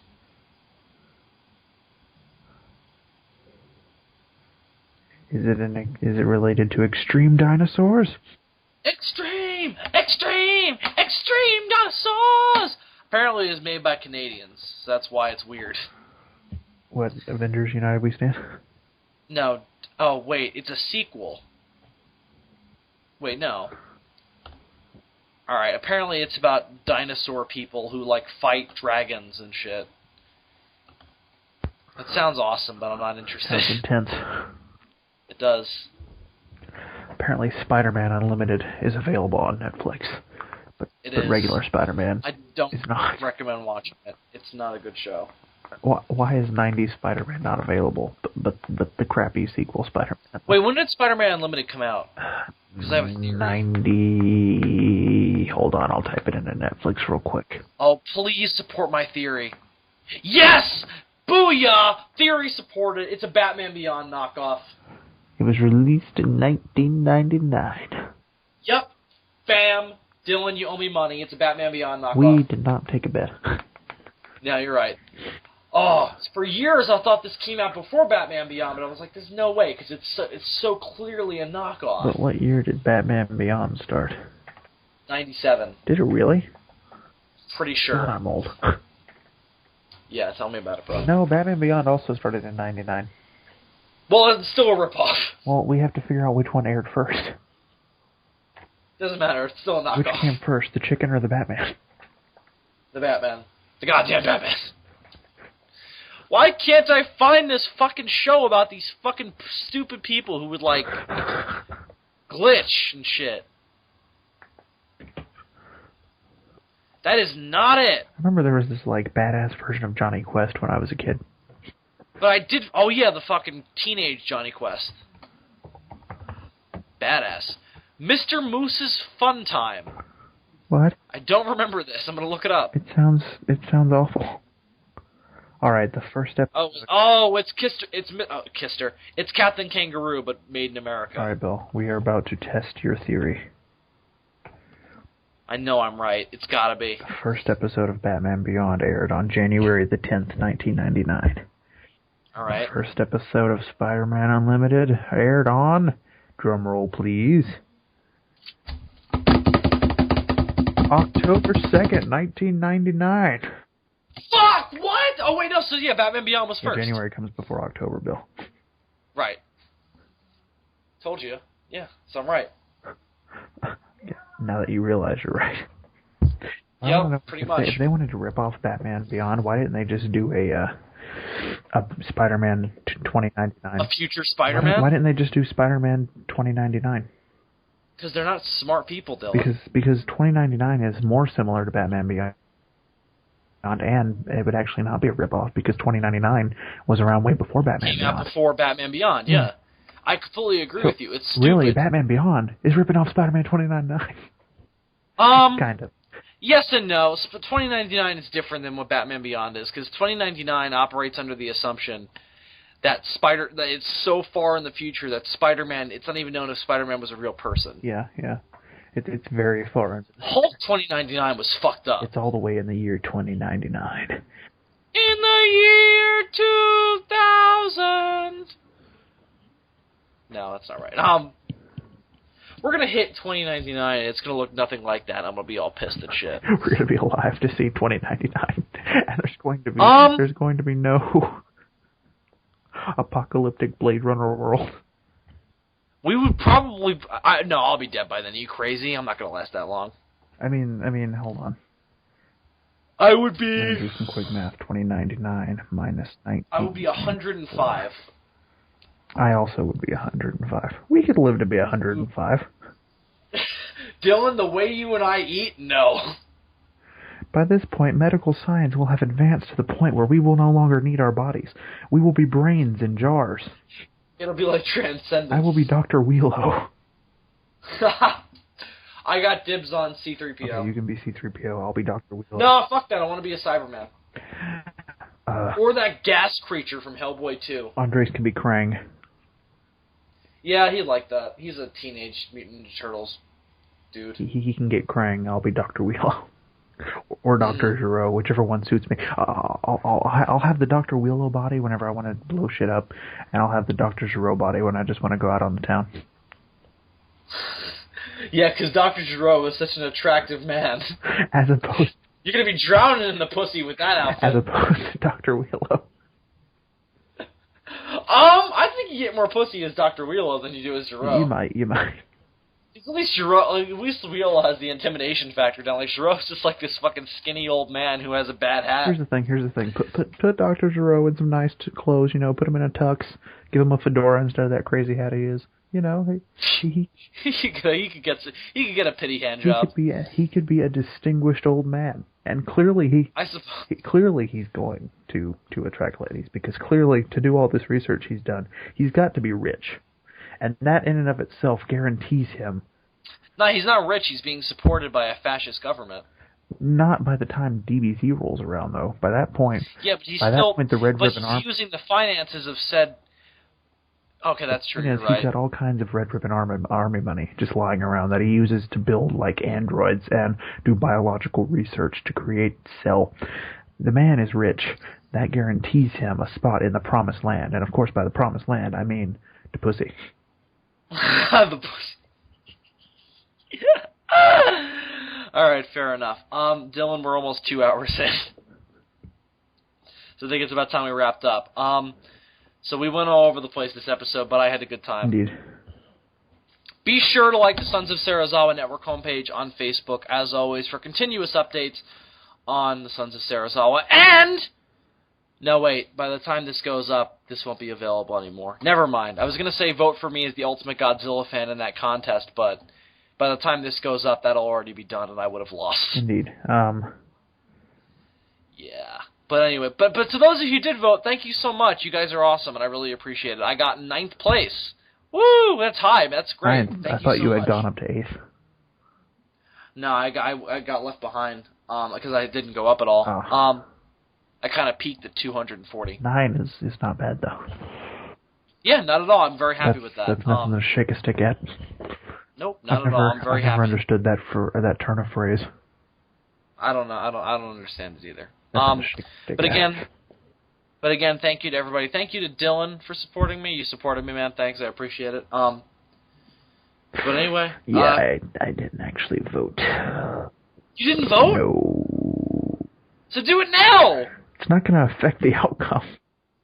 Is it related to extreme dinosaurs? Extreme dinosaurs! Apparently, it's made by Canadians, so that's why it's weird. What, Avengers United We Stand? No. Oh, wait, it's a sequel. Wait, no. Alright, apparently it's about dinosaur people who, like, fight dragons and shit. That sounds awesome, but I'm not interested. Sounds intense. It does. Apparently Spider-Man Unlimited is available on Netflix. But regular Spider-Man I don't is not. recommend watching it. It's not a good show. Why is 90s Spider-Man not available, but the crappy sequel Spider-Man? Wait, when did Spider-Man Unlimited come out? Because I have a theory. 90... Hold on, I'll type it into Netflix real quick. Oh, please support my theory. Yes! Booyah! Theory supported. It's a Batman Beyond knockoff. It was released in 1999. Yep. Bam. Dylan, you owe me money. It's a Batman Beyond knockoff. We did not take a bet. Yeah, you're right. Oh, for years I thought this came out before Batman Beyond, but I was like, there's no way, because it's so clearly a knockoff. But what year did Batman Beyond start? 97. Did it really? Pretty sure. God, I'm old. Yeah, tell me about it, bro. No, Batman Beyond also started in 99. Well, it's still a ripoff. Well, we have to figure out which one aired first. Doesn't matter, it's still a knockoff. Which came first, the chicken or the Batman? The Batman. The goddamn Batman. Why can't I find this fucking show about these fucking stupid people who would, like, glitch and shit? That is not it. I remember there was this, like, badass version of Johnny Quest when I was a kid. But I did... Oh, yeah, the fucking teenage Johnny Quest. Badass. Mr. Moose's Fun Time. What? I don't remember this. I'm going to look it up. It sounds awful. Alright, the first episode... It's Kister. Kister. It's Captain Kangaroo, but made in America. Alright, Bill. We are about to test your theory. I know I'm right. It's gotta be. The first episode of Batman Beyond aired on January the 10th, 1999. Alright. The first episode of Spider-Man Unlimited aired on... Drumroll, please. October 2nd, 1999. Fuck! What? Oh, wait, no. So, yeah, Batman Beyond was first. Yeah, January comes before October, Bill. Right. Told you. Yeah, so I'm right. Yeah, now that you realize you're right. Yeah, pretty much. If they wanted to rip off Batman Beyond, why didn't they just do a Spider-Man 2099? A future Spider-Man? Why didn't they just do Spider-Man 2099? Because they're not smart people, Dylan. Because 2099 is more similar to Batman Beyond, and it would actually not be a ripoff because 2099 was around way before Batman Beyond. Out before Batman Beyond, yeah. I completely agree with you. It's stupid. Really, Batman Beyond is ripping off Spider-Man 2099. Kind of. Yes and no. 2099 is different than what Batman Beyond is because 2099 operates under the assumption that it's so far in the future that Spider-Man, it's not even known if Spider-Man was a real person. Yeah. It's very far. Hulk 2099 was fucked up. It's all the way in the year 2099. In the year 2000. No, that's not right. We're gonna hit 2099. And it's gonna look nothing like that. I'm gonna be all pissed and shit. We're gonna be alive to see 2099, and there's going to be no apocalyptic Blade Runner world. We would probably. No, I'll be dead by then. Are you crazy? I'm not gonna last that long. I mean, hold on. I would be. Let me do some quick math. 2099 minus 19. I would be 105. I also would be 105. We could live to be 105. Dylan, the way you and I eat, no. By this point, medical science will have advanced to the point where we will no longer need our bodies. We will be brains in jars. It'll be like Transcendence. I will be Dr. Wheelo. I got dibs on C-3PO. Okay, you can be C-3PO. I'll be Dr. Wheelo. No, fuck that. I want to be a Cyberman. Or that gas creature from Hellboy 2. Andres can be Krang. Yeah, he'd like that. He's a Teenage Mutant Ninja Turtles dude. He can get Krang. I'll be Dr. Wheelo. Or Dr. Giro, whichever one suits me. I'll have the Dr. Wheelo body whenever I want to blow shit up, and I'll have the Dr. Giro body when I just want to go out on the town. Yeah, because Dr. Giro is such an attractive man. As opposed... You're going to be drowning in the pussy with that outfit. As opposed to Dr. Wheelo. I think you get more pussy as Dr. Wheelo than you do as Giro. You might. At least Wheelo has the intimidation factor down. Like, Giro's just like this fucking skinny old man who has a bad hat. Here's the thing. Put Dr. Giro in some nice clothes, put him in a tux, give him a fedora instead of that crazy hat he is. He could get a pity hand job. He could be a distinguished old man. And clearly he's going to attract ladies, because clearly to do all this research he's done, he's got to be rich. And that in and of itself guarantees him... No, he's not rich. He's being supported by a fascist government. Not by the time DBC rolls around, though. By that point... Yeah, but he's the Red Ribbon Army... using the finances of said... Okay, that's true, you're right. He's got all kinds of Red Ribbon Army money just lying around that he uses to build, like, androids and do biological research to create cell. The man is rich. That guarantees him a spot in the Promised Land. And, of course, by the Promised Land, I mean the pussy. The pussy. Alright, fair enough. Dylan, we're almost 2 hours in. So I think it's about time we wrapped up. So we went all over the place this episode, but I had a good time. Indeed. Be sure to like the Sons of Serizawa Network homepage on Facebook, as always, for continuous updates on the Sons of Serizawa. And... No, wait. By the time this goes up, this won't be available anymore. Never mind. I was going to say vote for me as the ultimate Godzilla fan in that contest, but by the time this goes up, that'll already be done, and I would have lost. Indeed. Yeah. But anyway, but to those of you who did vote, thank you so much. You guys are awesome, and I really appreciate it. I got 9th place. Woo! That's high. That's great. I thought you had gone up to 8th. No, I got left behind because I didn't go up at all. Oh. I kind of peaked at 240. 9 is not bad, though. Yeah, not at all. I'm very happy with that. That's nothing to shake a stick at. Nope, not at all. I'm very happy. I've never understood that turn of phrase. I don't know. I don't understand it either. But again, thank you to everybody. Thank you to Dylan for supporting me. You supported me, man. Thanks. I appreciate it. But anyway. Yeah, I didn't actually vote. You didn't vote? No. So do it now. It's not going to affect the outcome.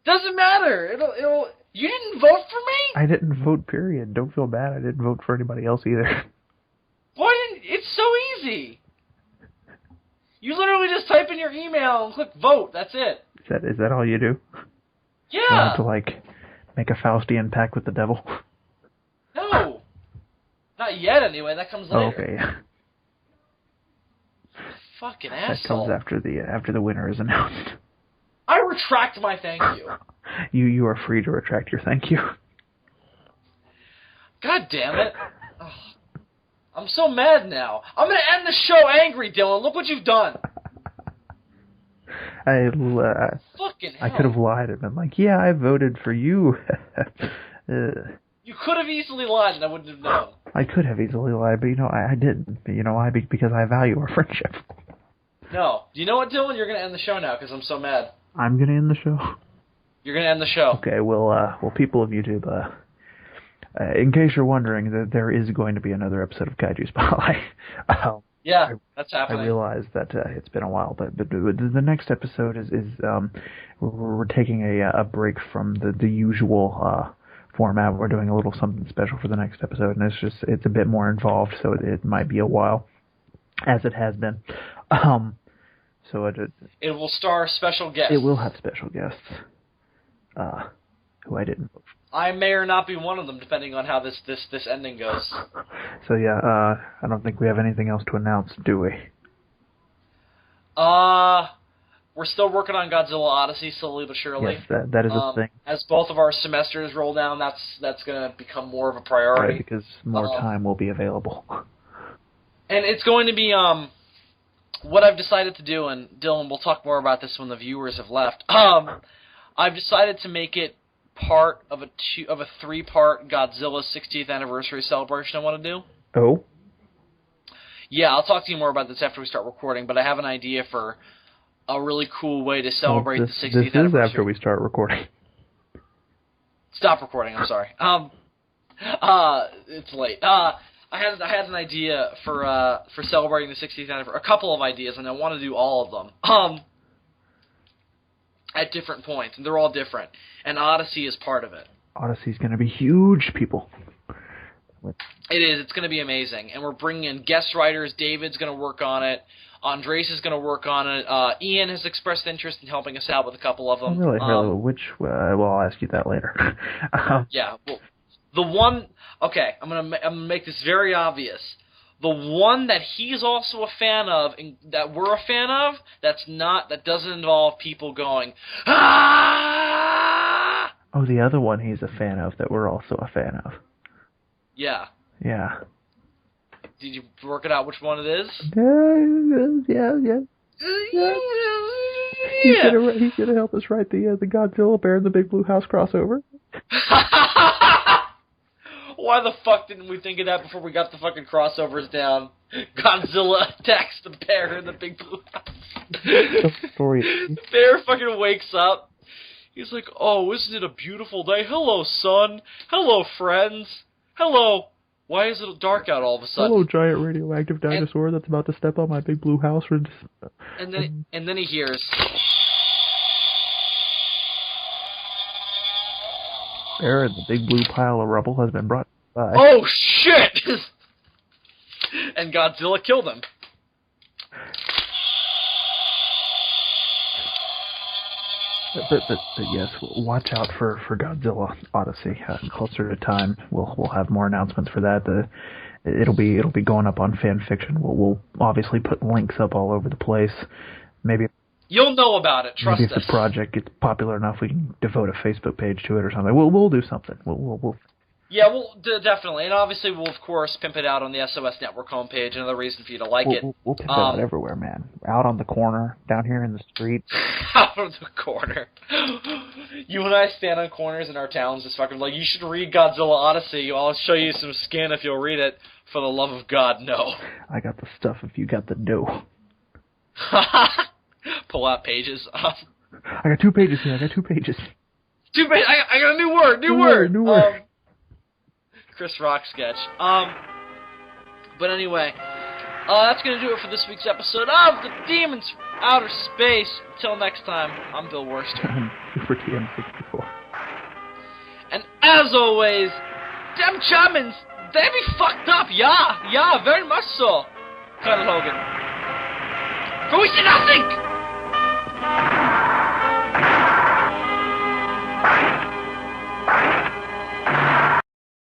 Doesn't matter. It'll. You didn't vote for me? I didn't vote, period. Don't feel bad. I didn't vote for anybody else either. Why didn't... It's so easy. You literally just type in your email and click vote. That's it. Is that all you do? Yeah. You have to, like, make a Faustian pact with the devil? No. Not yet, anyway. That comes later. Oh, okay, yeah. Fucking asshole. That comes after the winner is announced. I retract my thank you. You are free to retract your thank you. God damn it. Ugh. I'm so mad now. I'm going to end the show angry, Dylan. Look what you've done. Fucking hell. I could have lied and been like, yeah, I voted for you. You could have easily lied and I wouldn't have known. I could have easily lied, but, I didn't. Why? Because I value our friendship. No. Do you know what, Dylan? You're going to end the show now because I'm so mad. I'm gonna end the show. You're gonna end the show. Okay. Well, people of YouTube, in case you're wondering, that there is going to be another episode of Kaiju Spotlight. Yeah, that's happening. I realize that it's been a while, but the next episode is we're taking a break from the usual format. We're doing a little something special for the next episode, and it's a bit more involved, so it might be a while, as it has been. So it will star special guests. It will have special guests, who I didn't vote for. I may or not be one of them, depending on how this ending goes. So yeah, I don't think we have anything else to announce, do we? We're still working on Godzilla Odyssey, slowly but surely. Yes, that is a thing. As both of our semesters roll down, that's going to become more of a priority. Right, because more time will be available. And it's going to be what I've decided to do, and Dylan, we'll talk more about this when the viewers have left. I've decided to make it part of a 3-part Godzilla 60th anniversary celebration I want to do. Oh? Yeah, I'll talk to you more about this after we start recording, but I have an idea for a really cool way to celebrate the 60th anniversary. This is after we start recording. Stop recording, I'm sorry. It's late. I had an idea for celebrating the 60th anniversary, a couple of ideas, and I want to do all of them. At different points, and they're all different. And Odyssey is part of it. Odyssey's going to be huge, people. It is. It's going to be amazing. And we're bringing in guest writers. David's going to work on it. Andres is going to work on it. Ian has expressed interest in helping us out with a couple of them. Oh, really? Which? Well, I'll ask you that later. Yeah. Well, the one... Okay, I'm gonna make this very obvious. The one that he's also a fan of, and that we're a fan of, that doesn't involve people going, ah! Oh, the other one he's a fan of that we're also a fan of. Yeah. Yeah. Did you work it out which one it is? Yeah. He's gonna help us write the Godzilla Bear in the Big Blue House crossover. Why the fuck didn't we think of that before we got the fucking crossovers down? Godzilla attacks the bear in the Big Blue House. Story. The bear fucking wakes up. He's like, oh, isn't it a beautiful day? Hello, sun. Hello, friends. Hello. Why is it dark out all of a sudden? Hello, giant radioactive dinosaur that's about to step on my big blue house. And then he hears... Bear in the big blue pile of rubble has been brought by. Oh, shit! And Godzilla killed him. But yes, watch out for Godzilla Odyssey. Closer to time, we'll have more announcements for that. It'll be going up on fan fiction. We'll obviously put links up all over the place. Maybe you'll know about it. Trust us. Maybe if the project gets popular enough, we can devote a Facebook page to it or something. We'll do something. We'll. Yeah, we'll definitely, and obviously we'll of course pimp it out on the SOS Network homepage. Another reason for you to like it. We'll pimp it out everywhere, man. Out on the corner, down here in the street. Out on the corner. You and I stand on corners in our towns, just fucking like, you should read Godzilla Odyssey. I'll show you some skin if you'll read it. For the love of God, no. I got the stuff if you got the dough. Pull out pages. I got 2 pages here. 2 pages. I got a new word. New word. Chris Rock sketch. But anyway, that's gonna do it for this week's episode of The Demons from Outer Space. Until next time, I'm Bill Worster. I'm Super TM64. And as always, them Germans, they be fucked up. Yeah, very much so. Colonel Hogan. For we see nothing.